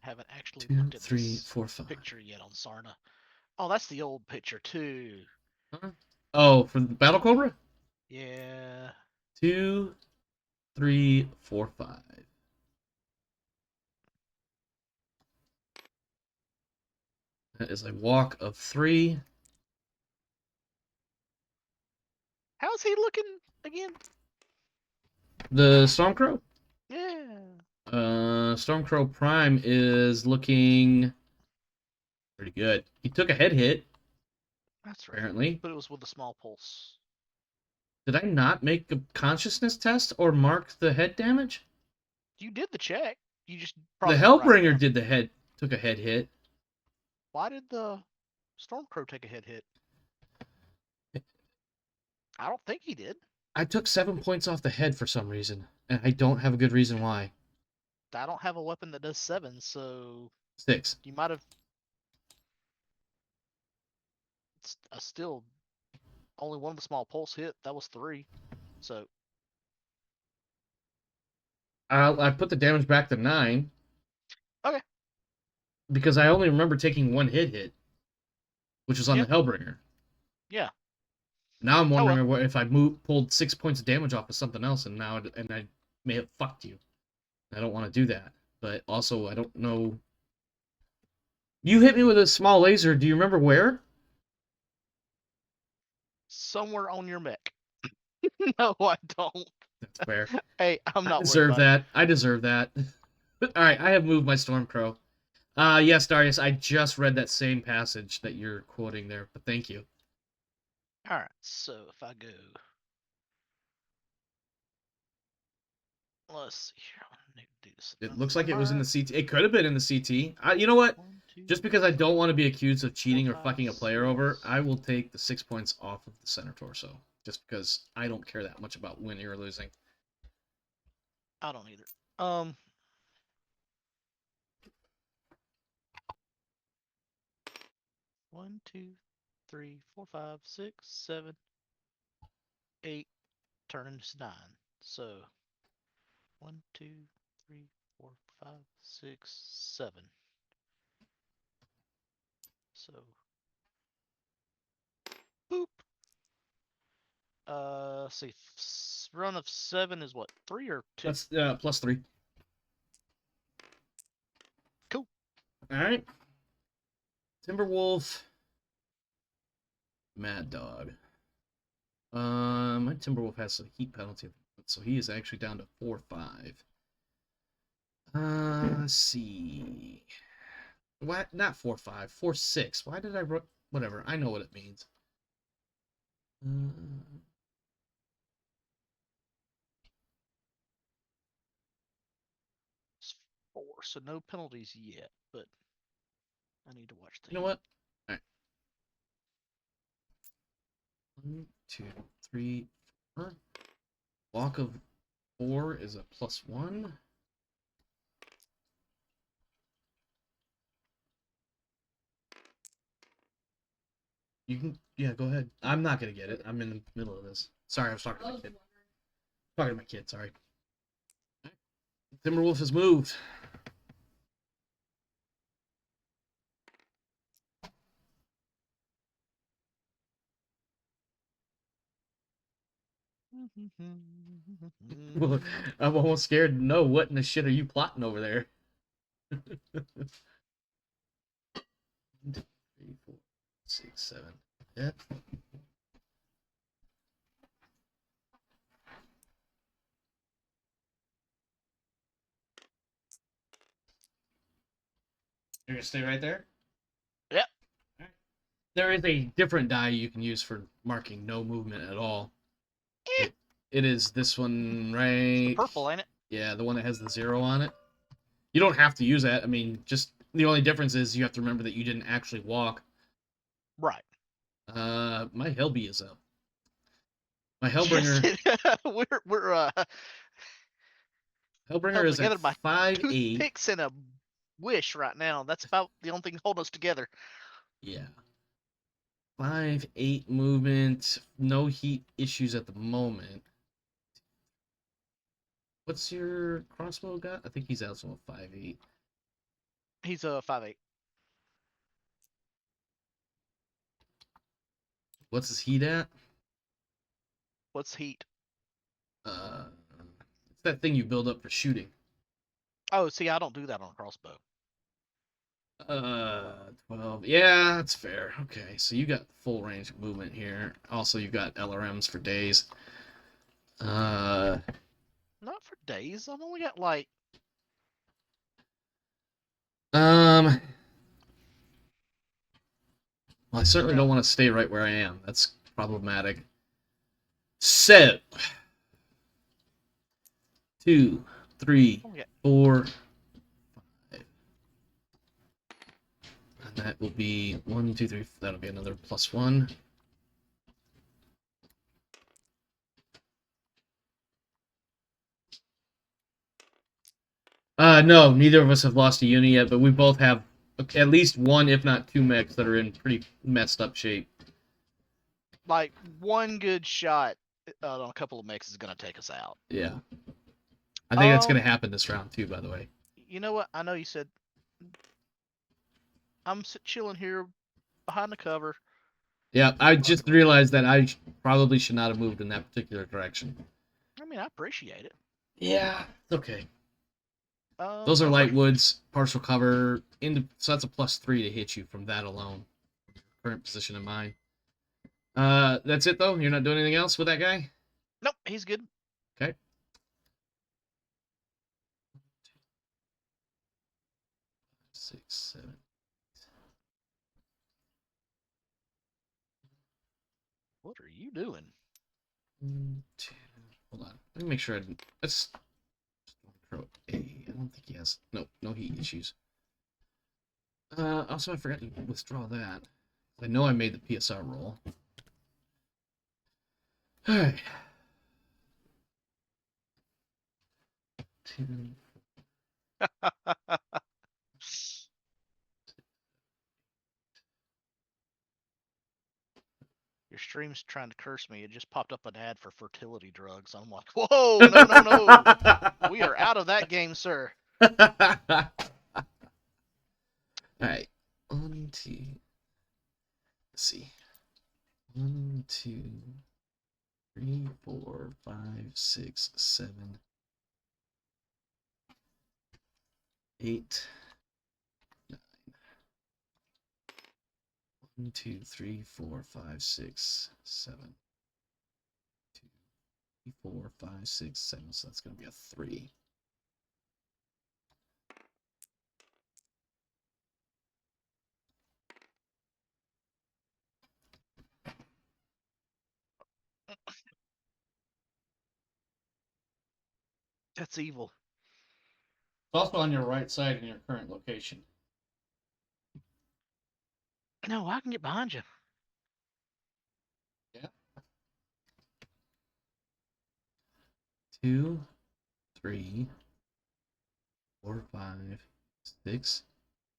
Speaker 2: Haven't actually
Speaker 1: 2,
Speaker 2: looked at
Speaker 1: 3,
Speaker 2: this
Speaker 1: 4, 5.
Speaker 2: picture yet on Sarna. Oh, that's the old picture too.
Speaker 1: Huh? Oh, for the battle cobra?
Speaker 2: Yeah.
Speaker 1: 2, 3, 4, 5. That is a walk of 3.
Speaker 2: How's he looking again?
Speaker 1: The Stormcrow?
Speaker 2: Yeah.
Speaker 1: Stormcrow Prime is looking pretty good. He took a head hit,
Speaker 2: That's right.
Speaker 1: apparently.
Speaker 2: But it was with a small pulse.
Speaker 1: Did I not make a consciousness test or mark the head damage?
Speaker 2: You did the check. You just
Speaker 1: The
Speaker 2: probably didn't write it
Speaker 1: Hellbringer
Speaker 2: down.
Speaker 1: took a head hit.
Speaker 2: Why did the Stormcrow take a head hit? I don't think he did.
Speaker 1: I took 7 points off the head for some reason, and I don't have a good reason why.
Speaker 2: I don't have a weapon that does 7, so
Speaker 1: 6.
Speaker 2: you might have. I still only one of the small pulse hit. That was 3. So
Speaker 1: I put the damage back to 9.
Speaker 2: okay.
Speaker 1: Because I only remember taking one hit, which was on
Speaker 2: Yeah.
Speaker 1: the Hellbringer.
Speaker 2: Yeah.
Speaker 1: Now I'm
Speaker 2: Oh well.
Speaker 1: wondering if I pulled 6 points of damage off of something else, and I may have fucked you. I don't want to do that, but also I don't know. You hit me with a small laser. Do you remember where?
Speaker 2: Somewhere on your mech. No, I don't.
Speaker 1: That's fair.
Speaker 2: Hey, I'm
Speaker 1: I
Speaker 2: not worried
Speaker 1: deserve
Speaker 2: about
Speaker 1: that. I deserve that. All right, I have moved my Stormcrow. Yes, Darius, I just read that same passage that you're quoting there, but thank you.
Speaker 2: it. All right. So if I go, let's see here. I need to do this
Speaker 1: It
Speaker 2: another
Speaker 1: looks like it was in the
Speaker 2: number.
Speaker 1: CT. It could have been in the CT. You know what?
Speaker 2: 1, 2,
Speaker 1: Just because I don't
Speaker 2: 3,
Speaker 1: want to be accused of
Speaker 2: 4,
Speaker 1: cheating or
Speaker 2: 5,
Speaker 1: fucking a player
Speaker 2: 6.
Speaker 1: over, I will take the 6 points off of the center torso. Just because I don't care that much about winning or losing.
Speaker 2: I don't either. Um. One, 2, 3, 4, 5, 6, 7, 8. Turning to 9. So 1, 2, 3, 4, 5, 6, 7. So boop. See, run of 7 is what, 3 or 2?
Speaker 1: That's +3.
Speaker 2: Cool.
Speaker 1: All right. Timberwolf. Mad Dog. My Timberwolf has a heat penalty, so he is actually down to 4-5. Let's see. What? Not 4-5. 4-6. Why did I write? Whatever. I know what it means.
Speaker 2: It's 4, so no penalties yet, but I need to watch the
Speaker 1: You know what? All right. 1, 2, 3, 4. Walk of 4 is a +1. You can, yeah, go ahead. I'm not gonna get it. I'm in the middle of this. Sorry, I was talking to my kid. Talking to my kid. Sorry. Timberwolf has moved. I'm almost scared to know what in the shit are you plotting over there. 1, 2, 3, 4, 6, 7. Yeah. You're gonna stay right there?
Speaker 2: Yep.
Speaker 1: Alright. There is a different die you can use for marking no movement at all. It is this one, right?
Speaker 2: It's the purple, ain't it?
Speaker 1: Yeah, the one that has the 0 on it. You don't have to use that. I mean, just the only difference is you have to remember that you didn't actually walk.
Speaker 2: Right.
Speaker 1: My Hellbee is up. My Hellbringer.
Speaker 2: Yes, we're
Speaker 1: Hellbringer
Speaker 2: held
Speaker 1: is at
Speaker 2: together by
Speaker 1: 5'8".
Speaker 2: toothpicks and a wish right now. That's about the only thing holding us together.
Speaker 1: Yeah. 5'8" movement. No heat issues at the moment. What's your crossbow got? I think he's also a 5'8".
Speaker 2: He's a 5'8".
Speaker 1: What's his heat at?
Speaker 2: What's heat?
Speaker 1: It's that thing you build up for shooting.
Speaker 2: Oh, see, I don't do that on a crossbow.
Speaker 1: 12. Yeah, that's fair. Okay, so you got full range of movement here. Also, you've got LRMs for days.
Speaker 2: Not for days. I've only got like.
Speaker 1: Well, I certainly
Speaker 2: Yeah.
Speaker 1: don't want to stay right where I am. That's problematic. So, 2, 3,
Speaker 2: Okay.
Speaker 1: 4, 5. And that will be 1, 2, 3. That'll be another +1. No, neither of us have lost a uni yet, but we both have at least one, if not two mechs that are in pretty messed up shape.
Speaker 2: Like one good shot on a couple of mechs is gonna take us out.
Speaker 1: Yeah. I think that's gonna happen this round too, by the way.
Speaker 2: You know what? I know you said I'm chilling here behind the cover.
Speaker 1: Yeah, I just realized that I probably should not have moved in that particular direction.
Speaker 2: I mean, I appreciate it.
Speaker 1: Yeah, it's okay. Those are
Speaker 2: my
Speaker 1: light
Speaker 2: first,
Speaker 1: woods, partial cover, so that's a +3 to hit you from that alone. Current position in mind. That's it though. You're not doing anything else with that guy.
Speaker 2: Nope, he's good.
Speaker 1: Okay. Six, seven.
Speaker 2: What are you doing?
Speaker 1: 1, 2. Hold on. Let me make sure. Let's throw A. I don't think he has. No heat issues. Also, I forgot to withdraw that. I know I made the PSR roll. All right. 2.
Speaker 2: Your stream's trying to curse me. It just popped up an ad for fertility drugs. I'm like, whoa, no. We are out of that game, sir.
Speaker 1: All right. 1, 2. Let's see. 1, 2, 3, 4, 5, 6, 7, 8, 9. 1, 2, 3, 4, 5, 6, 7. 2, 3, 4, 5, 6, 7. So that's going to be a 3.
Speaker 2: That's evil.
Speaker 1: It's also on your right side in your current location.
Speaker 2: No, I can get behind you.
Speaker 1: Yeah. 2, 3, 4, 5, 6,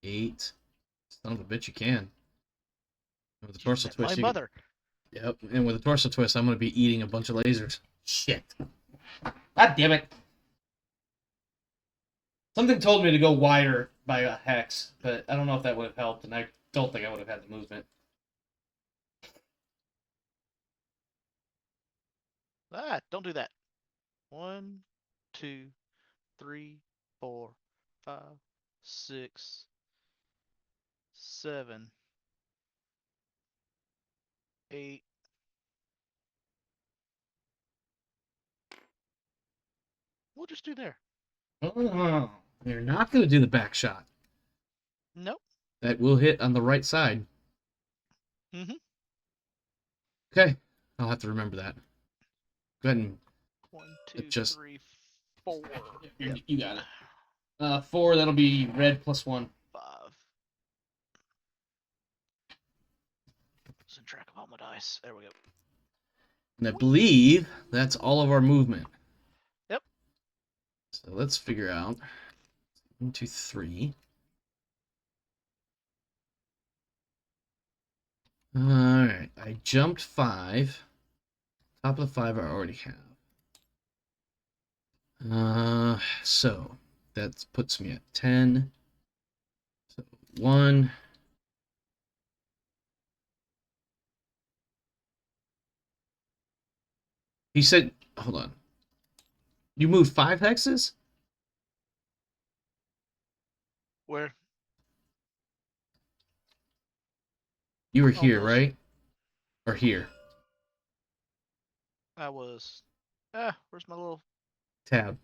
Speaker 1: 8. Son of a bitch, you can. With the torso twist,
Speaker 2: My mother.
Speaker 1: Yep, and with the torso twist, I'm going to be eating a bunch of lasers. Shit. God damn it. Something told me to go wider by a hex, but I don't know if that would have helped, and I don't think I would have had the movement.
Speaker 2: Don't do that. 1, 2, 3, 4, 5, 6, 7, 8. We'll just do there.
Speaker 1: Oh, you're not going to do the back shot.
Speaker 2: Nope.
Speaker 1: That will hit on the right side.
Speaker 2: Mm-hmm.
Speaker 1: Okay, I'll have to remember that. Go ahead and
Speaker 2: 1, 2,
Speaker 1: adjust.
Speaker 2: 3, 4.
Speaker 1: Yep. You got it. 4, that'll be red +1.
Speaker 2: 5. Losing track of all my dice. There we go.
Speaker 1: And I believe that's all of our movement.
Speaker 2: Yep.
Speaker 1: So let's figure out 1, 2, 3. All right, I jumped 5. Top of the 5 I already have. So that puts me at 10. So 1. He said, hold on. You moved 5 hexes?
Speaker 2: Where?
Speaker 1: You were here, right? Or here?
Speaker 2: I was. Where's my little
Speaker 1: Tab.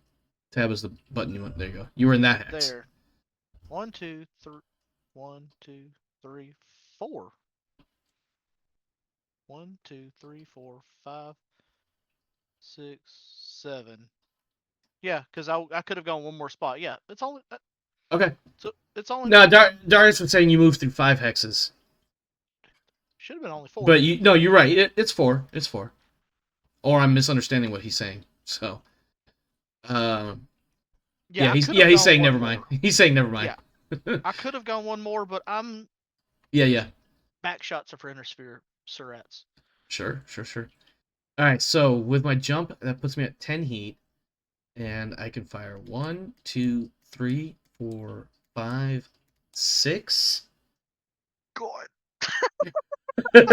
Speaker 1: Tab is the button you want. There you go. You were in that hex.
Speaker 2: there? 1, 2, 3. 1, 2, 3, 4. 1, 2, 3, 4, 5, 6, 7. Yeah, because I could have gone one more spot. Yeah, it's only.
Speaker 1: Okay.
Speaker 2: So it's only.
Speaker 1: No, Darius was saying you moved through 5 hexes.
Speaker 2: Should have been only 4.
Speaker 1: But you're right. It's 4. It's 4. Or I'm misunderstanding what he's saying. So. He's saying never mind. He's saying never mind.
Speaker 2: Yeah. I could have gone one more, but I'm.
Speaker 1: Yeah.
Speaker 2: Back shots are for inner sphere surats.
Speaker 1: Sure, sure, sure. All right, so with my jump, that puts me at 10 heat, and I can fire 1, 2, 3, 4, 5, 6.
Speaker 2: God.
Speaker 1: Six.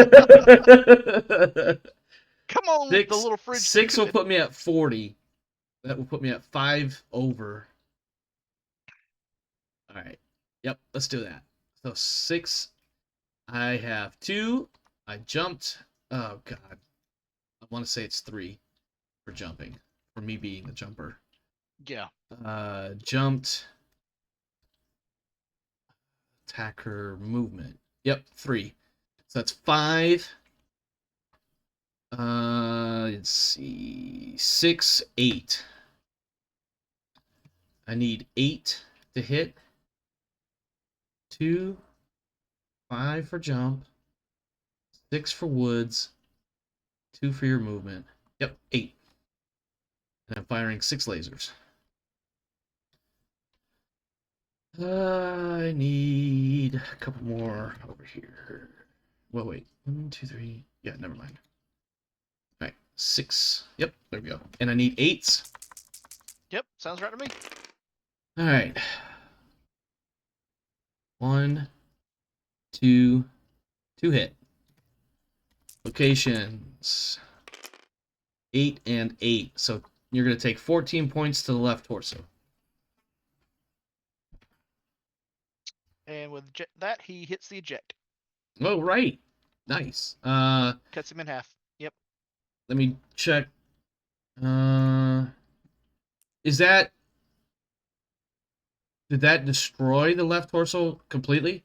Speaker 2: Come on, the little fridge can
Speaker 1: Six
Speaker 2: do
Speaker 1: will
Speaker 2: it.
Speaker 1: put me at 40. That will put me at 5 over. All right. Yep, let's do that. So 6. I have 2. I jumped. Oh, God. I want to say it's 3 for jumping, for me being the jumper.
Speaker 2: Yeah.
Speaker 1: Jumped. Attacker movement. Yep, 3. So that's 5. Let's see. 6, 8. I need 8 to hit. 2, 5 for jump. 6 for woods. 2 for your movement. Yep, 8. And I'm firing 6 lasers. I need a couple more over here. Well, wait. 1, 2, 3. Yeah, never mind. All right, 6. Yep, there we go. And I need 8s.
Speaker 2: Yep, sounds right to me.
Speaker 1: All right. 1, 2, 2 hit. Locations 8 and 8. So you're going to take 14 points to the left torso.
Speaker 2: And with that, he hits the eject.
Speaker 1: Oh, right. Nice.
Speaker 2: Cuts him in half. Yep.
Speaker 1: Let me check. Is that Did that destroy the left torso completely?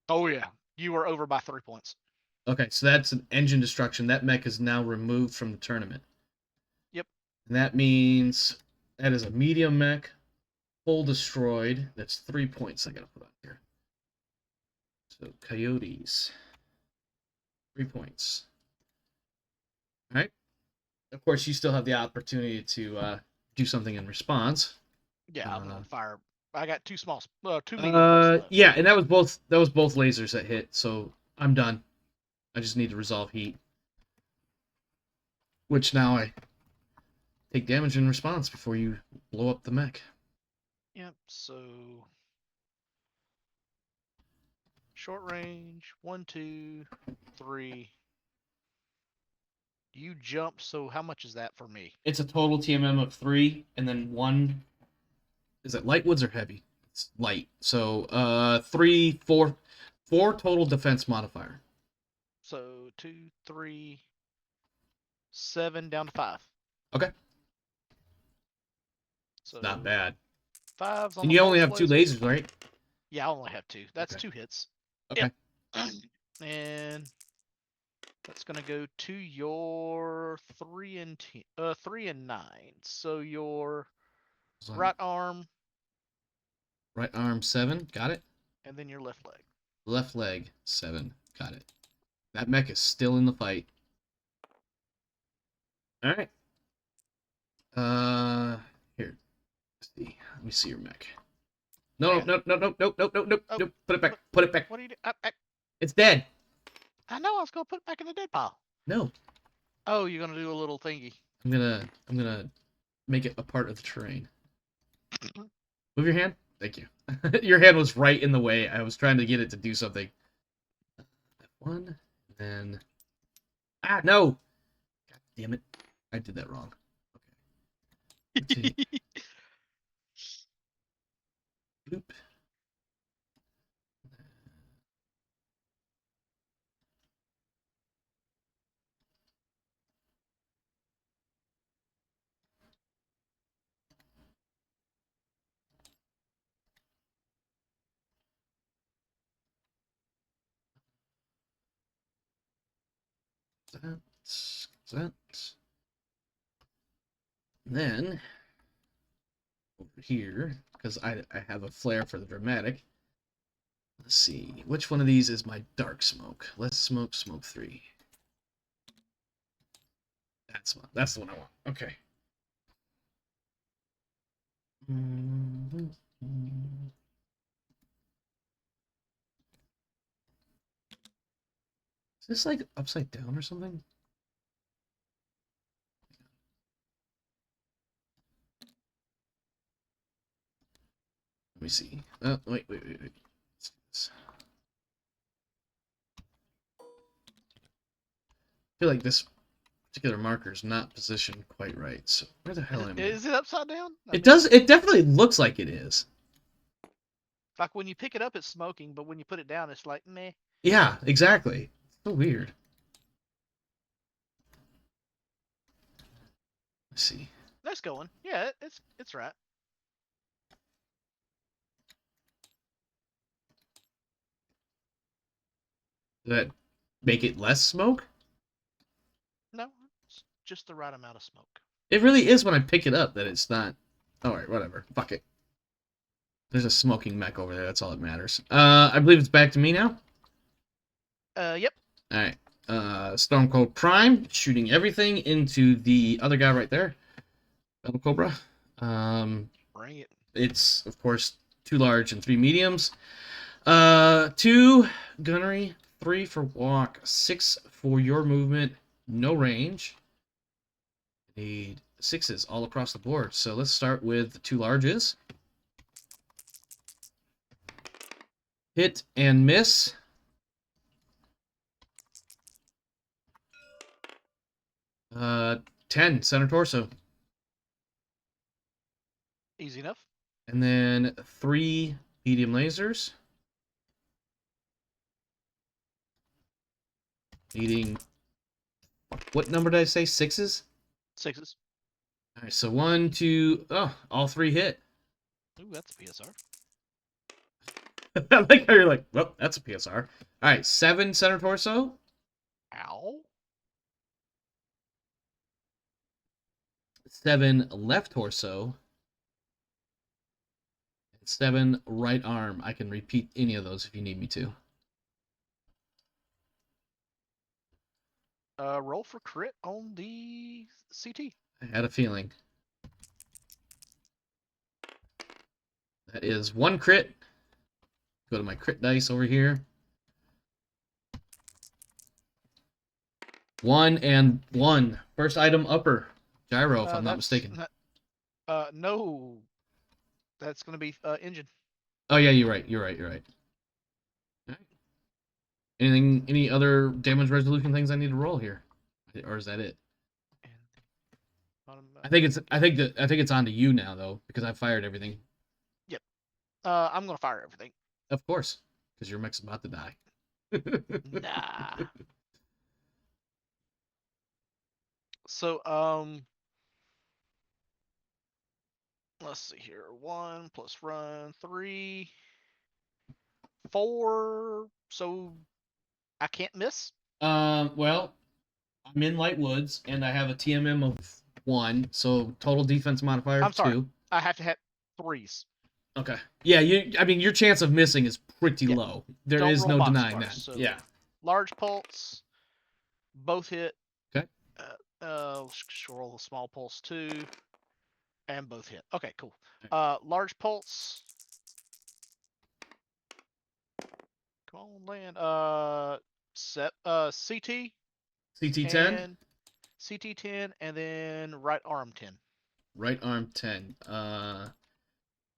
Speaker 2: Oh yeah. You were over by 3 points.
Speaker 1: Okay, so that's an engine destruction. That mech is now removed from the tournament.
Speaker 2: Yep.
Speaker 1: And that means that is a medium mech, full destroyed. That's 3 points I gotta put on here. So Coyotes, 3 points. All right. Of course, you still have the opportunity to do something in response.
Speaker 2: Yeah, I'm gonna fire. I got 2 medium bolts left.
Speaker 1: Yeah, and that was both lasers that hit. So I'm done. I just need to resolve heat, which now I take damage in response before you blow up the mech.
Speaker 2: Yep. So short range 1, 2, 3. You jump. So how much is that for me?
Speaker 1: It's a total TMM of 3, and then 1. Is it light woods or heavy? It's light. So 3, 4 total defense modifier.
Speaker 2: So 2, 3, 7 down to 5.
Speaker 1: Okay,
Speaker 2: So
Speaker 1: not bad.
Speaker 2: 5's on
Speaker 1: And
Speaker 2: the
Speaker 1: you only
Speaker 2: pulse
Speaker 1: have 2
Speaker 2: laser.
Speaker 1: lasers, right?
Speaker 2: Yeah, I only have 2. That's
Speaker 1: Okay.
Speaker 2: 2 hits.
Speaker 1: Okay.
Speaker 2: Yep. And that's gonna go to your 3 and 3 and 9. So your right arm,
Speaker 1: Right arm 7, got it.
Speaker 2: and then your left leg.
Speaker 1: Left leg 7, got it. That mech is still in the fight. All right. Here. Let's see. Let me see your mech. No, no, no, no, no, no, no, no,
Speaker 2: Oh,
Speaker 1: no. Put it back. Put it back.
Speaker 2: What do you do?
Speaker 1: It's dead.
Speaker 2: I know I was gonna put it back in the dead pile.
Speaker 1: No.
Speaker 2: Oh, you're gonna do a little thingy.
Speaker 1: I'm gonna make it a part of the terrain. Move your hand. Thank you. Your hand was right in the way. I was trying to get it to do something. One, then no. God damn it! I did that wrong. Okay. Bloop. That. Then over here, because I have a flair for the dramatic. Let's see, which one of these is my dark smoke? Let's smoke 3. That's the one I want. Okay. Is this like upside down or something? Let me see. Oh, wait. Let's do this. I feel like this particular marker is not positioned quite right. So where the hell am I?
Speaker 2: Is it upside down?
Speaker 1: It does. It definitely looks like it is.
Speaker 2: Like when you pick it up, it's smoking, but when you put it down, it's like meh.
Speaker 1: Yeah, exactly. So weird. Let's see.
Speaker 2: That's going. Yeah, it's right.
Speaker 1: Does that make it less smoke?
Speaker 2: No, it's just the right amount of smoke.
Speaker 1: It really is when I pick it up that it's not. Alright, whatever. Fuck it. There's a smoking mech over there. That's all that matters. I believe it's back to me now.
Speaker 2: Yep.
Speaker 1: Alright. Storm Cold Prime, shooting everything into the other guy right there. Battle Cobra.
Speaker 2: Bring it.
Speaker 1: It's, of course, 2 large and 3 mediums. 2 gunnery, 3 for walk, 6 for your movement, no range. Need 6s all across the board. So let's start with the 2 larges. Hit and miss. Uh, 10 center torso.
Speaker 2: Easy enough.
Speaker 1: And then 3 medium lasers. Needing, what number did I say? 6s?
Speaker 2: 6s.
Speaker 1: All right, so 1, 2, oh, all 3 hit.
Speaker 2: Ooh, that's a PSR.
Speaker 1: I like how you're like, well, that's a PSR. All right, 7 center torso.
Speaker 2: Ow.
Speaker 1: 7 left torso. 7 right arm. I can repeat any of those if you need me to.
Speaker 2: Roll for crit on the CT.
Speaker 1: I had a feeling. That is 1 crit. Go to my crit dice over here. 1 and 1. First item upper. Gyro, if I'm not mistaken.
Speaker 2: No. That's going to be engine.
Speaker 1: Oh, yeah, you're right. You're right. All right. Any other damage resolution things I need to roll here? Or is that it? I think it's on to you now though, because I fired everything.
Speaker 2: Yep. I'm going to fire everything.
Speaker 1: Of course, because your mech's about to die.
Speaker 2: Nah. So, let's see here. 1 plus run, 3, 4. So I can't miss.
Speaker 1: Well, I'm in light woods and I have a TMM of 1, so total defense modifier
Speaker 2: I'm
Speaker 1: of
Speaker 2: sorry.
Speaker 1: 2.
Speaker 2: I have to hit 3s.
Speaker 1: Okay. Yeah, I mean, your chance of missing is pretty low. There
Speaker 2: Don't
Speaker 1: is
Speaker 2: roll
Speaker 1: no
Speaker 2: box
Speaker 1: denying
Speaker 2: stars,
Speaker 1: that.
Speaker 2: so
Speaker 1: Yeah.
Speaker 2: large pulse, both hit.
Speaker 1: Okay.
Speaker 2: Roll the small pulse too, and both hit. Okay, cool. Large pulse. Come on, land. CT.
Speaker 1: CT10.
Speaker 2: CT10, and then right arm 10.
Speaker 1: Right arm 10.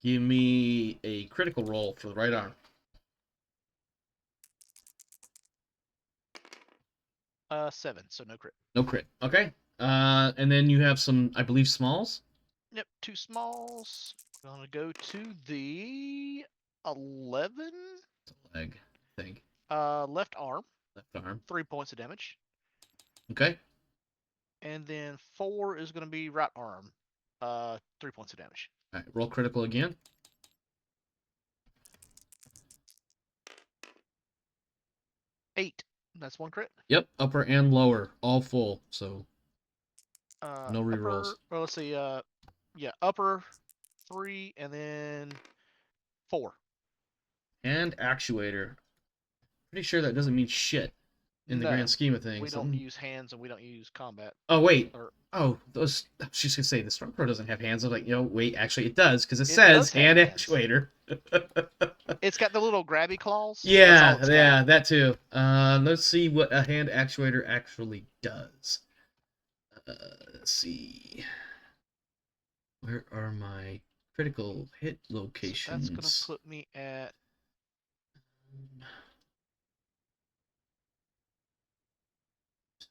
Speaker 1: Give me a critical roll for the right arm.
Speaker 2: 7, so no crit.
Speaker 1: No crit. Okay. And then you have some, I believe, smalls.
Speaker 2: Yep, 2 smalls. Gonna go to the 11.
Speaker 1: Leg, I think.
Speaker 2: Left arm.
Speaker 1: Left arm.
Speaker 2: 3 points of damage.
Speaker 1: Okay.
Speaker 2: And then 4 is gonna be right arm. 3 points of damage.
Speaker 1: All right. Roll critical again.
Speaker 2: 8. That's 1 crit.
Speaker 1: Yep. Upper and lower, all full. So no rerolls.
Speaker 2: Well, let's see. Yeah, upper 3, and then 4.
Speaker 1: And actuator. Pretty sure that doesn't mean shit in the grand scheme of things.
Speaker 2: We don't use hands and we don't use combat.
Speaker 1: Oh wait. Those. She's gonna say the Stormcrow doesn't have hands. I'm like, wait, actually it does because it says hand actuator.
Speaker 2: It's got the little grabby claws.
Speaker 1: Yeah, that too. Let's see what a hand actuator actually does. Let's see. Where are my critical hit
Speaker 2: So that's gonna
Speaker 1: locations.
Speaker 2: put me at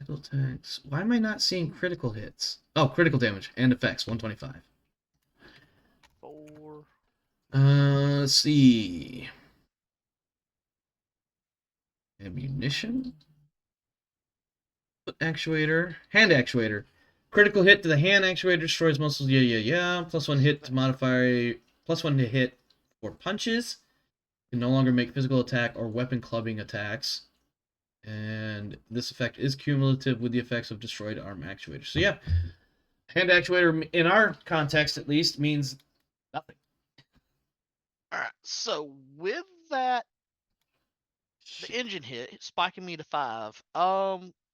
Speaker 1: BattleTechs. Why am I not seeing critical hits? Oh, critical damage and effects, 125.
Speaker 2: 4.
Speaker 1: Let's see. Ammunition. Foot actuator. Hand actuator. Critical hit to the hand actuator destroys muscles. Yeah. Plus one hit to modify. Plus one to hit for punches. Can no longer make physical attack or weapon clubbing attacks. And this effect is cumulative with the effects of destroyed arm actuator. So yeah, hand actuator, in our context at least, means nothing.
Speaker 2: Alright, so with that, the engine hit, spiking me to 5.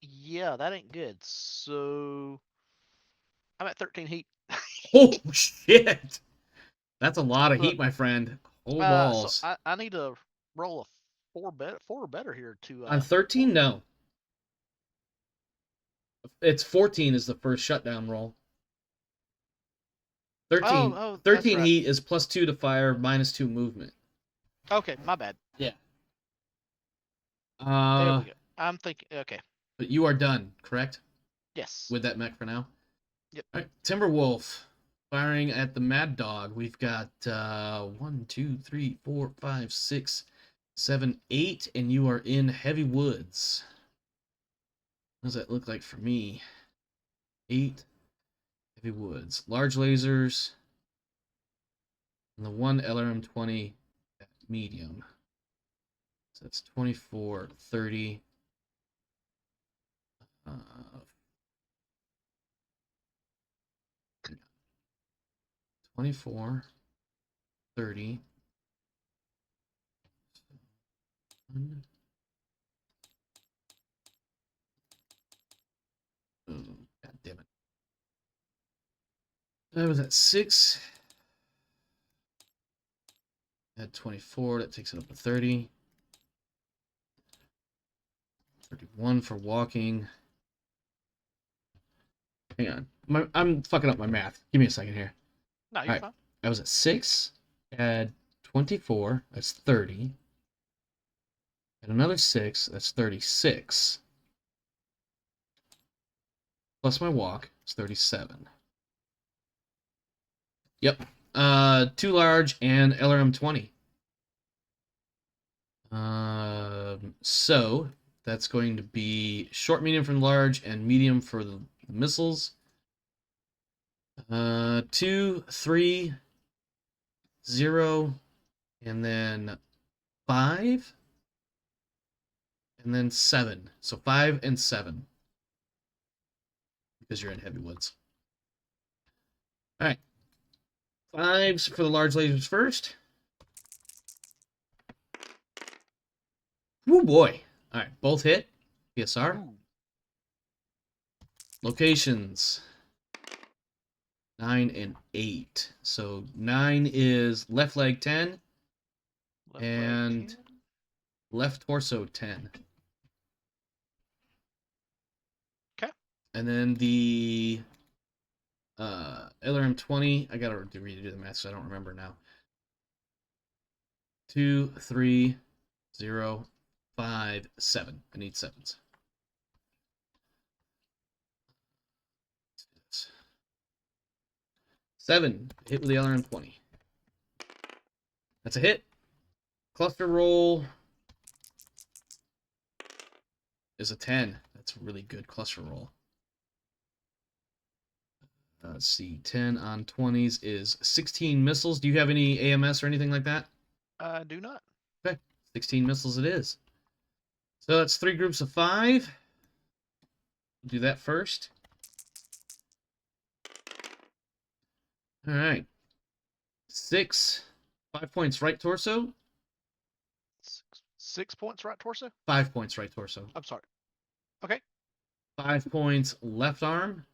Speaker 2: Yeah, that ain't good. So I'm at 13 heat.
Speaker 1: Oh, shit. That's a lot of
Speaker 2: So,
Speaker 1: heat, my friend. Oh,
Speaker 2: so
Speaker 1: balls.
Speaker 2: I need to roll a 4 or better here to
Speaker 1: On 13, no. It's 14 is the first shutdown roll. 13,
Speaker 2: Oh, that's
Speaker 1: 13
Speaker 2: right.
Speaker 1: heat is plus 2 to fire, minus 2 movement.
Speaker 2: Okay, my bad.
Speaker 1: Yeah.
Speaker 2: There we go. I'm thinking. Okay.
Speaker 1: But you are done, correct?
Speaker 2: Yes.
Speaker 1: With that mech for now?
Speaker 2: Yep.
Speaker 1: All right, Timberwolf firing at the Mad Dog. We've got 1, 2, 3, 4, 5, 6, 7, 8, and you are in Heavy Woods. What does that look like for me? 8, Heavy Woods. Large lasers. And the one LRM-20 at medium. So that's 24, 30. 24, 30. Oh, God damn it. I was at 6. At 24, that takes it up to 30. 31 for walking. Hang on. I'm fucking up my math. Give me a second here.
Speaker 2: No, you're fine.
Speaker 1: I was at 6. Add 24. That's 30. And another 6. That's 36. Plus my walk is 37. Yep. 2 large and LRM-20. So that's going to be short, medium for large, and medium for the missiles. 2, 3, 0, and then 5, and then 7. So 5 and 7 because you're in Heavy Woods. All right, 5s for the large lasers first. Oh boy! All right, both hit. PSR.
Speaker 2: Ooh.
Speaker 1: Locations 9 and 8. So 9 is left leg 10
Speaker 2: Left
Speaker 1: and
Speaker 2: leg 10.
Speaker 1: left torso 10.
Speaker 2: Okay.
Speaker 1: And then the LRM-20, I gotta redo the math, so I don't remember now. 2, 3, 0, 5, 7. I need 7s. Seven. Hit with the LRM-20. That's a hit. Cluster roll is a 10. That's a really good cluster roll. Let's see. 10 on 20s is 16 missiles. Do you have any AMS or anything like that?
Speaker 2: I do not.
Speaker 1: Okay. 16 missiles it is. So that's 3 groups of 5. We'll do that first. All right. 6. 5 points right torso.
Speaker 2: 6 points right torso?
Speaker 1: 5 points right torso.
Speaker 2: I'm sorry. Okay.
Speaker 1: 5 points left arm.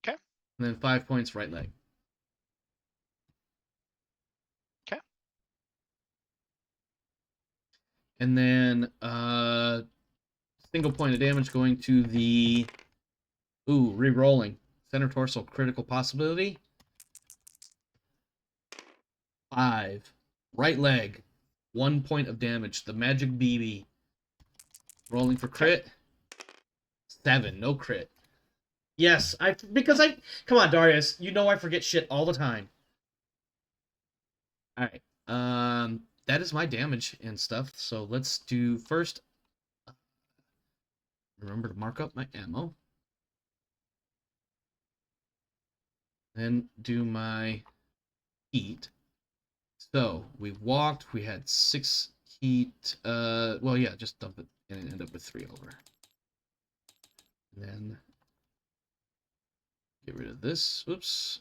Speaker 2: Okay.
Speaker 1: And then 5 points right leg.
Speaker 2: Okay.
Speaker 1: And then single point of damage going to the re-rolling. Center torso critical possibility. 5. Right leg. 1 point of damage. The magic BB. Rolling for crit. 7. No crit. Yes, because I come on, Darius. You know I forget shit all the time. All right. That is my damage and stuff. So let's do first. Remember to mark up my ammo. Then do my heat. So we walked. We had 6 heat. Well, yeah, just dump it and end up with 3 over. And then get rid of this. Oops.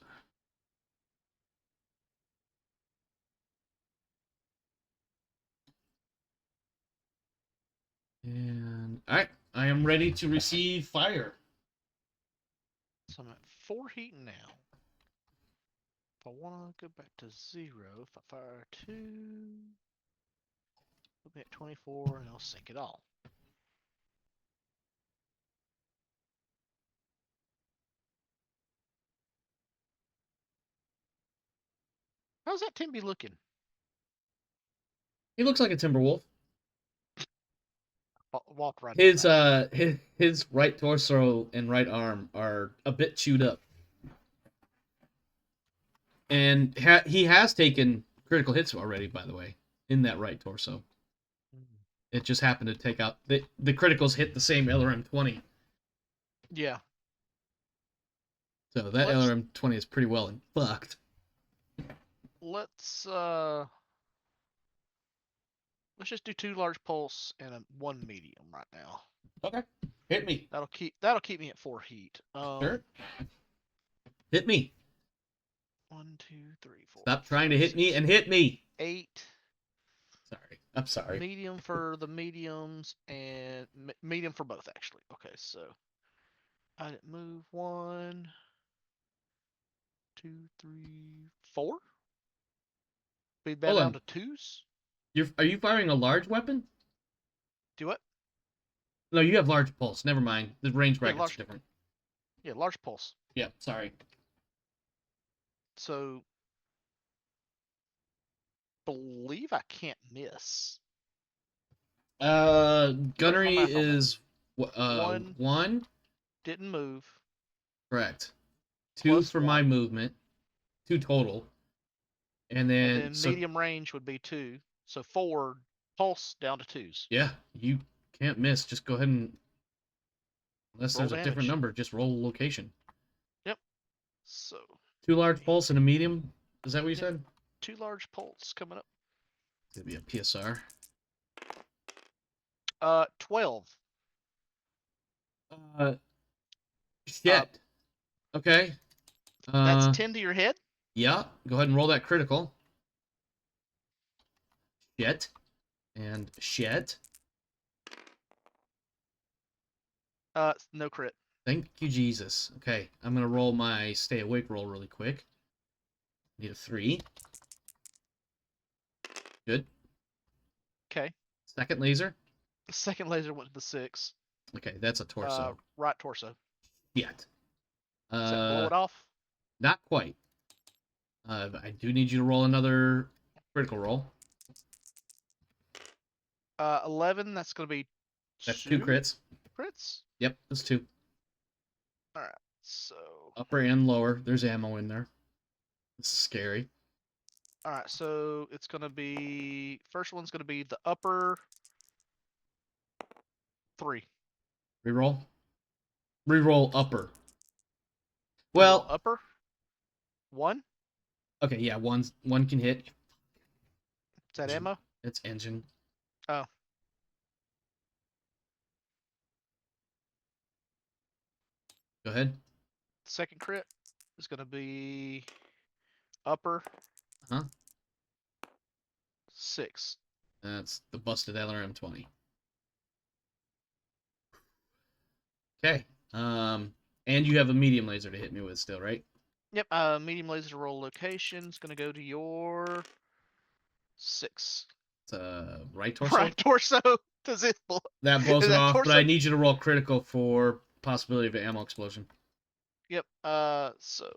Speaker 1: And all right, I am ready to receive fire.
Speaker 2: So I'm at 4 heat now. If I want to go back to 0, if I fire 2, we'll be at 24, and I'll sink it all. How's that Timby looking?
Speaker 1: He looks like a Timberwolf.
Speaker 2: Walked right
Speaker 1: His
Speaker 2: into
Speaker 1: his right torso and right arm are a bit chewed up, and he has taken critical hits already. By the way, in that right torso, it just happened to take out the criticals hit the same LRM 20.
Speaker 2: Yeah.
Speaker 1: So that LRM 20 is pretty well fucked.
Speaker 2: Let's just do 2 large pulse and 1 medium right now.
Speaker 1: Okay, hit me.
Speaker 2: That'll keep me at 4 heat.
Speaker 1: Sure. Hit me.
Speaker 2: 1, 2, 3, 4.
Speaker 1: Stop trying to hit me and hit me.
Speaker 2: 8.
Speaker 1: Sorry, I'm sorry.
Speaker 2: Medium for the mediums and medium for both actually. Okay, so I didn't move 1, 2, 3, 4. Be back down to 2s.
Speaker 1: Are you firing a large weapon?
Speaker 2: Do what?
Speaker 1: No, you have large pulse. Never mind. The range bracket's different.
Speaker 2: Yeah, large pulse.
Speaker 1: Yeah, sorry.
Speaker 2: So, believe I can't miss.
Speaker 1: Gunnery is 1.
Speaker 2: Didn't move.
Speaker 1: Correct. 2 for
Speaker 2: 1.
Speaker 1: my movement. 2 total. And then
Speaker 2: medium range would be 2. So 4 pulse down to 2s.
Speaker 1: Yeah, you can't miss. Just go ahead and unless
Speaker 2: Roll
Speaker 1: there's
Speaker 2: damage.
Speaker 1: a different number, just roll a location.
Speaker 2: Yep. So
Speaker 1: 2 large pulse and a medium. Is that what you said?
Speaker 2: 2 large pulse coming up.
Speaker 1: It'll be a PSR.
Speaker 2: 12.
Speaker 1: Shit. Okay.
Speaker 2: That's 10 to your head?
Speaker 1: Yeah. Go ahead and roll that critical. Shit. And shit.
Speaker 2: No crit.
Speaker 1: Thank you, Jesus. Okay, I'm gonna roll my stay awake roll really quick. Need a 3. Good.
Speaker 2: Okay.
Speaker 1: Second laser.
Speaker 2: Second laser went to the 6.
Speaker 1: Okay, that's a torso.
Speaker 2: Right torso.
Speaker 1: Shit.
Speaker 2: Does that blow it off?
Speaker 1: Not quite. I do need you to roll another critical roll.
Speaker 2: 11. That's gonna be.
Speaker 1: That's 2 crits.
Speaker 2: Crits.
Speaker 1: Yep, that's 2.
Speaker 2: All right. So.
Speaker 1: Upper and lower. There's ammo in there. This is scary.
Speaker 2: All right. So it's gonna be. First one's gonna be the upper. 3.
Speaker 1: Reroll. Reroll upper. Well,
Speaker 2: upper. 1.
Speaker 1: Okay, yeah, one can hit.
Speaker 2: Is that ammo?
Speaker 1: It's engine.
Speaker 2: Oh.
Speaker 1: Go ahead.
Speaker 2: Second crit is going to be upper. 6.
Speaker 1: That's the busted LRM 20. Okay. And you have a medium laser to hit me with still, right?
Speaker 2: Yep. Medium laser roll location is going to go to your 6.
Speaker 1: It's right torso.
Speaker 2: Right torso. Does it blow?
Speaker 1: That blows it off,
Speaker 2: torso?
Speaker 1: but I need you to roll critical for possibility of an ammo explosion.
Speaker 2: Yep. So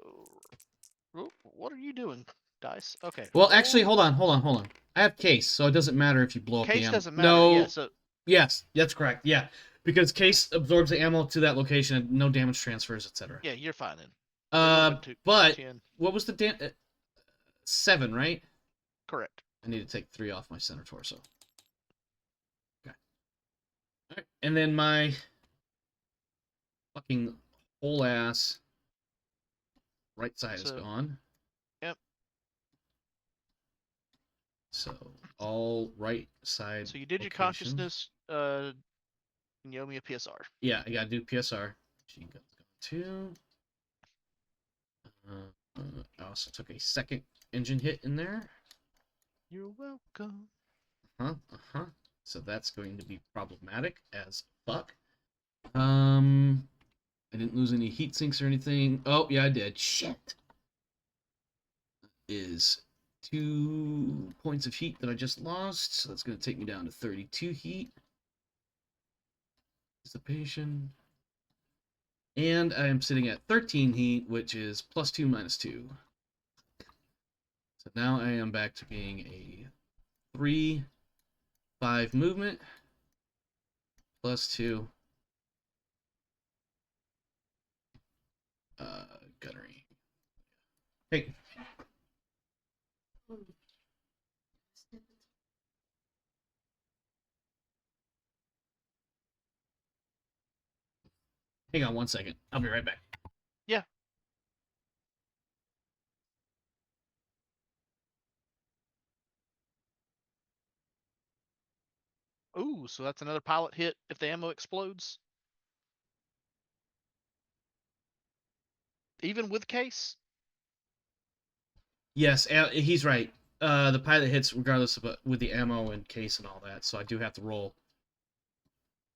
Speaker 2: what are you doing, dice? Okay.
Speaker 1: Well, actually,
Speaker 2: Roll.
Speaker 1: hold on. I have case, so it doesn't matter if you blow up the
Speaker 2: Case
Speaker 1: ammo.
Speaker 2: doesn't matter. Yeah.
Speaker 1: No,
Speaker 2: So
Speaker 1: yes, that's correct. Yeah, because case absorbs the ammo to that location, and no damage transfers, etc.
Speaker 2: yeah, you're fine then. We rolled a
Speaker 1: But
Speaker 2: 10.
Speaker 1: what was the 7, right?
Speaker 2: Correct.
Speaker 1: I need to take 3 off my center torso. Okay. All right, and then my fucking whole ass right side is
Speaker 2: So
Speaker 1: gone.
Speaker 2: yep.
Speaker 1: So all right side.
Speaker 2: So you did your
Speaker 1: locations.
Speaker 2: consciousness. And you owe me a PSR.
Speaker 1: Yeah, I gotta do PSR. Machine gun's gone too. I also took a second engine hit in there.
Speaker 2: You're welcome.
Speaker 1: So that's going to be problematic as fuck. I didn't lose any heat sinks or anything. Oh yeah, I did. Shit. Is 2 points of heat that I just lost. So that's going to take me down to 32 heat. Dissipation. And I am sitting at 13 heat, which is +2 -2. So now I am back to being a 3/5 movement +2 guttering. Hey. Hang on 1 second. I'll be right back.
Speaker 2: Yeah. Ooh, so that's another pilot hit if the ammo explodes. Even with case?
Speaker 1: Yes, he's right. The pilot hits regardless of with the ammo and case and all that. So I do have to roll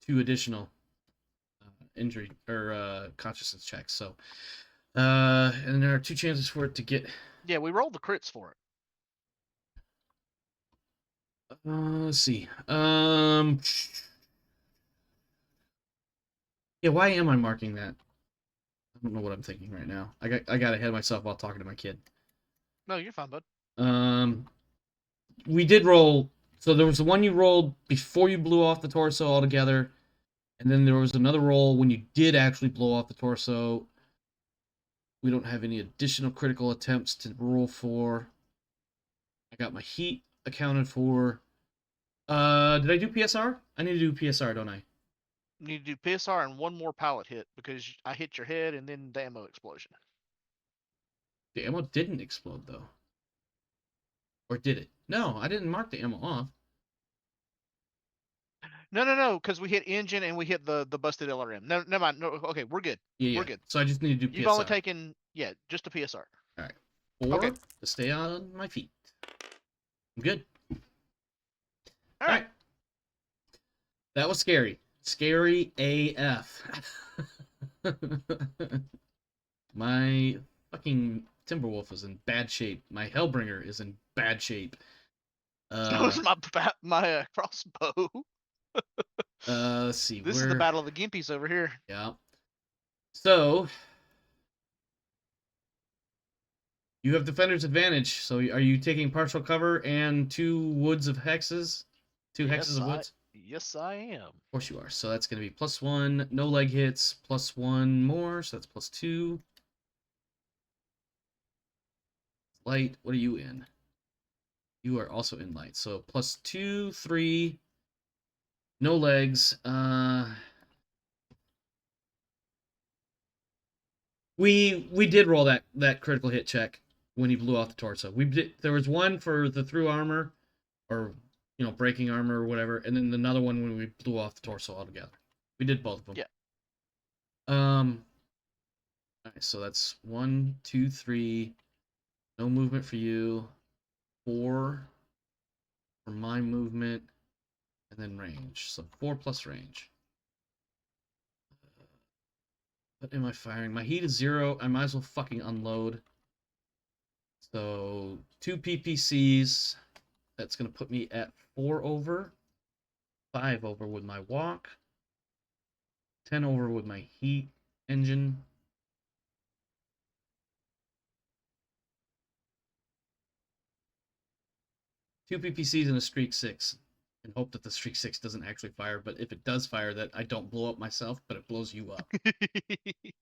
Speaker 1: 2 additional injury or consciousness checks. So, and there are 2 chances for it to get.
Speaker 2: Yeah, we rolled the crits for it.
Speaker 1: Let's see. Yeah, why am I marking that? I don't know what I'm thinking right now. I got ahead of myself while talking to my kid.
Speaker 2: No, you're fine, bud.
Speaker 1: We did roll. So there was the one you rolled before you blew off the torso altogether, and then there was another roll when you did actually blow off the torso. We don't have any additional critical attempts to roll for. I got my heat accounted for. Did I do PSR? I need to do PSR, don't I?
Speaker 2: You need to do PSR and one more pilot hit because I hit your head and then the ammo explosion.
Speaker 1: The ammo didn't explode though. Or did it? No, I didn't mark the ammo off.
Speaker 2: No, because we hit engine and we hit the busted LRM. No, never mind. No, okay, we're good.
Speaker 1: Yeah.
Speaker 2: We're good.
Speaker 1: So I just need to do
Speaker 2: You've
Speaker 1: PSR.
Speaker 2: only taken just a PSR.
Speaker 1: All right. 4
Speaker 2: Okay.
Speaker 1: to stay on my feet. I'm good.
Speaker 2: All right.
Speaker 1: That was scary. Scary AF. My fucking Timberwolf is in bad shape. My Hellbringer is in bad shape.
Speaker 2: So is my crossbow.
Speaker 1: Let's see.
Speaker 2: This is the battle of the Gimpies over here.
Speaker 1: Yeah. So you have defender's advantage. So are you taking partial cover and 2 woods of hexes? 2 hexes of woods?
Speaker 2: Yes, I am.
Speaker 1: Of course you are. So that's going to be +1. No leg hits. +1 more. So that's +2. Light. What are you in? You are also in light. So +2, 3. No legs. We did roll that critical hit check when he blew off the torso. There was one for the through armor, or breaking armor or whatever, and then another one when we blew off the torso altogether. We did both of them.
Speaker 2: Yeah.
Speaker 1: All right, so that's 1, 2, 3. No movement for you. 4 for my movement, and then range. So 4 plus range. What am I firing? My heat is 0. I might as well fucking unload. So 2 PPCs. That's going to put me at 4 over. 5 over with my walk. 10 over with my heat engine. 2 PPCs and a streak 6, and hope that the streak 6 doesn't actually fire. But if it does fire, that I don't blow up myself, but it blows you up.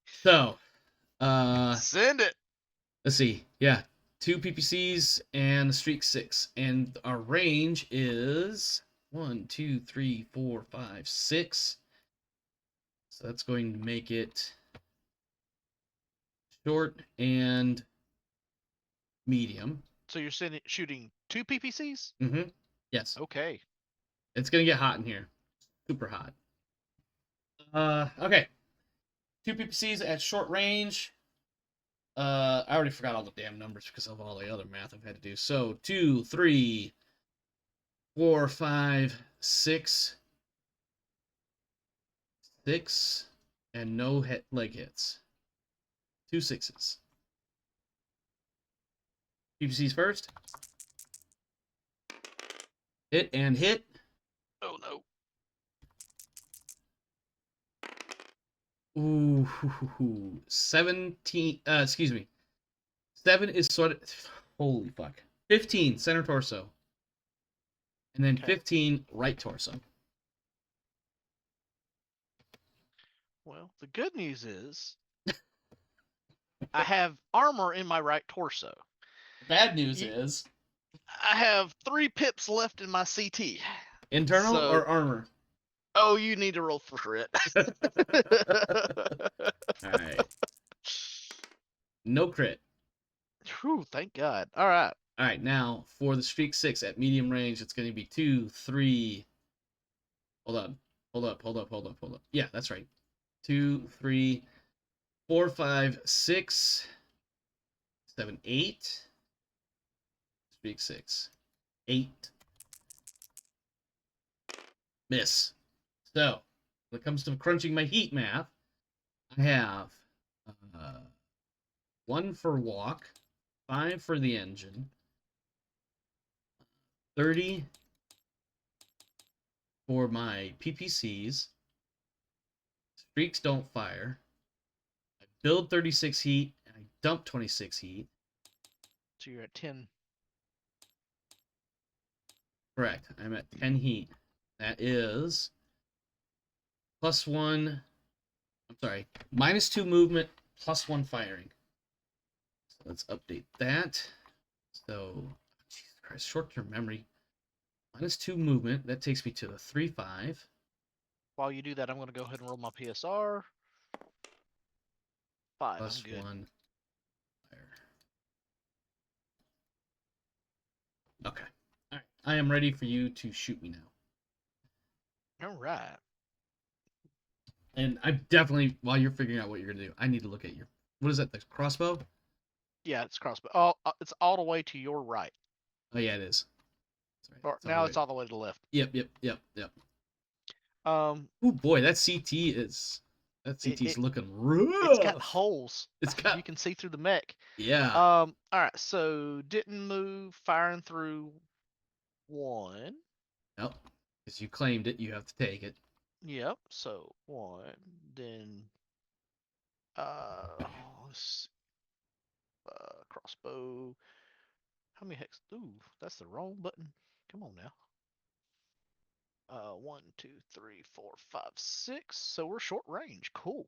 Speaker 1: So,
Speaker 2: Send it.
Speaker 1: let's see. Yeah, 2 PPCs and a streak 6, and our range is 1, 2, 3, 4, 5, 6. So that's going to make it short and medium.
Speaker 2: So you're shooting 2 PPCs?
Speaker 1: Mm-hmm. Yes.
Speaker 2: Okay.
Speaker 1: It's gonna get hot in here. Super hot. Okay. 2 PPCs at short range. I already forgot all the damn numbers because of all the other math I've had to do. So 2, 3, 4, 5, 6, 6, and no leg hits. 2 6s. PPCs first. Hit and hit.
Speaker 2: Oh no.
Speaker 1: Ooh, 17. Excuse me. 7 is sort of. Holy fuck. 15 center torso. And then
Speaker 2: Okay.
Speaker 1: 15 right torso.
Speaker 2: Well, the good news is I have armor in my right torso.
Speaker 1: The bad news is
Speaker 2: I have 3 pips left in my CT.
Speaker 1: internal
Speaker 2: So,
Speaker 1: or armor.
Speaker 2: oh, you need to roll for crit.
Speaker 1: All right. No crit.
Speaker 2: Whew, thank God. All right.
Speaker 1: All right. Now for the streak 6 at medium range, it's going to be 2, 3. Hold on. Hold up. Yeah, that's right. 2, 3, 4, 5, 6, 7, 8. Streak 6. 8. Miss. So, when it comes to crunching my heat math, I have 1 for walk, 5 for the engine, 30 for my PPCs. Streaks don't fire. I build 36 heat, and I dump 26 heat.
Speaker 2: So you're at 10.
Speaker 1: Correct. I'm at 10 heat. That is +1. I'm sorry, -2 movement, +1 firing. So let's update that. So, Jesus Christ, short-term memory. -2 movement. That takes me to the 3, 5.
Speaker 2: While you do that, I'm going to go ahead and roll my PSR. 5. I'm good.
Speaker 1: +1 fire. Okay. All right. I am ready for you to shoot me now.
Speaker 2: All right.
Speaker 1: And I definitely, while you're figuring out what you're gonna do, I need to look at your, what is that? The crossbow?
Speaker 2: Yeah, it's crossbow. Oh, it's all the way to your right.
Speaker 1: Oh yeah, it is. That's right.
Speaker 2: Or
Speaker 1: It's all
Speaker 2: now
Speaker 1: the
Speaker 2: it's
Speaker 1: way.
Speaker 2: all the way to the left.
Speaker 1: Yep.
Speaker 2: Um,
Speaker 1: Oh boy, that CT's looking
Speaker 2: it's got
Speaker 1: rough.
Speaker 2: holes.
Speaker 1: It's got,
Speaker 2: You can see through the mech.
Speaker 1: yeah.
Speaker 2: All right. So didn't move, firing through 1.
Speaker 1: Nope. Because you claimed it, you have to take it.
Speaker 2: Yep. So 1. Then let's see, crossbow. How many hex? Ooh, that's the wrong button. Come on now. 1, 2, 3, 4, 5, 6. So we're short range. Cool.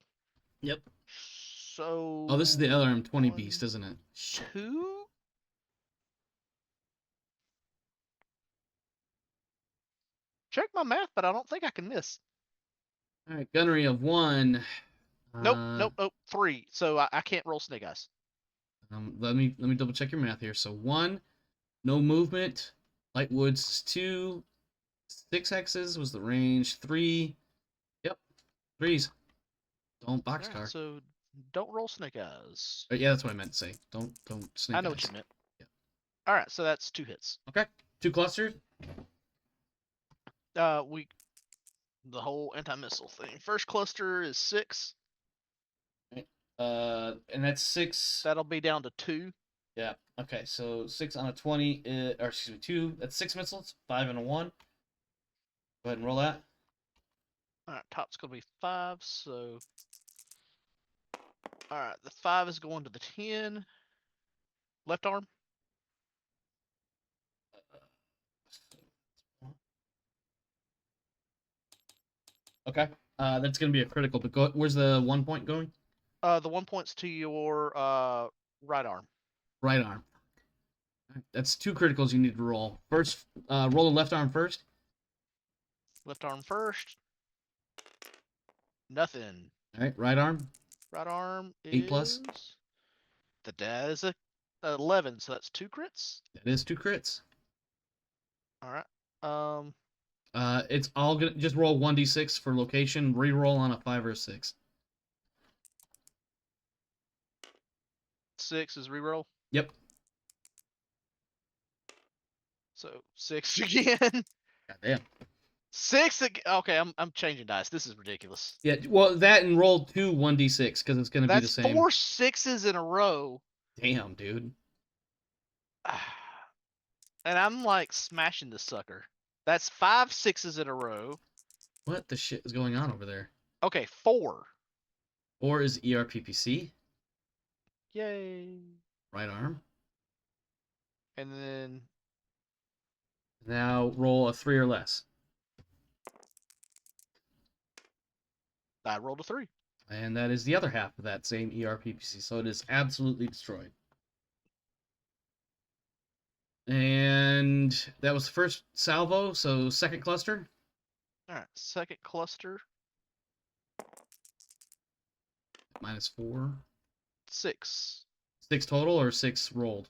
Speaker 1: Yep.
Speaker 2: So.
Speaker 1: Oh, this is the LRM-20
Speaker 2: 1,
Speaker 1: beast, isn't it? Shit.
Speaker 2: 2. Check my math, but I don't think I can miss.
Speaker 1: All right, gunnery of 1.
Speaker 2: Nope. 3. So I can't roll snake eyes.
Speaker 1: Let me double check your math here. So 1, no movement. Light woods is 2. 6 hexes was the range. 3. Yep. 3s. Don't boxcar.
Speaker 2: Right, so don't roll snake eyes.
Speaker 1: Yeah, that's what I meant to say. Don't snake
Speaker 2: I know
Speaker 1: eyes.
Speaker 2: what you meant.
Speaker 1: Yeah.
Speaker 2: All right, so that's 2 hits.
Speaker 1: Okay. 2 clusters.
Speaker 2: The whole anti-missile thing. First cluster is 6.
Speaker 1: Right. And that's 6.
Speaker 2: That'll be down to 2.
Speaker 1: Yeah. Okay. So 6 on a 20, or excuse me, 2. That's 6 missiles. 5 and a 1. Go ahead and roll that.
Speaker 2: All right, top's gonna be 5. So, all right, the 5 is going to the 10. Left arm.
Speaker 1: Okay. That's gonna be a critical. But go, where's the 1 point going?
Speaker 2: The 1 point's to your right arm.
Speaker 1: Right arm. That's 2 criticals you need to roll. First, roll the left arm first.
Speaker 2: Left arm first. Nothing.
Speaker 1: All right. Right arm.
Speaker 2: Right arm
Speaker 1: 8 plus.
Speaker 2: is that is a 11, so that's 2 crits.
Speaker 1: That is 2 crits.
Speaker 2: All right. Um,
Speaker 1: It's all gonna just roll 1d6 for location. Reroll on a 5 or a 6.
Speaker 2: 6 is reroll.
Speaker 1: Yep.
Speaker 2: So 6 again.
Speaker 1: Goddamn.
Speaker 2: 6 again. Okay, I'm changing dice. This is ridiculous.
Speaker 1: Yeah. Well, that and roll 2 1d6 because it's gonna be the
Speaker 2: That's
Speaker 1: same.
Speaker 2: 4 6s in a row.
Speaker 1: Damn, dude.
Speaker 2: And I'm like smashing this sucker. That's 5 6s in a row.
Speaker 1: What the shit is going on over there?
Speaker 2: Okay, 4.
Speaker 1: 4 is ERPPC.
Speaker 2: Yay.
Speaker 1: Right arm.
Speaker 2: And then
Speaker 1: Now roll a 3 or less.
Speaker 2: I rolled a 3.
Speaker 1: And that is the other half of that same ERPPC. So it is absolutely destroyed. And that was the first salvo. So second cluster.
Speaker 2: All right, second cluster.
Speaker 1: -4.
Speaker 2: 6.
Speaker 1: 6 total or 6 rolled?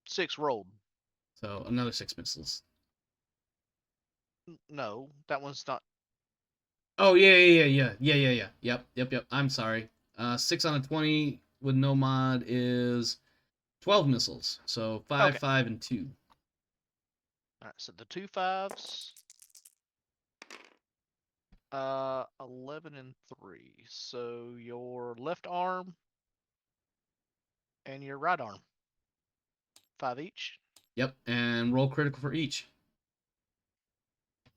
Speaker 2: 6 rolled.
Speaker 1: So another 6 missiles.
Speaker 2: No, that one's not.
Speaker 1: Oh yeah. Yep. I'm sorry. 6 on a 20 with no mod is 12 missiles. So 5,
Speaker 2: Okay.
Speaker 1: 5, and 2.
Speaker 2: All right, so the 2 5s. 11 and 3. So your left arm and your right arm. 5 each.
Speaker 1: Yep, and roll critical for each.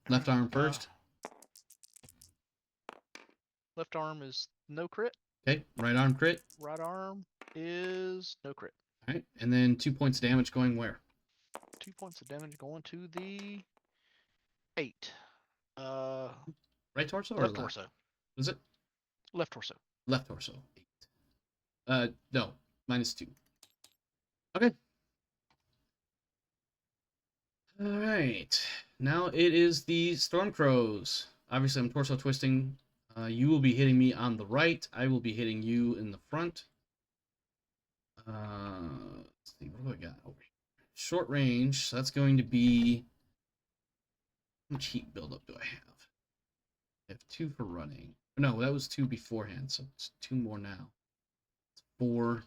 Speaker 1: Left arm first.
Speaker 2: Left arm is no crit.
Speaker 1: Okay, right arm crit.
Speaker 2: Right arm is no crit.
Speaker 1: All right, and then 2 points of damage going where?
Speaker 2: 2 points of damage going to the 8.
Speaker 1: Right torso or
Speaker 2: Left
Speaker 1: left?
Speaker 2: torso.
Speaker 1: Is it?
Speaker 2: Left torso.
Speaker 1: Left torso. 8. No, -2. Okay. All right. Now it is the Storm Crows. Obviously, I'm torso twisting. You will be hitting me on the right. I will be hitting you in the front. Let's see, what do I got over here? Short range. So that's going to be. How much heat buildup do I have? I have 2 for running. No, that was 2 beforehand, so it's 2 more now. It's 4.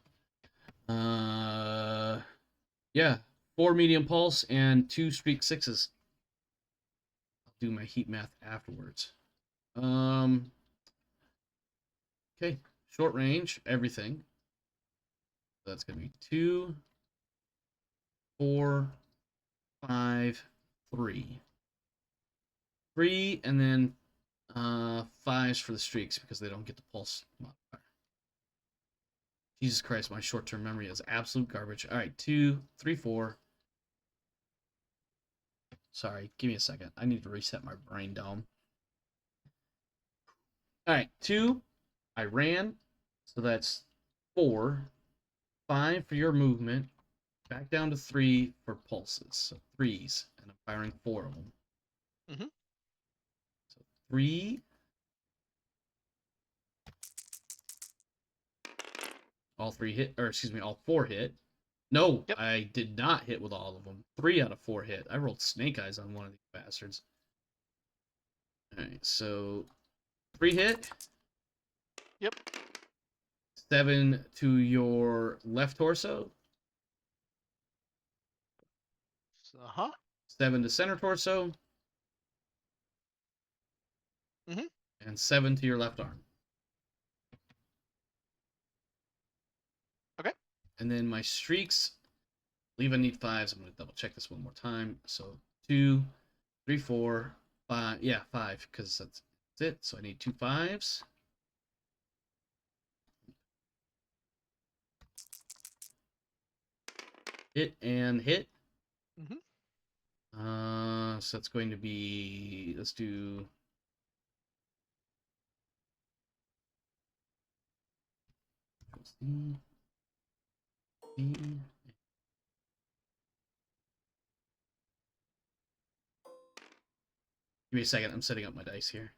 Speaker 1: Yeah, 4 medium pulse and 2 streak 6s. I'll do my heat math afterwards. Okay, short range, everything. That's gonna be 2, 4, 5, 3. 3, and then 5s for the streaks because they don't get the pulse modifier. Jesus Christ, my short-term memory is absolute garbage. All right, 2, 3, 4. Sorry, give me a second. I need to reset my brain dome. All right, 2, I ran, so that's 4. 5 for your movement. Back down to 3 for pulses, so 3s, and I'm firing 4 of them.
Speaker 2: Mm-hmm.
Speaker 1: So 3. All 3 hit, or excuse me, all 4 hit. No,
Speaker 2: Yep.
Speaker 1: I did not hit with all of them. 3 out of 4 hit. I rolled snake eyes on one of these bastards. Alright, so 3 hit.
Speaker 2: Yep.
Speaker 1: 7 to your left torso.
Speaker 2: Uh-huh.
Speaker 1: 7 to center torso.
Speaker 2: Mm-hmm.
Speaker 1: And 7 to your left arm.
Speaker 2: Okay.
Speaker 1: And then my streaks, I believe I need 5s. I'm going to double check this one more time. So 2, 3, 4, 5. Yeah, 5, because that's it. So I need 2 5s. Hit and hit.
Speaker 2: Mm-hmm.
Speaker 1: So that's going to be, let's do C, B. Give me a second. I'm setting up my dice here.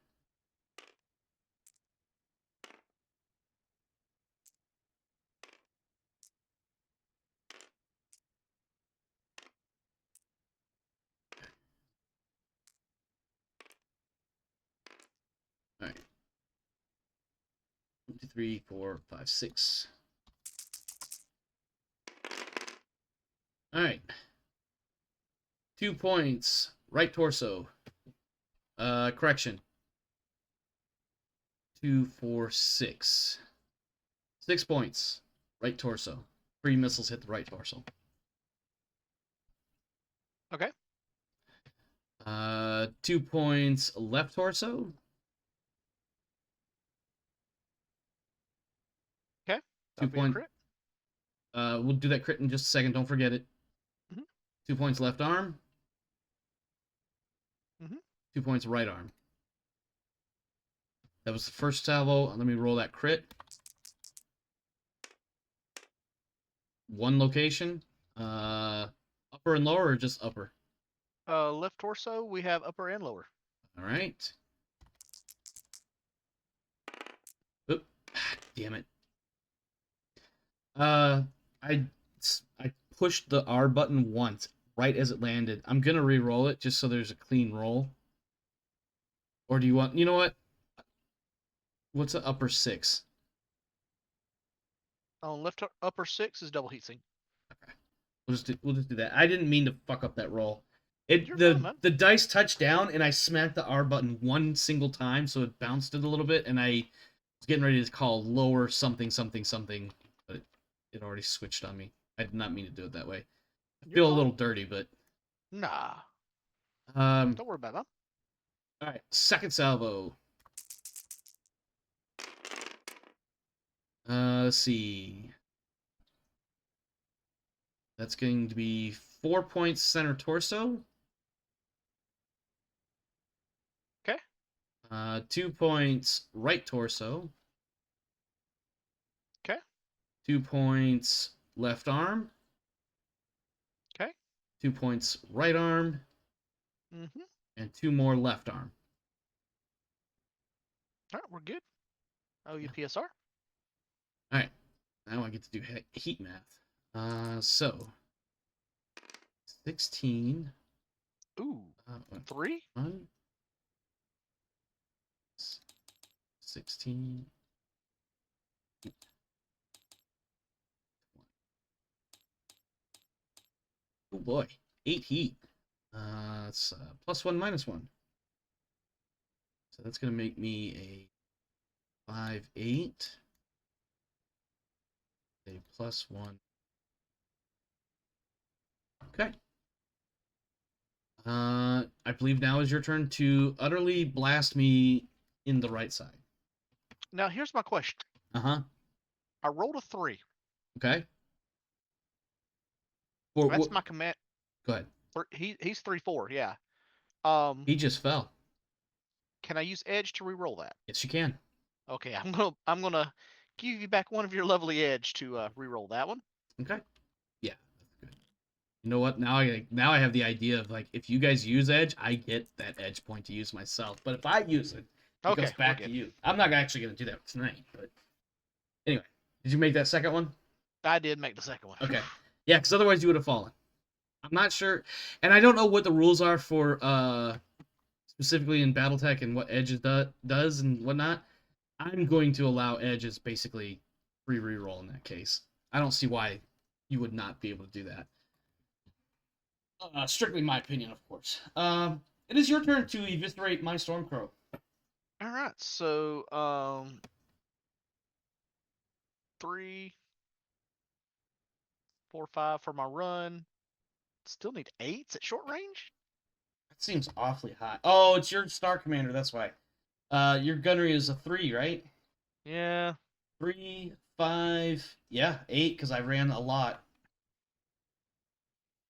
Speaker 1: All right. 1, 2, 3, 4, 5, 6. All right. 2 points. Right torso. Correction. 2, 4, 6. 6 points. Right torso. 3 missiles hit the right torso.
Speaker 2: Okay.
Speaker 1: 2 points left torso.
Speaker 2: Okay.
Speaker 1: 2
Speaker 2: That'd be a
Speaker 1: point.
Speaker 2: crit.
Speaker 1: We'll do that crit in just a second. Don't forget it.
Speaker 2: Mhm.
Speaker 1: 2 points left arm.
Speaker 2: Mhm.
Speaker 1: 2 points right arm. That was the first salvo. Let me roll that crit. 1 location. Upper and lower, or just upper?
Speaker 2: Left torso, we have upper and lower.
Speaker 1: All right. Oop. Damn it. I I pushed the R button once, right as it landed. I'm gonna re-roll it just so there's a clean roll. Or do you want? You know what? What's the upper 6?
Speaker 2: On left upper 6 is double heatsink.
Speaker 1: Okay. We'll just do that. I didn't mean to fuck up that roll. It
Speaker 2: You're fine, man.
Speaker 1: the dice touched down and I smacked the R button one single time, so it bounced it a little bit, and I was getting ready to call lower something something something, but it already switched on me. I did not mean to do it that way. I
Speaker 2: You're
Speaker 1: feel a
Speaker 2: fine.
Speaker 1: little dirty, but
Speaker 2: Nah.
Speaker 1: um.
Speaker 2: Don't worry about that.
Speaker 1: All right, second salvo. Let's see. That's going to be 4 points center torso.
Speaker 2: Okay.
Speaker 1: 2 points right torso.
Speaker 2: Okay.
Speaker 1: 2 points left arm.
Speaker 2: Okay.
Speaker 1: 2 points right arm.
Speaker 2: Mhm.
Speaker 1: And 2 more left arm.
Speaker 2: All right, we're good. Oh, you PSR.
Speaker 1: All right, now I get to do heat math. So 16.
Speaker 2: Ooh. 3.
Speaker 1: 1, 16. Oh boy, 8 heat. It's +1 -1. So that's gonna make me a 5, 8. A +1. Okay. I believe now is your turn to utterly blast me in the right side.
Speaker 2: Now here's my question.
Speaker 1: Uh-huh.
Speaker 2: I rolled a 3.
Speaker 1: Okay.
Speaker 2: That's my command.
Speaker 1: Go ahead.
Speaker 2: He's 3/4. Yeah.
Speaker 1: He just fell.
Speaker 2: Can I use edge to re-roll that?
Speaker 1: Yes, you can.
Speaker 2: Okay, I'm gonna give you back one of your lovely edge to re-roll that one.
Speaker 1: Okay. Yeah, that's good. You know what? Now I have the idea of, like, if you guys use edge, I get that edge point to use myself. But if I use it, it
Speaker 2: Okay,
Speaker 1: goes back
Speaker 2: we're
Speaker 1: to
Speaker 2: good.
Speaker 1: you. I'm not actually going to do that tonight. But anyway, did you make that second one?
Speaker 2: I did make the second one.
Speaker 1: Okay. Yeah, because otherwise you would have fallen. I'm not sure, and I don't know what the rules are for specifically in BattleTech and what Edge does and whatnot. I'm going to allow Edge as basically free reroll in that case. I don't see why you would not be able to do that. Strictly my opinion, of course. It is your turn to eviscerate my Stormcrow.
Speaker 2: All right, so 3, 4, 5 for my run. Still need 8s at short range.
Speaker 1: That seems awfully high. Oh, it's your Star Commander. That's why. Your gunnery is a 3, right?
Speaker 2: Yeah.
Speaker 1: 3, 5, yeah, 8 because I ran a lot.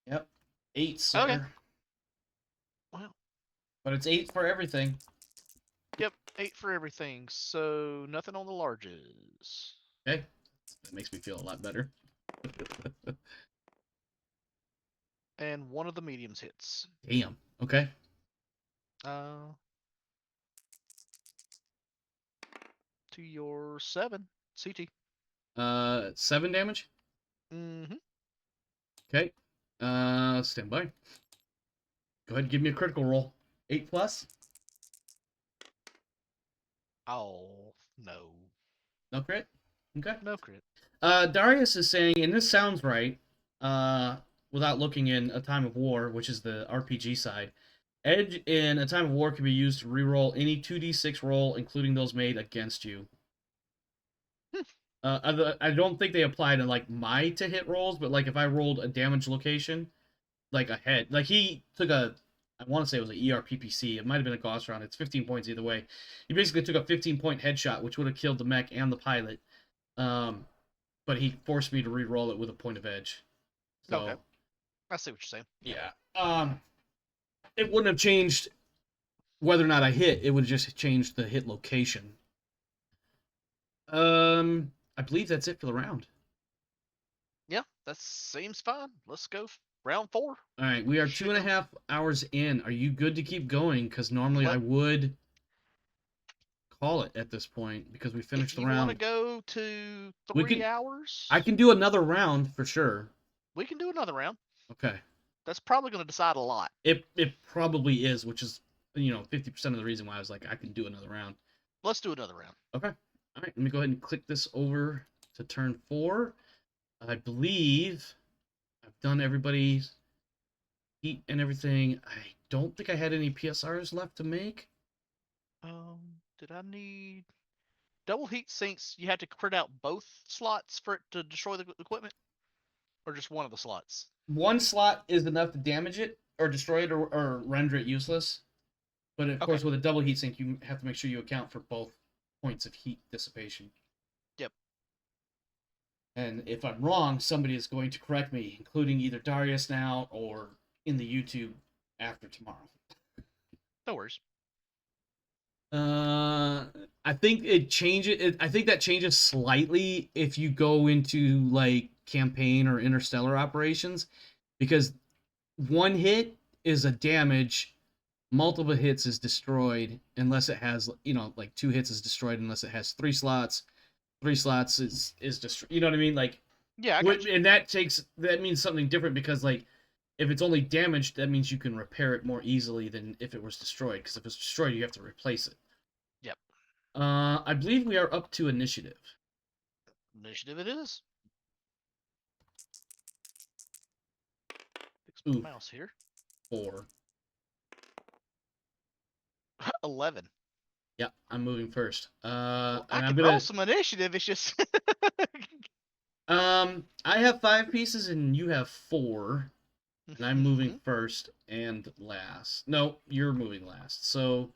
Speaker 1: Yep, 8, sir.
Speaker 2: Okay. Well.
Speaker 1: But it's 8 for everything.
Speaker 2: Yep, 8 for everything. So nothing on the larges.
Speaker 1: Okay. That makes me feel a lot better.
Speaker 2: And one of the mediums hits.
Speaker 1: Damn. Okay.
Speaker 2: Uh, to your 7 CT.
Speaker 1: 7 damage.
Speaker 2: Mm-hmm.
Speaker 1: Okay. Stand by. Go ahead and give me a critical roll. 8 plus.
Speaker 2: Oh no,
Speaker 1: No crit. Okay.
Speaker 2: no crit.
Speaker 1: Darius is saying, and this sounds right, without looking in A Time of War, which is the RPG side. Edge in A Time of War can be used to reroll any 2d6 roll, including those made against you. I don't think they apply to like my to hit rolls, but like if I rolled a damage location, like a head, like he took a, I want to say it was an ERPPC. It might have been a Gauss round. It's 15 points either way. He basically took a 15-point headshot, which would have killed the mech and the pilot. But he forced me to re-roll it with a point of edge. So
Speaker 2: Okay, I see what you're saying.
Speaker 1: yeah, it wouldn't have changed whether or not I hit. It would have just changed the hit location. I believe that's it for the round.
Speaker 2: Yeah, that seems fine. Let's go round 4.
Speaker 1: All right, we are
Speaker 2: Should
Speaker 1: 2.5 hours in. Are you good to keep going? Because normally I would call it at this point because we
Speaker 2: If
Speaker 1: finished the
Speaker 2: you want to
Speaker 1: round.
Speaker 2: go to
Speaker 1: We
Speaker 2: 3
Speaker 1: can.
Speaker 2: hours,
Speaker 1: I can do another round for sure.
Speaker 2: we can do another round.
Speaker 1: Okay.
Speaker 2: That's probably going to decide a lot.
Speaker 1: It probably is, which is 50% of the reason why I was like I can do another round.
Speaker 2: Let's do another round.
Speaker 1: Okay. All right. Let me go ahead and click this over to turn 4. I believe I've done everybody's heat and everything. I don't think I had any PSRs left to make.
Speaker 2: Did I need double heat sinks? You had to crit out both slots for it to destroy the equipment, or just one of the slots?
Speaker 1: One slot is enough to damage it or destroy it or render it useless. But of
Speaker 2: Okay.
Speaker 1: course, with a double heat sink, you have to make sure you account for both points of heat dissipation.
Speaker 2: Yep.
Speaker 1: And if I'm wrong, somebody is going to correct me, including either Darius now or in the YouTube after tomorrow.
Speaker 2: No worries.
Speaker 1: I think it changes. I think that changes slightly if you go into like campaign or interstellar operations, because one hit is a damage, multiple hits is destroyed unless it has like 2 hits is destroyed unless it has 3 slots. 3 slots is destroyed. You know what I mean? Like,
Speaker 2: Yeah, I got you.
Speaker 1: and that means something different because like if it's only damaged, that means you can repair it more easily than if it was destroyed. Because if it's destroyed, you have to replace it.
Speaker 2: Yep.
Speaker 1: I believe we are up to initiative.
Speaker 2: Initiative it is. Fix
Speaker 1: Ooh,
Speaker 2: my mouse here.
Speaker 1: 4.
Speaker 2: 11.
Speaker 1: Yep, I'm moving first.
Speaker 2: Well, I
Speaker 1: And I'm
Speaker 2: could roll
Speaker 1: gonna.
Speaker 2: some initiative. It's just
Speaker 1: I have 5 pieces and you have 4, and I'm moving
Speaker 2: Mhm.
Speaker 1: first and last. No, you're moving last. So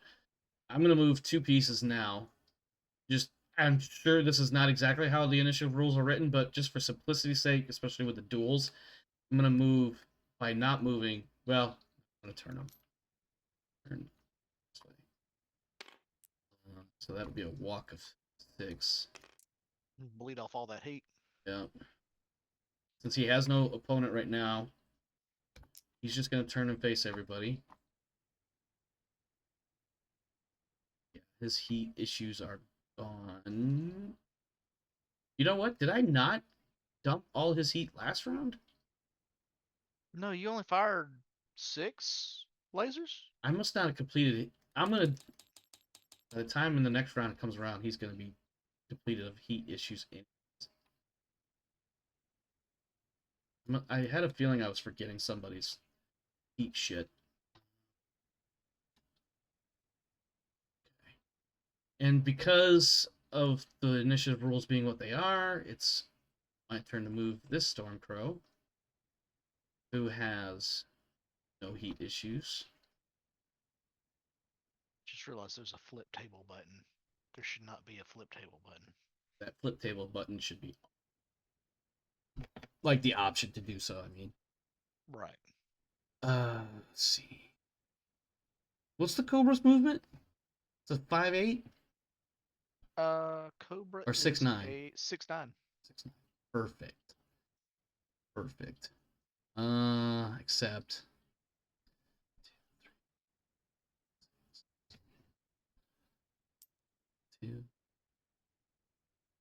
Speaker 1: I'm gonna move 2 pieces now. Just I'm sure this is not exactly how the initiative rules are written, but just for simplicity's sake, especially with the duels, I'm gonna move by not moving. Well, I'm gonna turn them. Turn this way. So that'll be a walk of 6.
Speaker 2: Bleed off all that heat.
Speaker 1: Yeah. Since he has no opponent right now, he's just gonna turn and face everybody. Yeah, his heat issues are gone. You know what? Did I not dump all his heat last round?
Speaker 2: No, you only fired 6 lasers?
Speaker 1: I must not have completed it. I'm gonna. By the time in the next round comes around, he's gonna be depleted of heat issues. I had a feeling I was forgetting somebody's heat shit. And because of the initiative rules being what they are, it's my turn to move this Stormcrow, who has no heat issues.
Speaker 2: Just realized there's a flip table button. There should not be a flip table button.
Speaker 1: That flip table button should be like the option to do so. I mean,
Speaker 2: Right.
Speaker 1: let's see. What's the Cobra's movement? It's a 5'8"
Speaker 2: Cobra
Speaker 1: or
Speaker 2: is
Speaker 1: 6'9".
Speaker 2: a 6'9".
Speaker 1: 6, 9. Perfect. Perfect. Accept. 2,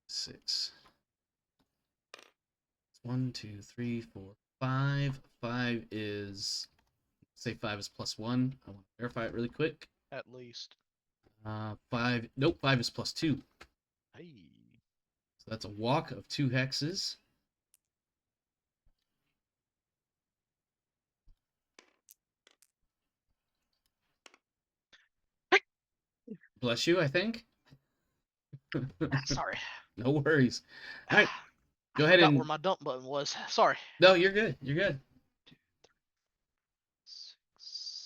Speaker 1: 6. 1, 2, 3, 4, 5. 5 is, say 5 is +1. I want to verify it really quick.
Speaker 2: At least.
Speaker 1: 5. Nope, 5 is +2.
Speaker 2: Hey.
Speaker 1: So that's a walk of 2 hexes. Bless you, I think.
Speaker 2: Sorry.
Speaker 1: No worries. All right,
Speaker 2: I
Speaker 1: go ahead
Speaker 2: forgot where
Speaker 1: and.
Speaker 2: my dump button was. Sorry.
Speaker 1: No, you're good. You're good.
Speaker 2: 2, 3, 6,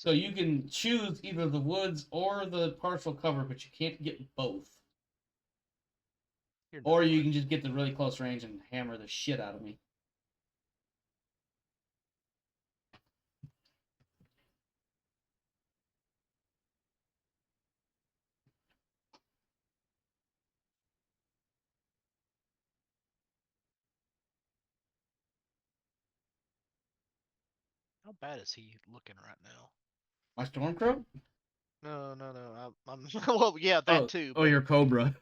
Speaker 1: So you can choose either the woods or the partial cover, but you can't get both.
Speaker 2: You're not
Speaker 1: Or you
Speaker 2: lying.
Speaker 1: can just get the really close range and hammer the shit out of me.
Speaker 2: How bad is he looking right now?
Speaker 1: My Stormcrow?
Speaker 2: No, no, no. I'm well, yeah, that
Speaker 1: Oh,
Speaker 2: too.
Speaker 1: oh,
Speaker 2: But
Speaker 1: your Cobra.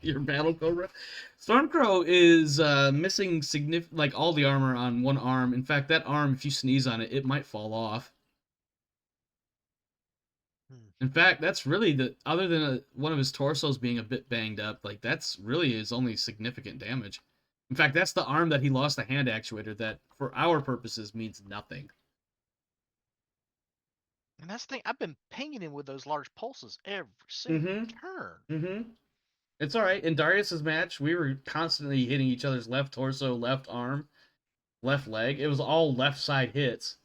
Speaker 1: Your Battle Cobra. Stormcrow is missing like all the armor on one arm. In fact, that arm, if you sneeze on it, it might fall off. In fact, that's really the other than one of his torsos being a bit banged up. Like that's really his only significant damage. In fact, that's the arm that he lost the hand actuator. That, for our purposes, means nothing.
Speaker 2: and that's the thing. I've been pinging him with those large pulses every single
Speaker 1: Mm-hmm.
Speaker 2: turn.
Speaker 1: Mm-hmm. It's all right. In Darius's match, we were constantly hitting each other's left torso, left arm, left leg. It was all left side hits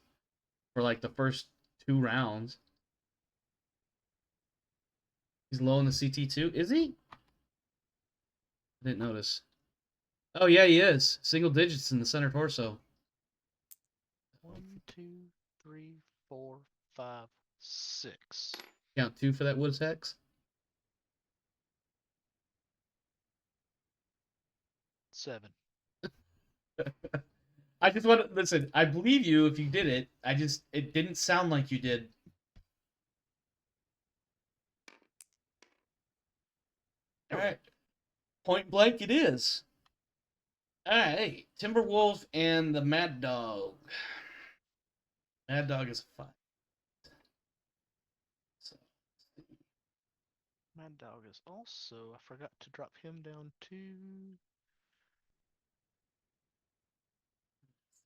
Speaker 1: for like the first 2 rounds. He's low in the CT too. Is he? I didn't notice. Oh yeah, he is. Single digits in the center torso.
Speaker 2: 1, 2, 3, 4, 5, 6.
Speaker 1: Count 2 for that Woods Hex.
Speaker 2: 7.
Speaker 1: I just want to listen. I believe you if you did it. It didn't sound like you did. All right, point blank, it is. All right, Timberwolf and the Mad Dog. Mad Dog is a 5. So,
Speaker 2: Mad Dog is also. I forgot to drop him down to.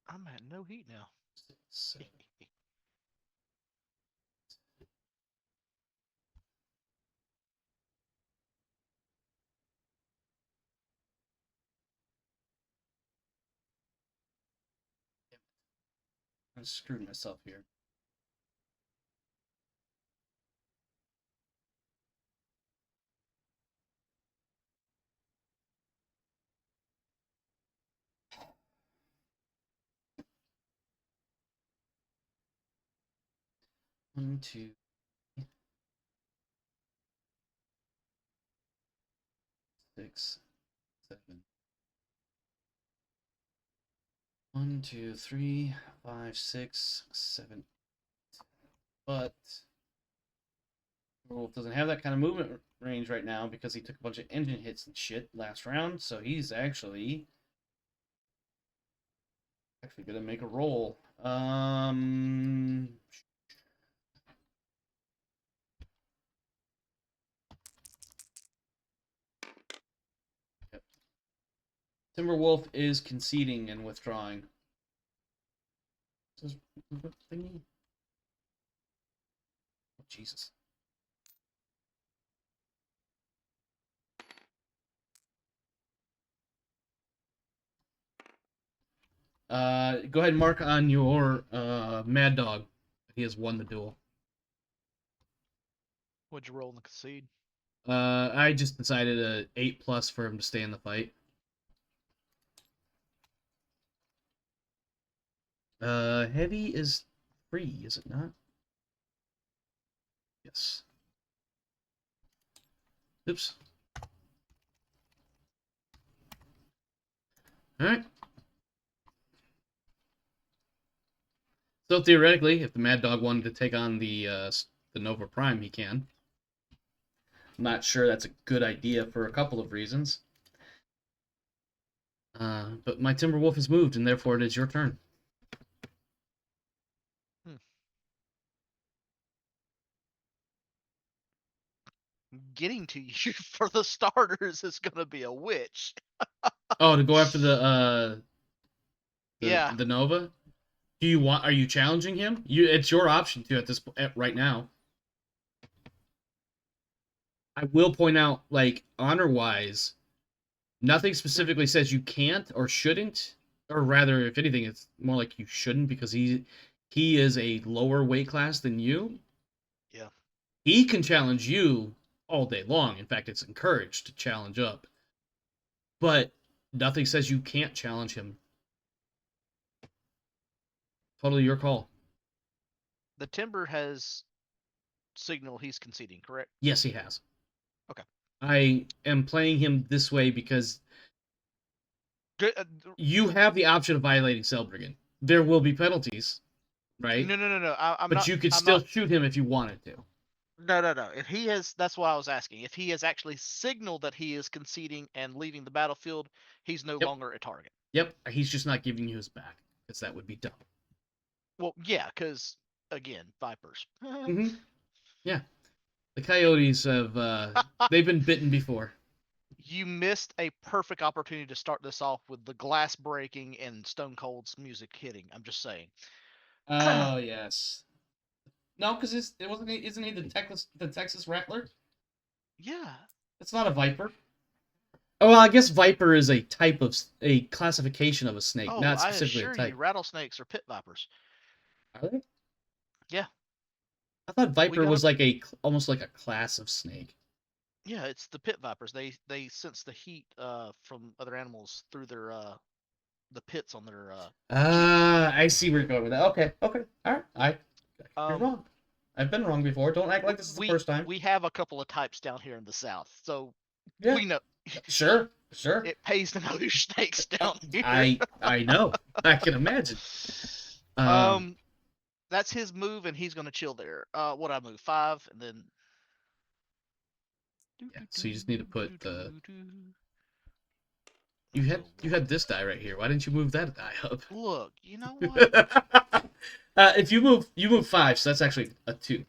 Speaker 2: I'm at no heat now.
Speaker 1: 6, 7. I screwed myself here. One, two, 6, 7. 1, 2, 3, 5, 6, 7. But Wolf doesn't have that kind of movement range right now because he took a bunch of engine hits and shit last round. So he's actually gonna make a roll. Yep. Timberwolf is conceding and withdrawing. Thingy? Oh, Jesus. Go ahead and mark on your Mad Dog. He has won the duel.
Speaker 2: What'd you roll in the concede?
Speaker 1: I just decided a 8+ for him to stay in the fight. Heavy is free, is it not? Yes. Oops. All right. So theoretically, if the Mad Dog wanted to take on the Nova Prime, he can. I'm not sure that's a good idea for a couple of reasons. But my Timberwolf has moved, and therefore it is your turn.
Speaker 2: Hmm. Getting to you for the starters is gonna be a witch.
Speaker 1: Oh, to go after
Speaker 2: Yeah.
Speaker 1: the Nova. Do you want? Are you challenging him? It's your option to right now. I will point out, like honor wise, nothing specifically says you can't or shouldn't, or rather, if anything, it's more like you shouldn't because he is a lower weight class than you.
Speaker 2: Yeah.
Speaker 1: He can challenge you all day long. In fact, it's encouraged to challenge up. But nothing says you can't challenge him. Totally your call.
Speaker 2: The Timber has signaled he's conceding, correct?
Speaker 1: Yes, he has.
Speaker 2: Okay.
Speaker 1: I am playing him this way because
Speaker 2: Good.
Speaker 1: you have the option of violating Cellbriggen. There will be penalties, right?
Speaker 2: No. I'm
Speaker 1: But
Speaker 2: not.
Speaker 1: you could
Speaker 2: I'm
Speaker 1: still
Speaker 2: not.
Speaker 1: shoot him if you wanted to.
Speaker 2: No. If he has, that's what I was asking. If he has actually signaled that he is conceding and leaving the battlefield, he's no
Speaker 1: Yep.
Speaker 2: longer a target.
Speaker 1: Yep. He's just not giving you his back because that would be dumb.
Speaker 2: Well, yeah, because again, Vipers.
Speaker 1: Mm-hmm. Yeah. The Coyotes have they've been bitten before.
Speaker 2: You missed a perfect opportunity to start this off with the glass breaking and Stone Cold's music hitting. I'm just saying.
Speaker 1: Oh yes. No, because it wasn't. Isn't he the Texas Rattler?
Speaker 2: Yeah.
Speaker 1: It's not a viper. Oh, well, I guess viper is a type of a classification of a snake,
Speaker 2: Oh,
Speaker 1: not
Speaker 2: I
Speaker 1: specifically a
Speaker 2: assure you,
Speaker 1: type.
Speaker 2: rattlesnakes are pit vipers.
Speaker 1: Are they?
Speaker 2: Yeah.
Speaker 1: I thought
Speaker 2: We
Speaker 1: viper
Speaker 2: got a
Speaker 1: was like almost like a class of snake.
Speaker 2: Yeah, it's the pit vipers. They sense the heat from other animals through their the pits on their cheeks.
Speaker 1: I see where you're going with that. Okay, okay, all right. You're
Speaker 2: Um,
Speaker 1: wrong. I've been wrong before. Don't act like this is the first time.
Speaker 2: we have a couple of types down here in the south, so
Speaker 1: Yeah,
Speaker 2: we know
Speaker 1: sure, sure.
Speaker 2: it pays to know your snakes down here.
Speaker 1: I know. I can imagine. Um,
Speaker 2: Um, that's his move, and he's gonna chill there. What I move 5, and then.
Speaker 1: yeah. So you just need to put the.
Speaker 2: Let's go
Speaker 1: You
Speaker 2: 1.
Speaker 1: had this die right here. Why didn't you move that die up?
Speaker 2: Look, you know what?
Speaker 1: If you move 5, so that's actually a 2.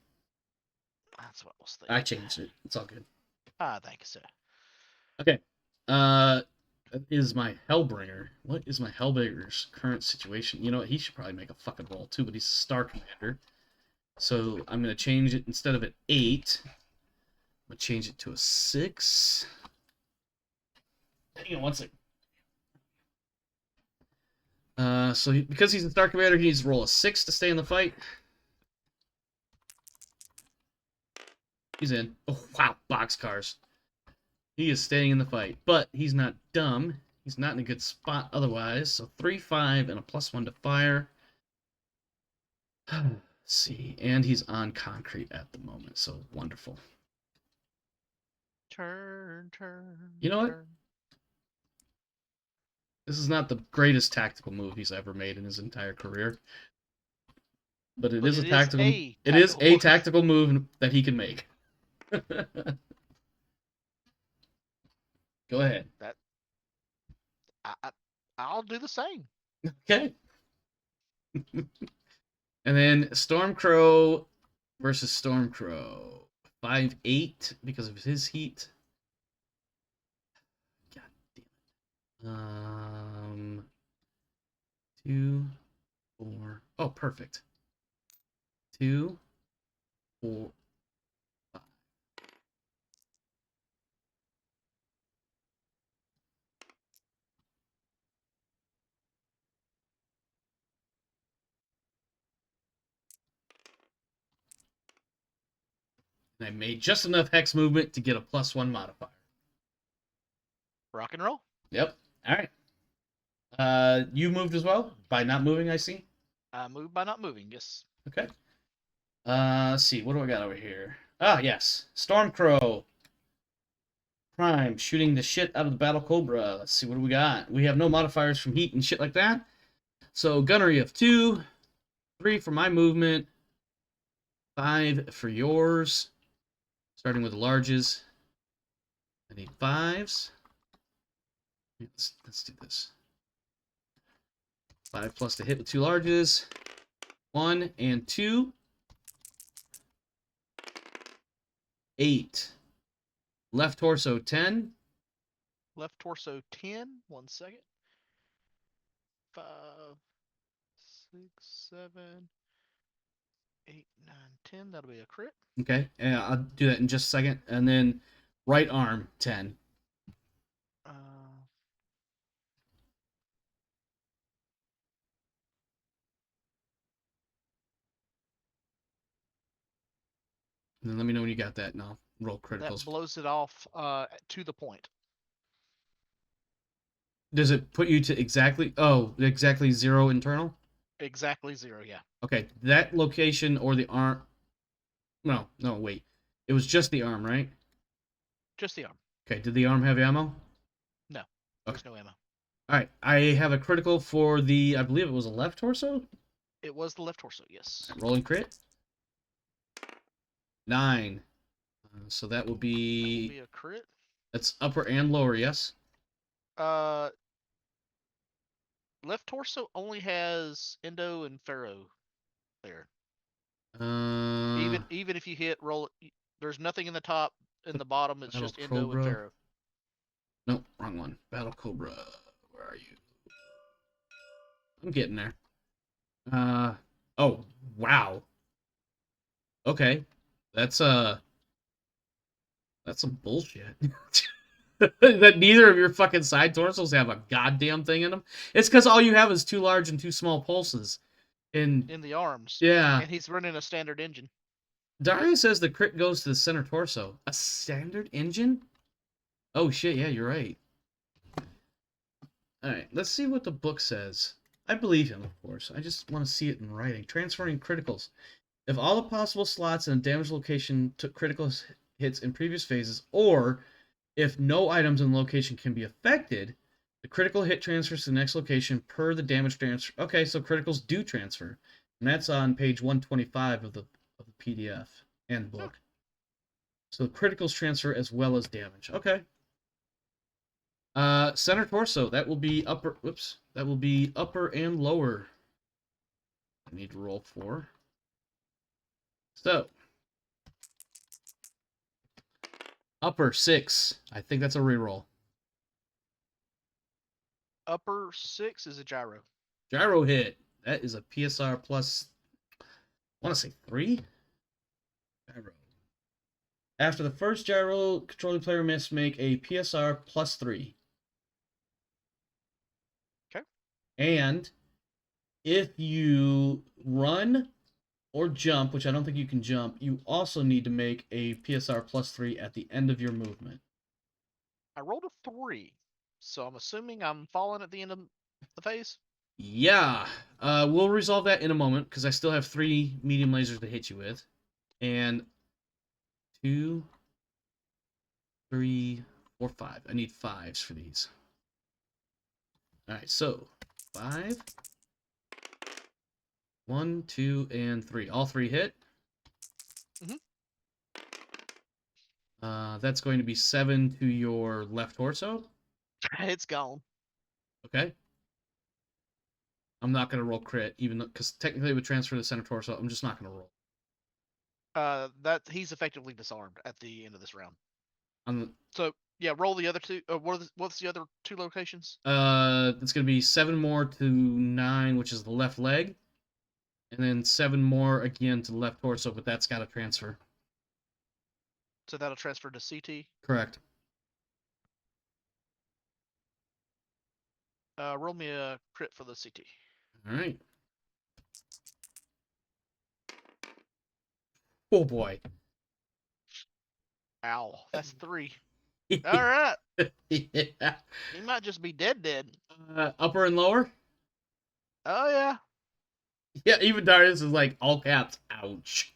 Speaker 2: That's what I was thinking.
Speaker 1: I changed it. It's all good.
Speaker 2: Thank you, sir.
Speaker 1: Okay. That is my Hellbringer. What is my Hellbringer's current situation? You know what? He should probably make a fucking roll too, but he's a Star Commander. So I'm gonna change it instead of an 8. I'm gonna change it to a 6. Hang on one second. Because he's a Star Commander, he needs to roll a 6 to stay in the fight. He's in. Oh wow, boxcars. He is staying in the fight, but he's not dumb. He's not in a good spot otherwise. So 3/5 and a +1 to fire. Let's see, and he's on concrete at the moment, so wonderful.
Speaker 2: Turn.
Speaker 1: You know what? This is not the greatest tactical move he's ever made in his entire career, but it is a tactical. It is a tactical move that he can make. Go ahead.
Speaker 2: That I'll do the same.
Speaker 1: Okay. And then Stormcrow versus Stormcrow. 5/8 because of his heat. God damn it. 2, 4. Oh, perfect. 2, 4, 5. And I made just enough hex movement to get a +1 modifier.
Speaker 2: Rock and roll.
Speaker 1: Yep. All right. You moved as well by not moving. I see.
Speaker 2: I move by not moving. Yes.
Speaker 1: Okay. Let's see. What do I got over here? Ah, yes. Stormcrow. Prime, shooting the shit out of the Battle Cobra. Let's see, what do we got? We have no modifiers from heat and shit like that. So gunnery of 2, 3 for my movement, 5 for yours. Starting with the larges. I need 5s. Let's do this. 5 plus to hit with 2 larges. 1 and 2. 8. Left torso 10.
Speaker 2: Left torso 10. 1 second. 5, 6, 7, 8, 9, 10. That'll be a crit.
Speaker 1: Okay, and I'll do that in just a second. And then right arm 10.
Speaker 2: Uh,
Speaker 1: And then let me know when you got that, and I'll roll
Speaker 2: that
Speaker 1: criticals.
Speaker 2: blows it off to the point.
Speaker 1: Does it put you to exactly 0 internal?
Speaker 2: Exactly 0, yeah.
Speaker 1: Okay, that location or the arm. No, wait. It was just the arm, right?
Speaker 2: Just the arm.
Speaker 1: Okay, did the arm have ammo?
Speaker 2: No, there's no ammo.
Speaker 1: All right, I have a critical for the, I believe it was a left torso?
Speaker 2: It was the left torso, yes.
Speaker 1: Rolling crit. 9. So that will
Speaker 2: That will
Speaker 1: be.
Speaker 2: be a crit.
Speaker 1: That's upper and lower, yes?
Speaker 2: Left torso only has Endo and Pharaoh there. Even if you hit roll, there's nothing in the top and the bottom. It's
Speaker 1: Battle
Speaker 2: just Endo
Speaker 1: Cobra.
Speaker 2: and Pharaoh.
Speaker 1: Nope, wrong one. Battle Cobra. Where are you? I'm getting there. Oh, wow. Okay. That's some bullshit. That neither of your fucking side torsos have a goddamn thing in them. It's because all you have is 2 large and 2 small pulses.
Speaker 2: In the arms.
Speaker 1: Yeah.
Speaker 2: And he's running a standard engine.
Speaker 1: Dario says the crit goes to the center torso. A standard engine? Oh shit, yeah, you're right. Alright, let's see what the book says. I believe him, of course. I just want to see it in writing. Transferring criticals. If all the possible slots in a damaged location took critical hits in previous phases, or if no items in the location can be affected, the critical hit transfers to the next location per the damage transfer. Okay, so criticals do transfer. And that's on page 125 of the PDF and book. So criticals transfer as well as damage. Okay. Center torso. That will be upper. Whoops. That will be upper and lower. I need to roll 4. So upper 6. I think that's a reroll.
Speaker 2: Upper 6 is a gyro.
Speaker 1: Gyro hit. That is a PSR plus. I want to say 3. Gyro. After the first gyro, controlling player must make a PSR plus 3.
Speaker 2: Okay.
Speaker 1: And if you run or jump, which I don't think you can jump, you also need to make a PSR plus 3 at the end of your movement.
Speaker 2: I rolled a 3, so I'm assuming I'm falling at the end of the phase?
Speaker 1: Yeah. We'll resolve that in a moment, because I still have 3 medium lasers to hit you with. And 2, 3, 4, 5. I need 5s for these. Alright, so 5. 1, 2, and 3. All 3 hit. That's going to be 7 to your left torso.
Speaker 2: It's gone.
Speaker 1: Okay. I'm not going to roll crit, even though, because technically it would transfer to the center torso. I'm just not going to roll.
Speaker 2: That he's effectively disarmed at the end of this round.
Speaker 1: I'm,
Speaker 2: So yeah, roll the other 2. What's the other 2 locations?
Speaker 1: It's going to be 7 more to 9, which is the left leg. And then 7 more again to the left torso, but that's got to transfer.
Speaker 2: So that'll transfer to CT.
Speaker 1: Correct.
Speaker 2: Roll me a crit for the CT.
Speaker 1: All right. Oh boy.
Speaker 2: Ow, that's 3. All right.
Speaker 1: Yeah.
Speaker 2: He might just be dead.
Speaker 1: Upper and lower?
Speaker 2: Oh yeah.
Speaker 1: Yeah, even Darius is like, all caps, ouch.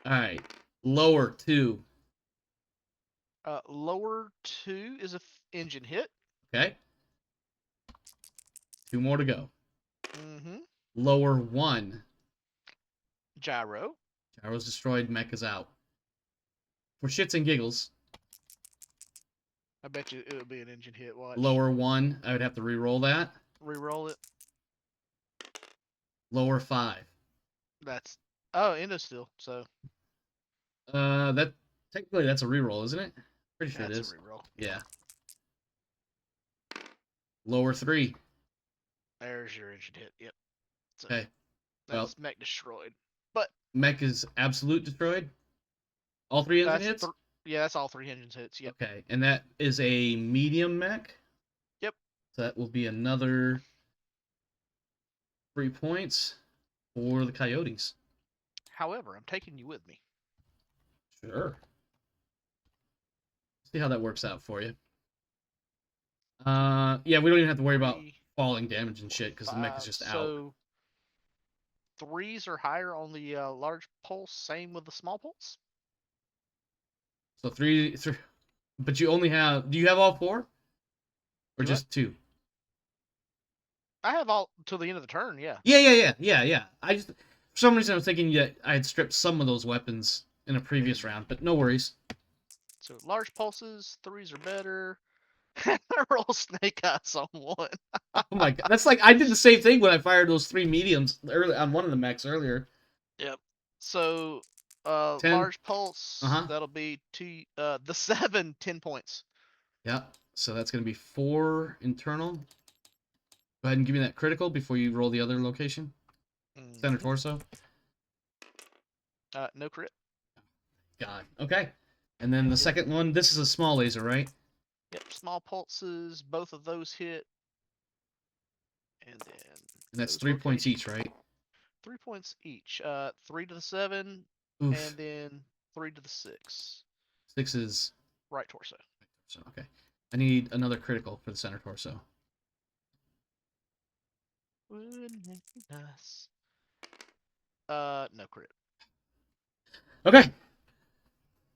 Speaker 1: Alright. Lower 2.
Speaker 2: Lower 2 is a engine hit.
Speaker 1: Okay. 2 more to go.
Speaker 2: Mm-hmm.
Speaker 1: Lower 1.
Speaker 2: Gyro.
Speaker 1: Gyro's destroyed. Mech is out. For shits and giggles,
Speaker 2: I bet you it'll be an engine hit. Watch.
Speaker 1: lower 1, I would have to re-roll that.
Speaker 2: Reroll it.
Speaker 1: Lower 5.
Speaker 2: That's Endo still. So
Speaker 1: That technically that's a re-roll, isn't it? Pretty sure
Speaker 2: that's
Speaker 1: it
Speaker 2: a
Speaker 1: is.
Speaker 2: reroll.
Speaker 1: Yeah. Lower 3.
Speaker 2: There's your engine hit. Yep. So
Speaker 1: Okay. Well,
Speaker 2: that's mech destroyed. But
Speaker 1: mech is absolute destroyed. All 3 engine
Speaker 2: that's
Speaker 1: hits.
Speaker 2: yeah, that's all 3 engines hits. Yep.
Speaker 1: Okay, and that is a medium mech.
Speaker 2: Yep.
Speaker 1: So that will be another 3 points for the Coyotes.
Speaker 2: However, I'm taking you with me.
Speaker 1: Sure. See how that works out for you. Yeah, we don't even have to worry about falling damage and shit because the mech is just out.
Speaker 2: So 3s are higher on the large pulse. Same with the small pulse.
Speaker 1: So three, but you only have. Do you have all 4, or
Speaker 2: Do
Speaker 1: just 2?
Speaker 2: I have all till the end of the turn. Yeah.
Speaker 1: Yeah. I just for some reason I was thinking that I had stripped some of those weapons in a previous round, but no worries.
Speaker 2: So large pulses, 3s are better. Roll snake eyes on 1.
Speaker 1: Oh my god, that's like I did the same thing when I fired those 3 mediums early on one of the mechs earlier.
Speaker 2: Yep. So
Speaker 1: 10.
Speaker 2: large pulse. That'll be the 7, 10 points.
Speaker 1: Yeah. So that's gonna be 4 internal. Go ahead and give me that critical before you roll the other location. Center torso.
Speaker 2: No crit.
Speaker 1: God. Okay. And then the second one, this is a small laser, right?
Speaker 2: Yep, small pulses, both of those hit. And
Speaker 1: that's 3 points each, right?
Speaker 2: 3 points each. 3 to the 7,
Speaker 1: Oof.
Speaker 2: and then 3 to the 6.
Speaker 1: 6 is
Speaker 2: right torso.
Speaker 1: So okay. I need another critical for the center torso.
Speaker 2: Wouldn't it be nice? No crit.
Speaker 1: Okay.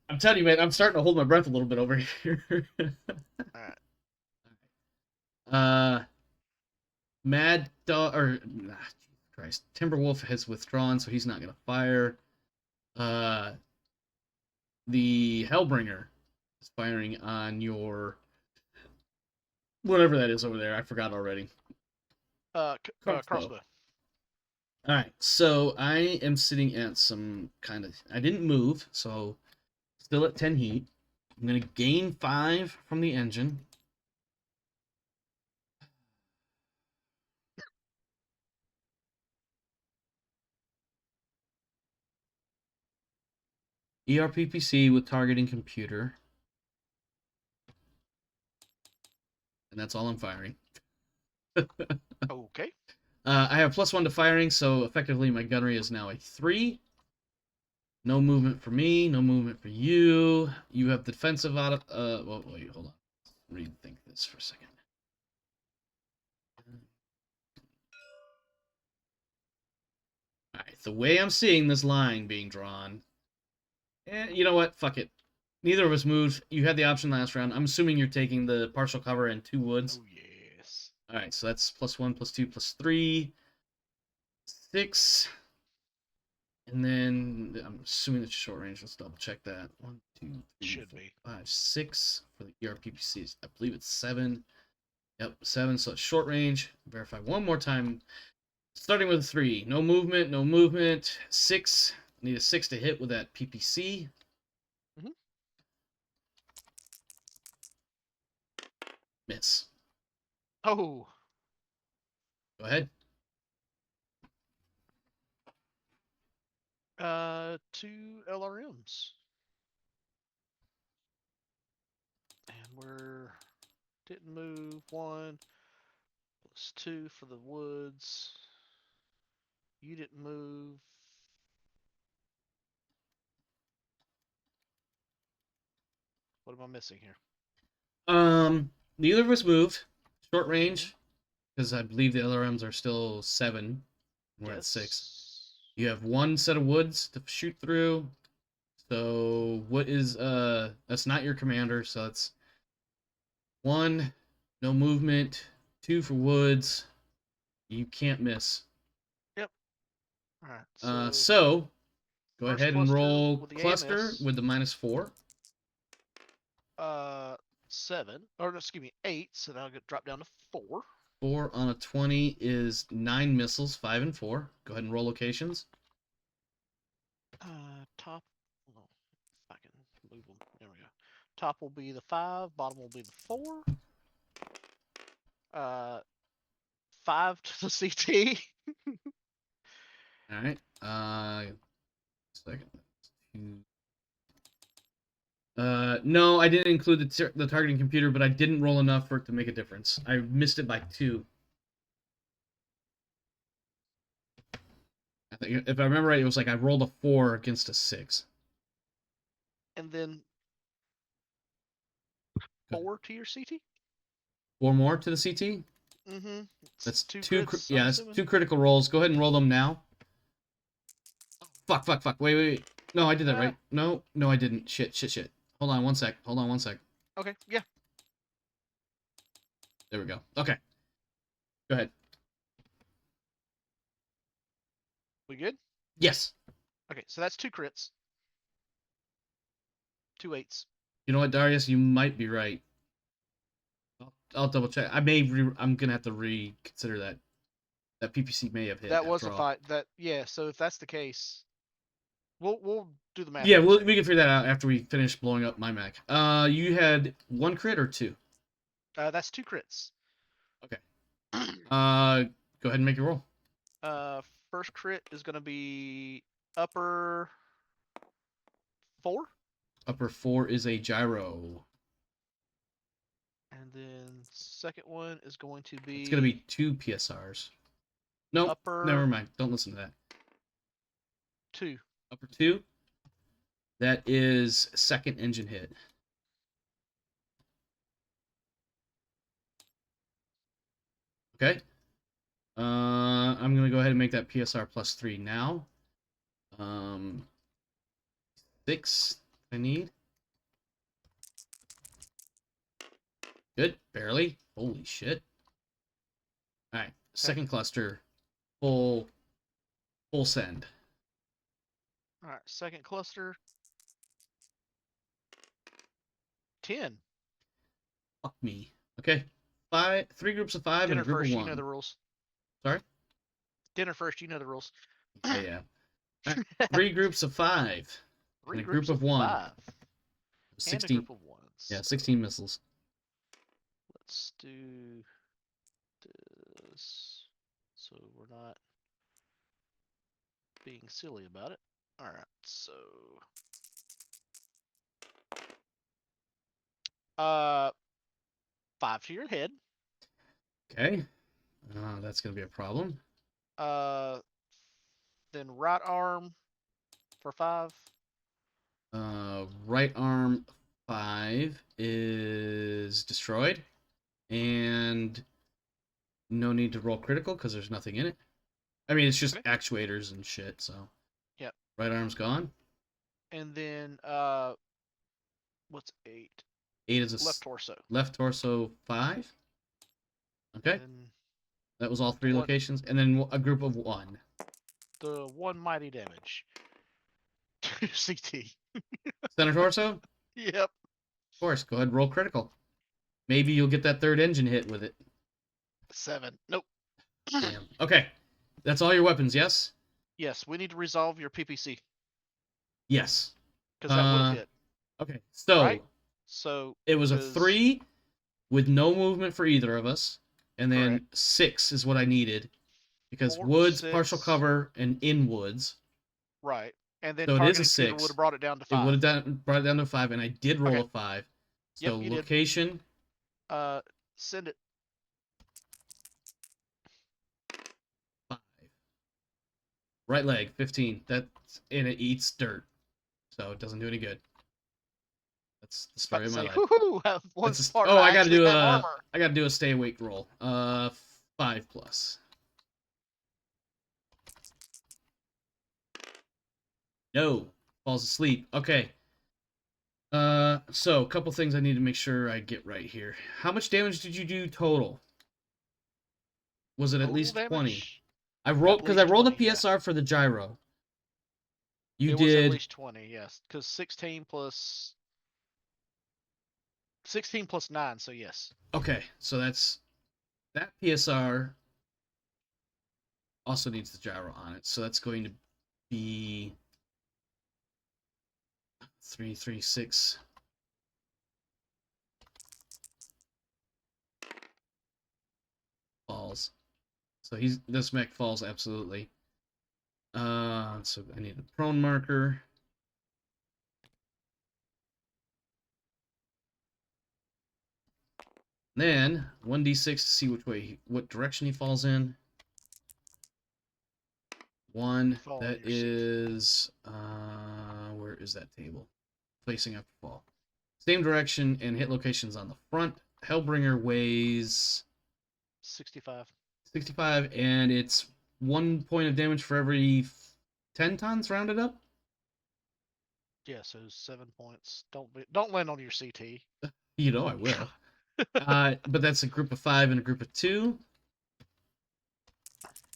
Speaker 1: I'm telling you, man, I'm starting to hold my breath a little bit over here.
Speaker 2: Alright.
Speaker 1: Mad Dog or Christ, Timberwolf has withdrawn, so he's not gonna fire. The Hellbringer is firing on your whatever that is over there. I forgot already.
Speaker 2: Crossbow.
Speaker 1: All right, so I am sitting at some kind of. I didn't move, so still at 10 heat. I'm gonna gain 5 from the engine. ERPPC with targeting computer. And that's all I'm firing.
Speaker 2: Okay.
Speaker 1: I have +1 to firing, so effectively my gunnery is now a 3. No movement for me, no movement for you. You have defensive out of... well, wait, hold on. Rethink this for a second. Alright, the way I'm seeing this line being drawn... you know what? Fuck it. Neither of us moved. You had the option last round. I'm assuming you're taking the partial cover and 2 woods.
Speaker 2: Oh, yes.
Speaker 1: Alright, so that's +1, +2, +3. 6. And then I'm assuming it's short range. Let's double check that. 1, 2, 3,
Speaker 2: Should
Speaker 1: 4,
Speaker 2: be
Speaker 1: 5, 6 for the ERPPCs. I believe it's 7. Yep, 7. So it's short range. Verify one more time. Starting with a 3. No movement. No movement. 6. Need a 6 to hit with that PPC. Miss.
Speaker 2: Oh.
Speaker 1: Go ahead.
Speaker 2: 2 LRMs. And we're didn't move 1 +2 for the woods. You didn't move. What am I missing here?
Speaker 1: Neither of us moved. Short range, because I believe the LRMs are still 7. We're at 6. You have 1 set of woods to shoot through. So what is that's not your commander, so that's 1, no movement, 2 for woods. You can't miss.
Speaker 2: Yep. All right. So
Speaker 1: So go
Speaker 2: first
Speaker 1: ahead and
Speaker 2: cluster
Speaker 1: roll
Speaker 2: with the
Speaker 1: cluster
Speaker 2: AMS.
Speaker 1: with the -4.
Speaker 2: 7, or no, excuse me, 8. So now I'll get drop down to 4.
Speaker 1: 4 on a 20 is 9 missiles, 5 and 4. Go ahead and roll locations.
Speaker 2: Top. Oh, if I can move them. There we go. Top will be the 5. Bottom will be the 4. 5 to the CT.
Speaker 1: All right. Second. No, I didn't include the targeting computer, but I didn't roll enough for it to make a difference. I missed it by 2. I think if I remember right, it was like I rolled a 4 against a 6.
Speaker 2: And then 4 to your CT.
Speaker 1: 4 more to the CT.
Speaker 2: Mm-hmm.
Speaker 1: That's
Speaker 2: two
Speaker 1: 2.
Speaker 2: crits,
Speaker 1: Yeah,
Speaker 2: I'm
Speaker 1: that's
Speaker 2: assuming.
Speaker 1: 2 critical rolls. Go ahead and roll them now. Fuck. Wait. No, I did that right. No, I didn't. Shit. Hold on one sec.
Speaker 2: Okay, yeah.
Speaker 1: There we go. Okay. Go ahead.
Speaker 2: We good?
Speaker 1: Yes.
Speaker 2: Okay, so that's 2 crits. 2 8s.
Speaker 1: You know what, Darius? You might be right. I'll double check. I'm gonna have to reconsider that. That PPC may have hit.
Speaker 2: That was
Speaker 1: after
Speaker 2: a
Speaker 1: all.
Speaker 2: fight. Yeah. So if that's the case, we'll do the math.
Speaker 1: Yeah,
Speaker 2: in a
Speaker 1: we
Speaker 2: second.
Speaker 1: can figure that out after we finish blowing up my Mac. You had 1 crit or 2?
Speaker 2: That's 2 crits.
Speaker 1: Okay. Go ahead and make your roll.
Speaker 2: First crit is gonna be upper 4.
Speaker 1: Upper 4 is a gyro.
Speaker 2: And then second one is going to be.
Speaker 1: It's gonna be 2 PSRs. Nope.
Speaker 2: Upper.
Speaker 1: Never mind. Don't listen to that.
Speaker 2: 2.
Speaker 1: Upper 2. That is second engine hit. Okay. I'm gonna go ahead and make that PSR +3 now. 6 I need. Good, barely. Holy shit. All right, second cluster, full send.
Speaker 2: All right, second cluster. 10.
Speaker 1: Fuck me. Okay, 3 groups of 5 and
Speaker 2: Dinner
Speaker 1: a group
Speaker 2: first.
Speaker 1: of
Speaker 2: You
Speaker 1: 1.
Speaker 2: know the rules.
Speaker 1: Sorry.
Speaker 2: Dinner first. You know the rules.
Speaker 1: Yeah. All right. 3 groups of 5 and a group of 1.
Speaker 2: 5.
Speaker 1: 16.
Speaker 2: And a group of 1s.
Speaker 1: Yeah, 16 missiles.
Speaker 2: Let's do this so we're not being silly about it. All right, so 5 to your head.
Speaker 1: Okay, that's gonna be a problem.
Speaker 2: Then right arm for 5.
Speaker 1: Right arm 5 is destroyed, and no need to roll critical because there's nothing in it. I mean, it's just actuators and shit. So.
Speaker 2: Yep.
Speaker 1: Right arm's gone.
Speaker 2: And then what's 8?
Speaker 1: 8 is a
Speaker 2: left torso.
Speaker 1: Left torso 5. Okay. That was all 3 locations, and then a group of 1.
Speaker 2: The 1 mighty damage. CT.
Speaker 1: Center torso?
Speaker 2: Yep.
Speaker 1: Of course. Go ahead and roll critical. Maybe you'll get that 3rd engine hit with it.
Speaker 2: 7. Nope.
Speaker 1: Damn. Okay. That's all your weapons, yes?
Speaker 2: Yes, we need to resolve your PPC.
Speaker 1: Yes.
Speaker 2: Because that would have hit.
Speaker 1: Okay. So,
Speaker 2: right? So
Speaker 1: it was a 3 with no movement for either of us, and then
Speaker 2: correct.
Speaker 1: 6 is what I needed because
Speaker 2: 4,
Speaker 1: woods,
Speaker 2: 6.
Speaker 1: partial cover, and in woods.
Speaker 2: Right. And then
Speaker 1: so it is a
Speaker 2: computer
Speaker 1: 6.
Speaker 2: would have brought it down to 5.
Speaker 1: It would have brought it down to 5, and I did roll a 5. So
Speaker 2: yep, you
Speaker 1: location.
Speaker 2: Did. Send it.
Speaker 1: 5. Right leg, 15. And it eats dirt, so it doesn't do any good. That's the story of my life. I gotta do a stay awake roll. 5+. No. falls asleep. Okay. So a couple things I need to make sure I get right here. How much damage did you do total? Was it at
Speaker 2: Total
Speaker 1: least 20?
Speaker 2: damage?
Speaker 1: I
Speaker 2: At
Speaker 1: rolled because I
Speaker 2: least
Speaker 1: rolled a
Speaker 2: 20, yeah.
Speaker 1: PSR for the gyro. You
Speaker 2: It was at
Speaker 1: did
Speaker 2: least 20, yes. Because 16 plus 9, so yes.
Speaker 1: okay. So that PSR also needs the gyro on it. So that's going to be 336 falls. So this mech falls absolutely. So I need a prone marker. Then 1d6 to see what direction he falls in. One
Speaker 2: Follow
Speaker 1: that
Speaker 2: your CT.
Speaker 1: is where is that table? Placing after fall. Same direction and hit locations on the front. Hellbringer weighs
Speaker 2: 65.
Speaker 1: 65 and it's 1 point of damage for every 10 tons rounded up.
Speaker 2: Yeah, so 7 points. Don't land on your CT.
Speaker 1: You know I will. But that's a group of 5 and a group of 2.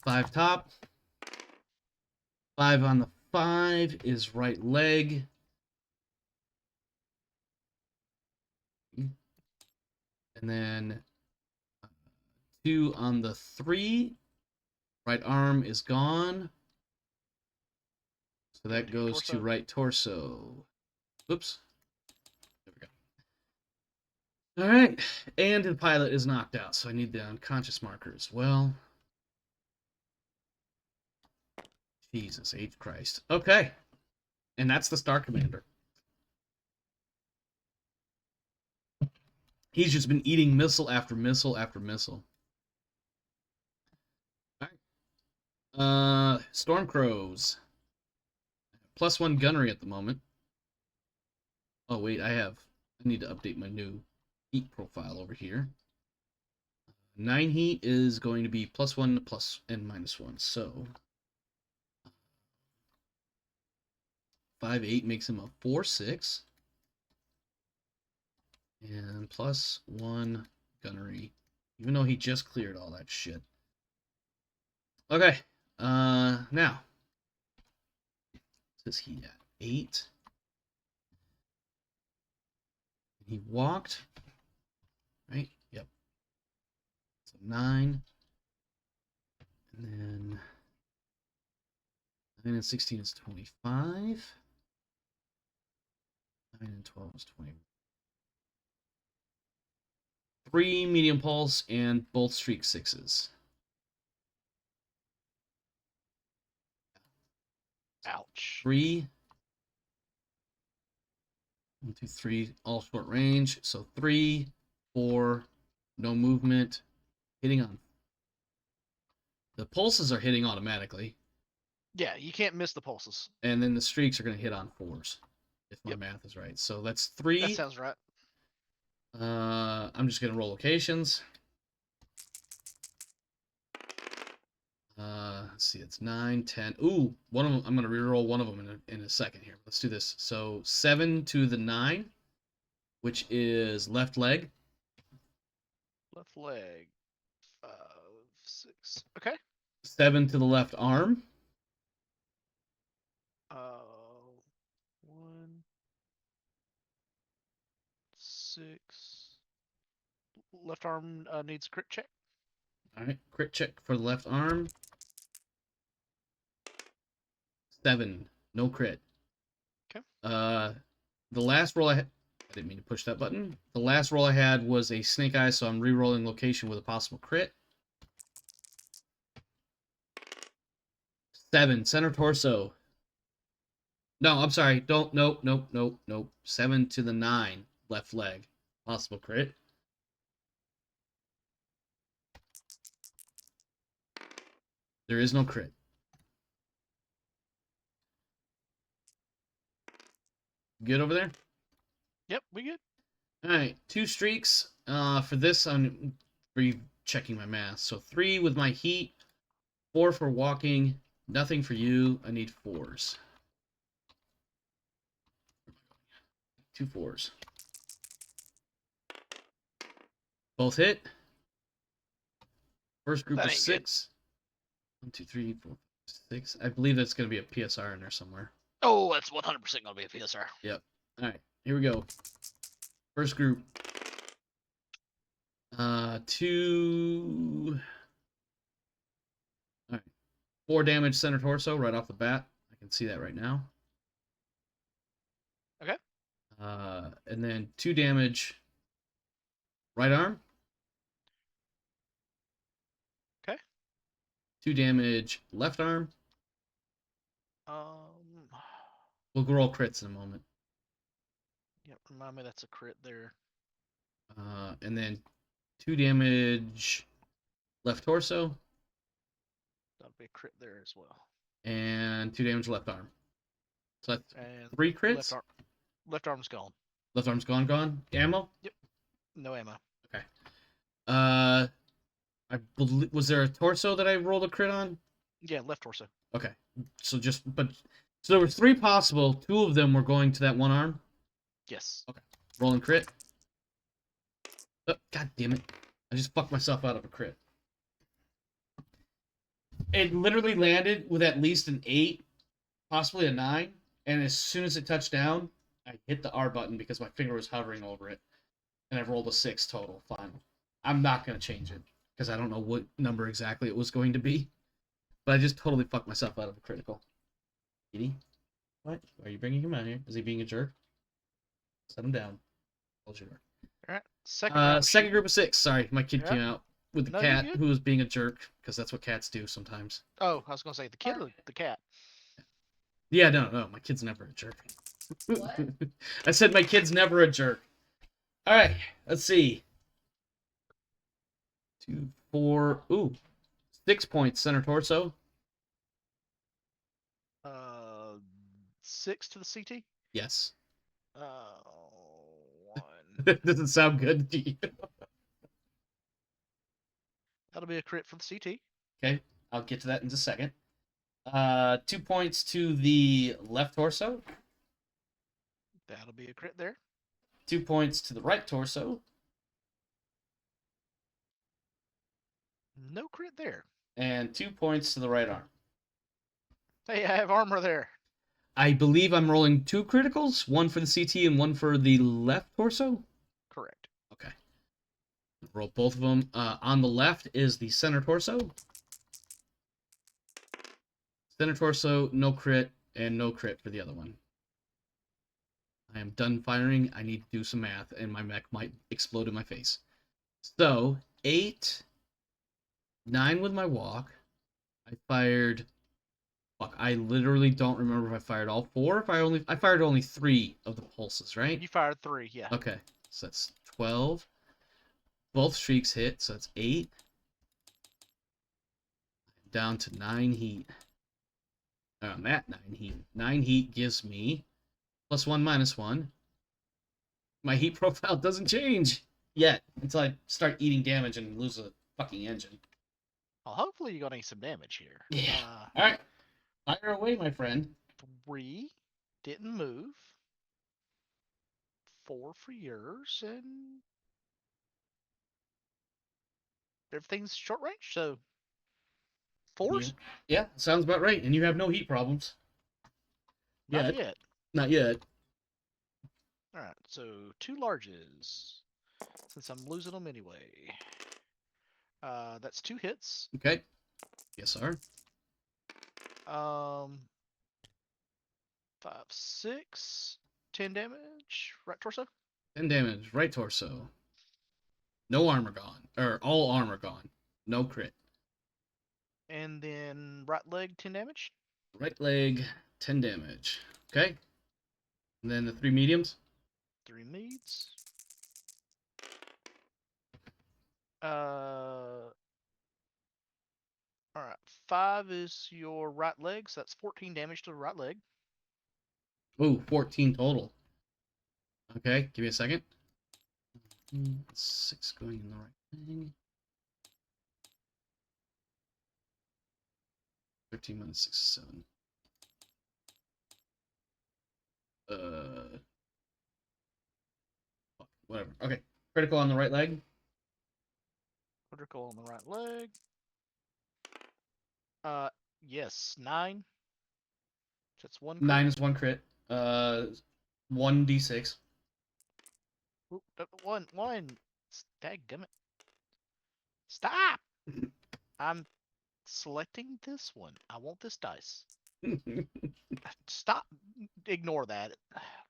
Speaker 1: 5 top. 5 on the 5 is right leg. And then 2 on the 3. Right arm is gone. So that goes to right torso. Oops. There we go. All right. And the pilot is knocked out, so I need the unconscious marker as well. Jesus H. Christ. Okay. And that's the Star Commander. He's just been eating missile after missile after missile. All right. Stormcrows. +1 gunnery at the moment. Oh, wait, I need to update my new heat profile over here. 9 heat is going to be +1 plus and -1. So 5/8 makes him a 4/6. And +1 gunnery. Even though he just cleared all that shit. Okay. Now. What is he at? 8. He walked. Right? Yep. So 9. And then 9 and 16 is 25. 9 and 12 is 20. 3 medium pulse and both streak 6s.
Speaker 2: Ouch.
Speaker 1: 3. 1, 2, 3, all short range. So 3, 4, no movement. Hitting on. The pulses are hitting automatically.
Speaker 2: Yeah, you can't miss the pulses.
Speaker 1: And then the streaks are going to hit on 4s, if my math is right. So that's 3.
Speaker 2: That sounds right.
Speaker 1: I'm just going to roll locations. Let's see, it's 9, 10. Ooh, one of them. I'm going to reroll one of them in a second here. Let's do this. So 7 to the 9, which is left leg.
Speaker 2: Left leg. 5, 6. Okay.
Speaker 1: 7 to the left arm.
Speaker 2: 1, 6. Left arm needs crit check.
Speaker 1: All right, crit check for the left arm. 7, no crit.
Speaker 2: Okay.
Speaker 1: The last roll I didn't mean to push that button. The last roll I had was a snake eye, so I'm re-rolling location with a possible crit. 7, center torso. No, I'm sorry. Nope. 7 to the 9, left leg. Possible crit. There is no crit. Good over there?
Speaker 2: Yep, we good.
Speaker 1: Alright, 2 streaks. For this, I'm checking my math. So 3 with my heat, 4 for walking, nothing for you. I need 4s. 2 4s. Both hit. First group
Speaker 2: That
Speaker 1: of
Speaker 2: ain't good.
Speaker 1: 6. 1, 2, 3, 4, 6. I believe that's going to be a PSR in there somewhere.
Speaker 2: Oh, that's 100% gonna be a PSR.
Speaker 1: Yep. All right, here we go. First group. 2. All right. 4 damage center torso right off the bat. I can see that right now.
Speaker 2: Okay.
Speaker 1: And then 2 damage right arm.
Speaker 2: Okay.
Speaker 1: 2 damage left arm.
Speaker 2: Um.
Speaker 1: We'll roll crits in a moment.
Speaker 2: Yep. Remind me that's a crit there.
Speaker 1: And then 2 damage left torso.
Speaker 2: That'll be a crit there as well.
Speaker 1: And 2 damage left arm. So that's
Speaker 2: And
Speaker 1: 3 crits.
Speaker 2: Left arm's gone.
Speaker 1: Left arm's gone. Ammo?
Speaker 2: Yep. No ammo.
Speaker 1: Okay. I believe, was there a torso that I rolled a crit on?
Speaker 2: Yeah, left torso.
Speaker 1: Okay. So there were 3 possible. 2 of them were going to that one arm.
Speaker 2: Yes.
Speaker 1: Okay. Rolling crit. Oh, God damn it. I just fucked myself out of a crit. It literally landed with at least an 8, possibly a 9, and as soon as it touched down, I hit the R button because my finger was hovering over it, and I rolled a 6 total final. I'm not going to change it because I don't know what number exactly it was going to be, but I just totally fucked myself out of a critical. Kitty? What? Why are you bringing him out here? Is he being a jerk? Set him down. Hold your door.
Speaker 2: All right. Second
Speaker 1: Group of 6. Sorry, my kid came out with the
Speaker 2: No,
Speaker 1: cat
Speaker 2: you're good.
Speaker 1: who was being a jerk because that's what cats do sometimes.
Speaker 2: Oh, I was gonna say the kid or the cat.
Speaker 1: Yeah, no, my kid's never a jerk.
Speaker 3: What?
Speaker 1: I said my kid's never a jerk. All right, let's see. 2, 4, 6 points center torso.
Speaker 2: 6 to the CT.
Speaker 1: Yes.
Speaker 2: 1.
Speaker 1: Doesn't sound good to you.
Speaker 2: That'll be a crit for the CT.
Speaker 1: Okay, I'll get to that in a second. 2 points to the left torso.
Speaker 2: That'll be a crit there.
Speaker 1: 2 points to the right torso.
Speaker 2: No crit there.
Speaker 1: And 2 points to the right arm.
Speaker 2: Hey, I have armor there.
Speaker 1: I believe I'm rolling 2 criticals, 1 for the CT and 1 for the left torso.
Speaker 2: Correct.
Speaker 1: Okay. Roll both of them. On the left is the center torso. Center torso, no crit, and no crit for the other one. I am done firing. I need to do some math, and my mech might explode in my face. So, 8, 9 with my walk. I fired... Fuck, I literally don't remember if I fired all 4. I fired only 3 of the pulses, right?
Speaker 2: You fired 3, yeah.
Speaker 1: Okay, so that's 12. Both streaks hit, so that's 8. Down to 9 heat. I'm at 9 heat. 9 heat gives me +1, -1. My heat profile doesn't change yet until I start eating damage and lose a fucking engine.
Speaker 2: Well, hopefully you're gonna need some damage here.
Speaker 1: Yeah. All right. Fire away, my friend.
Speaker 2: 3 didn't move. 4 for yours, and everything's short range, so 4s?
Speaker 1: Yeah, sounds about right. And you have no heat problems.
Speaker 2: Not yet.
Speaker 1: Not yet.
Speaker 2: Alright, so 2 larges. Since I'm losing them anyway. That's 2 hits.
Speaker 1: Okay. Yes, sir.
Speaker 2: 5, 6, 10 damage. Right torso.
Speaker 1: 10 damage. Right torso. No armor gone. Or all armor gone. No crit.
Speaker 2: And then right leg, 10 damage.
Speaker 1: Right leg, 10 damage. Okay. And then the 3 mediums.
Speaker 2: 3 meads. Alright, 5 is your right leg, so that's 14 damage to the right leg.
Speaker 1: Ooh, 14 total. Okay, give me a second. 6 going in the right thing. 13 minus 6 is 7. whatever. Okay. Critical on the right leg.
Speaker 2: Critical on the right leg. Yes, 9. That's 1 crit.
Speaker 1: 9 is 1 crit. 1d6.
Speaker 2: Oop, 1. Dadgummit. Stop! I'm selecting this one. I want this dice. Stop. Ignore that.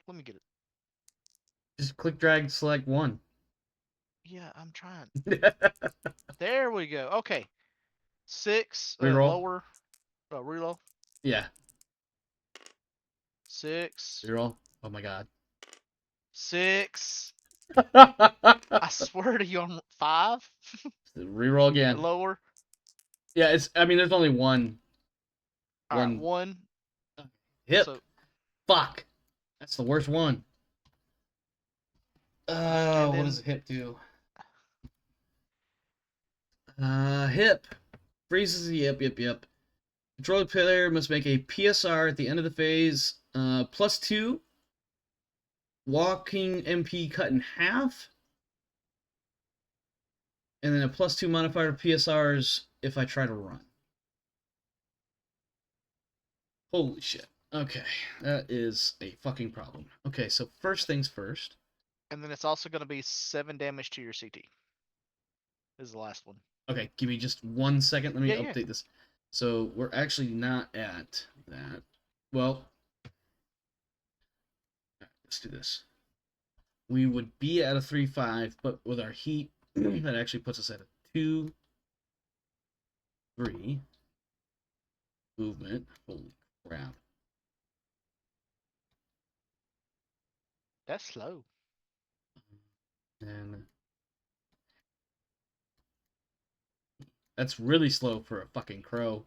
Speaker 2: Let me get it.
Speaker 1: Just click, drag, select 1.
Speaker 2: Yeah, I'm trying. There we go. Okay. 6.
Speaker 1: Reroll.
Speaker 2: Lower. Reload.
Speaker 1: Yeah.
Speaker 2: 6.
Speaker 1: Reroll. Oh my god.
Speaker 2: 6. I swear to you, I'm 5.
Speaker 1: Reroll again.
Speaker 2: Lower.
Speaker 1: Yeah, it's. I mean, there's only one.
Speaker 2: All right, 1.
Speaker 1: Hip.
Speaker 2: So,
Speaker 1: Fuck. That's the worst one. What
Speaker 2: then,
Speaker 1: does hip do? Hip. Freezes the yep. Controller player must make a PSR at the end of the phase. +2. Walking MP cut in half. And then a +2 modifier to PSRs if I try to run. Holy shit. Okay, that is a fucking problem. Okay, so first things first.
Speaker 2: and then it's also going to be 7 damage to your CT. This is the last one.
Speaker 1: Okay, give me just 1 second. Let me
Speaker 2: Yeah,
Speaker 1: update this. So we're actually not at that. Well, let's do this. We would be at a 3-5, but with our heat, that actually puts us at a 2-3 movement. Holy crap.
Speaker 2: That's slow.
Speaker 1: And that's really slow for a fucking crow.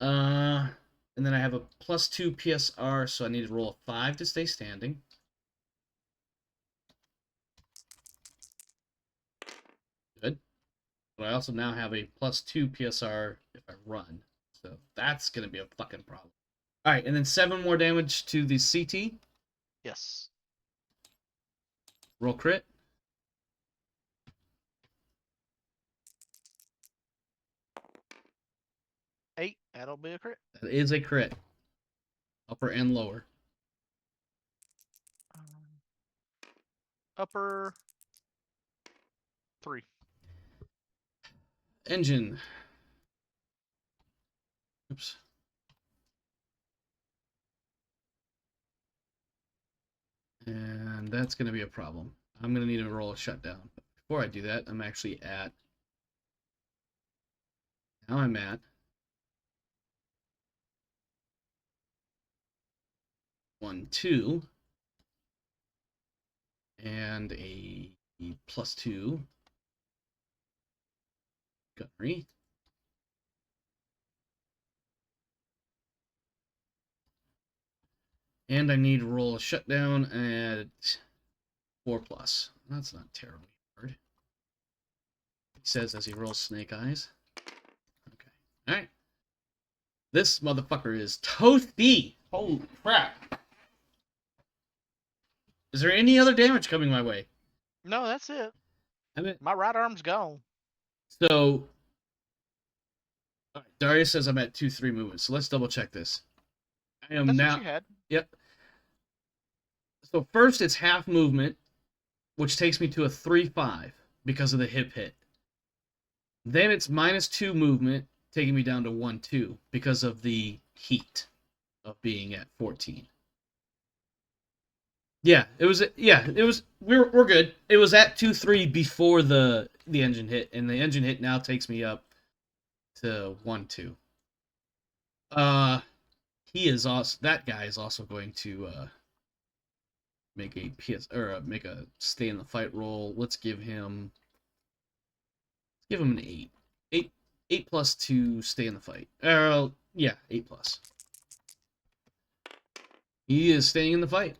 Speaker 1: And then I have a +2 PSR, so I need to roll a 5 to stay standing. Good. But I also now have a +2 PSR if I run. So that's going to be a fucking problem. Alright, and then 7 more damage to the CT.
Speaker 2: Yes.
Speaker 1: Roll crit.
Speaker 2: 8. That'll be a crit.
Speaker 1: That is a crit. Upper and lower.
Speaker 2: Upper 3.
Speaker 1: Engine. Oops. And that's going to be a problem. I'm going to need to roll a shutdown. But before I do that, I'm actually at... Now I'm at... 1, 2. And a +2. Gunnery. And I need to roll a shutdown at 4+. That's not terribly hard. He says as he rolls snake eyes. Okay. Alright. This motherfucker is toasty. Holy crap. Is there any other damage coming my way?
Speaker 2: No, that's it.
Speaker 1: I mean,
Speaker 2: My right arm's gone.
Speaker 1: so Darius says I'm at 2-3 movement. So let's double check this. I am
Speaker 2: That's
Speaker 1: now.
Speaker 2: what you had.
Speaker 1: Yep. So first it's half movement, which takes me to a 3-5 because of the hip hit. Then it's -2 movement, taking me down to 1-2 because of the heat of being at 14. Yeah, it was. Yeah, it was. We're good. It was at 2-3 before the engine hit, and the engine hit now takes me up to 1-2. He is also, that guy is also going to make a make a stay in the fight roll. Let's give him an 8. 8 plus to stay in the fight. Yeah, 8+. He is staying in the fight.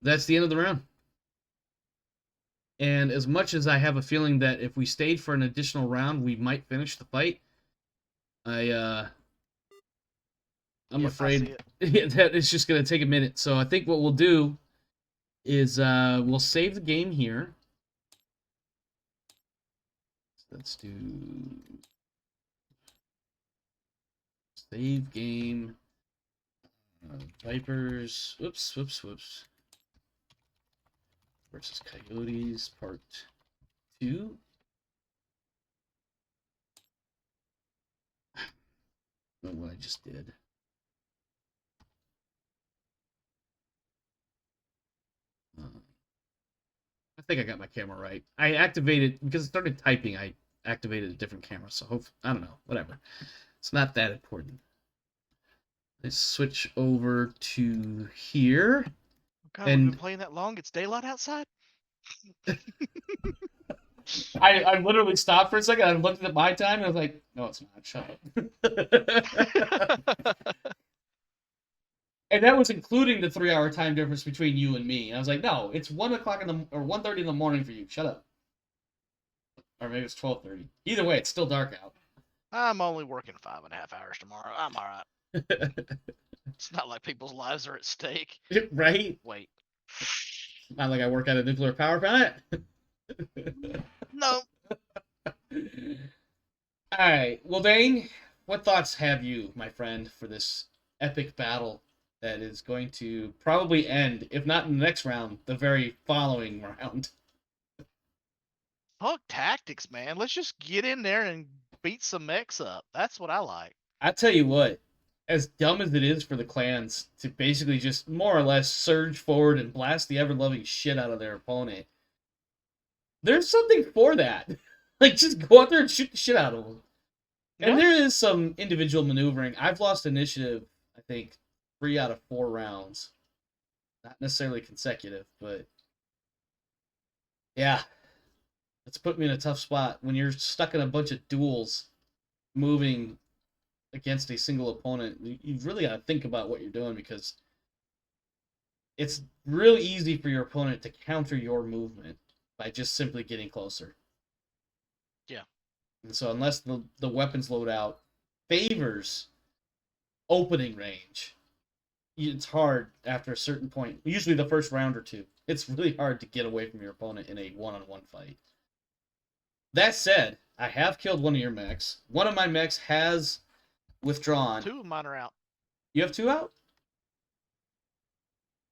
Speaker 1: That's the end of the round. And as much as I have a feeling that if we stayed for an additional round, we might finish the fight, I'm afraid that it's just going to take a minute. So I think what we'll do is we'll save the game here. Let's do save game. Vipers. Whoops. Versus Coyotes, part 2. I don't know what I just did. I think I got my camera right. I activated, because I started typing, I activated a different camera, so I don't know, whatever. It's not that important. Let's switch over to here.
Speaker 2: God, we've
Speaker 1: And
Speaker 2: been playing that long. It's daylight outside.
Speaker 1: I literally stopped for a second. I looked at my time and I was like, no, it's not. Shut up. And that was including the 3-hour time difference between you and me. And I was like, no, it's 1:00 or 1:30 in the morning for you. Shut up. Or maybe it's 12:30. Either way, it's still dark out.
Speaker 2: I'm only working 5.5 hours tomorrow. I'm all right. It's not like people's lives are at stake.
Speaker 1: Right?
Speaker 2: Wait.
Speaker 1: Not like I work at a nuclear power plant.
Speaker 2: No.
Speaker 1: Alright. Well, Dane, what thoughts have you, my friend, for this epic battle that is going to probably end, if not in the next round, the very following round?
Speaker 2: Fuck tactics, man. Let's just get in there and beat some mechs up. That's what I like.
Speaker 1: I tell you what, as dumb as it is for the clans to basically just more or less surge forward and blast the ever-loving shit out of their opponent, there's something for that. Like, just go out there and shoot the shit out of them. And
Speaker 2: Yeah.
Speaker 1: there is some individual maneuvering. I've lost initiative, I think, 3 out of 4 rounds. Not necessarily consecutive, but yeah. It's put me in a tough spot when you're stuck in a bunch of duels moving against a single opponent. You've really got to think about what you're doing, because it's really easy for your opponent to counter your movement by just simply getting closer.
Speaker 2: Yeah.
Speaker 1: And so unless the weapons loadout favors opening range, it's hard after a certain point. Usually the first round or two, it's really hard to get away from your opponent in a one-on-one fight. That said, I have killed one of your mechs. One of my mechs has withdrawn.
Speaker 2: 2 of mine are out.
Speaker 1: You have 2 out?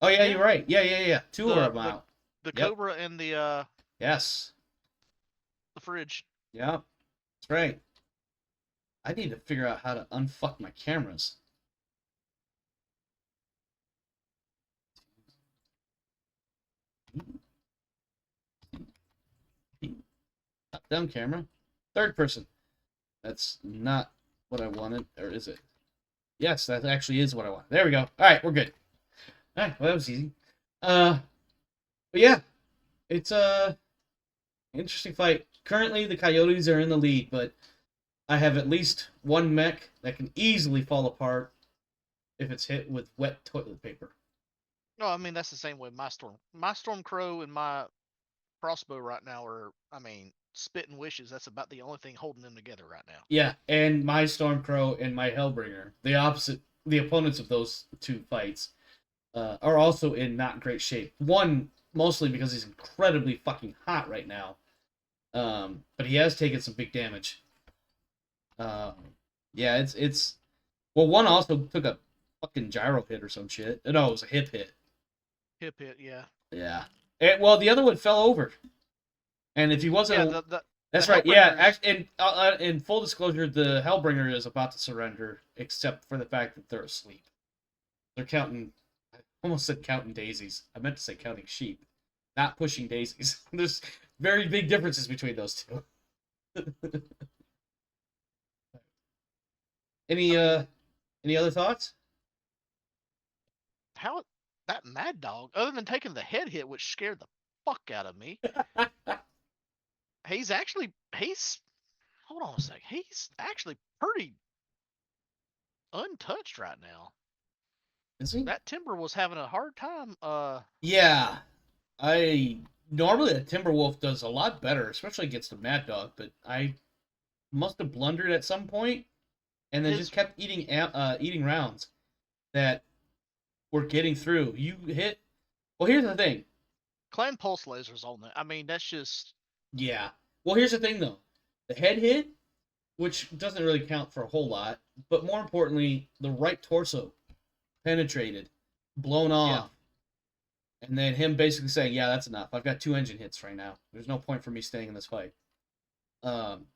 Speaker 1: Oh yeah,
Speaker 2: Yeah.
Speaker 1: you're right. Yeah. 2 are out.
Speaker 2: The
Speaker 1: Yep.
Speaker 2: Cobra and the
Speaker 1: Yes.
Speaker 2: fridge.
Speaker 1: Yeah. That's right. I need to figure out how to unfuck my cameras. Top down camera. Third person. That's not what I wanted, or is it? Yes, that actually is what I want. There we go. All right, we're good. All right, well, that was easy. But yeah, it's a interesting fight. Currently, the Coyotes are in the lead, but I have at least one mech that can easily fall apart if it's hit with wet toilet paper.
Speaker 2: No, I mean that's the same way my storm crow and my crossbow right now are, I mean, spitting wishes. That's about the only thing holding them together right now.
Speaker 1: Yeah, and my Stormcrow and my Hellbringer, the opponents of those 2 fights, are also in not great shape. One, mostly because he's incredibly fucking hot right now, but he has taken some big damage. Yeah, it's well, one also took a fucking gyro hit or some shit. No, it was a hip hit.
Speaker 2: Hip hit, yeah.
Speaker 1: Yeah. Well, the other one fell over, and if he wasn't, that's
Speaker 2: the
Speaker 1: right. Yeah,
Speaker 2: Hellbringers-
Speaker 1: and in full disclosure, the Hellbringer is about to surrender, except for the fact that they're asleep. They're counting. I almost said counting daisies. I meant to say counting sheep, not pushing daisies. There's very big differences between those two. Any other thoughts?
Speaker 2: How that Mad Dog, other than taking the head hit, which scared the fuck out of me, he's hold on a sec. He's actually pretty untouched right now.
Speaker 1: Is he?
Speaker 2: That Timber was having a hard time.
Speaker 1: Yeah. I normally a Timberwolf does a lot better, especially against a Mad Dog, but I must have blundered at some point, and then just kept eating rounds that were getting through. You hit. Well, here's the thing:
Speaker 2: Clan Pulse lasers on there. I mean, that's just
Speaker 1: Yeah. Well, here's the thing though. The head hit, which doesn't really count for a whole lot, but more importantly, the right torso penetrated, blown
Speaker 2: yeah.
Speaker 1: off, and then him basically saying, "Yeah, that's enough. I've got 2 engine hits right now. There's no point for me staying in this fight." Um,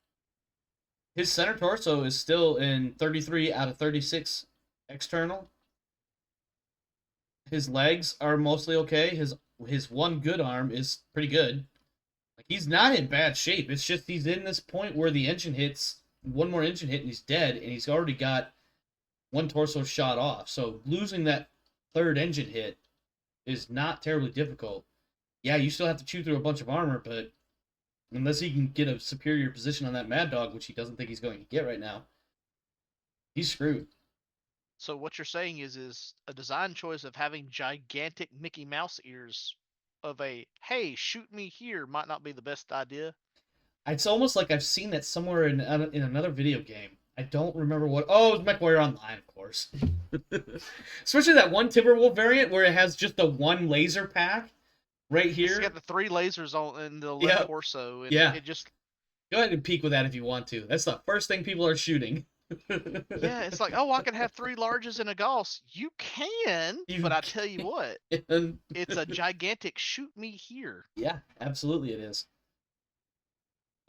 Speaker 1: his center torso is still in 33 out of 36 external. His legs are mostly okay. His one good arm is pretty good. Like, he's not in bad shape. It's just he's in this point where the engine hits one more engine hit and he's dead, and he's already got one torso shot off. So losing that third engine hit is not terribly difficult. Yeah, you still have to chew through a bunch of armor, but unless he can get a superior position on that Mad Dog, which he doesn't think he's going to get right now, he's screwed.
Speaker 2: So what you're saying is a design choice of having gigantic Mickey Mouse ears of a hey, shoot me here might not be the best idea.
Speaker 1: It's almost like I've seen that somewhere in another video game. I don't remember what. Oh, it's MechWarrior Online, of course. Especially that one Timberwolf variant where it has just the one laser pack right
Speaker 2: It's
Speaker 1: here.
Speaker 2: got the 3 lasers on in the left
Speaker 1: Yep.
Speaker 2: torso, and
Speaker 1: Yeah.
Speaker 2: it just
Speaker 1: Go ahead and peek with that if you want to. That's the first thing people are shooting.
Speaker 2: yeah, it's like, oh, I can have 3 larges and a Gauss. You can,
Speaker 1: You
Speaker 2: but I tell you what,
Speaker 1: can.
Speaker 2: it's a gigantic shoot me here.
Speaker 1: Yeah, absolutely it is.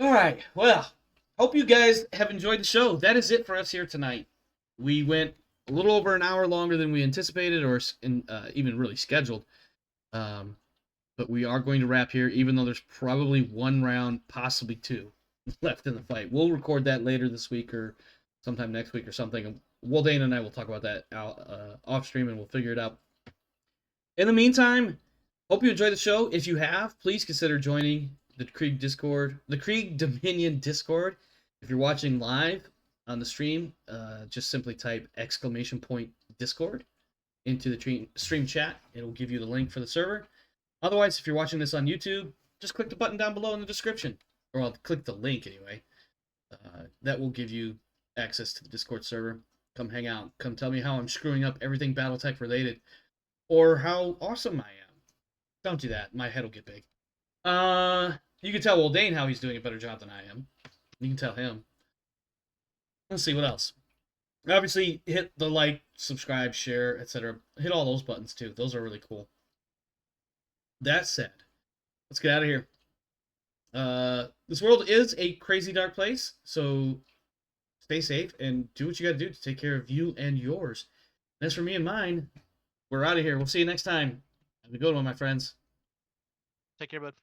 Speaker 1: All right. Well, hope you guys have enjoyed the show. That is it for us here tonight. We went a little over an hour longer than we anticipated or even really scheduled. But we are going to wrap here, even though there's probably one round, possibly 2 left in the fight. We'll record that later this week or sometime next week or something. Dana and I will talk about that off stream and we'll figure it out. In the meantime, hope you enjoyed the show. If you have, please consider joining the Krieg Discord, the Krieg Dominion Discord. If you're watching live on the stream, just simply type !Discord into the stream chat. It'll give you the link for the server. Otherwise, if you're watching this on YouTube, just click the button down below in the description. Or I'll click the link anyway. That will give you access to the Discord server. Come hang out. Come tell me how I'm screwing up everything BattleTech related. Or how awesome I am. Don't do that. My head will get big. You can tell Dane how he's doing a better job than I am. You can tell him. Let's see what else. Obviously, hit the like, subscribe, share, etc. Hit all those buttons too. Those are really cool. That said, let's get out of here. This world is a crazy dark place, so stay safe and do what you gotta do to take care of you and yours. And as for me and mine, we're out of here. We'll see you next time. Have a good one, my friends.
Speaker 2: Take care, bud.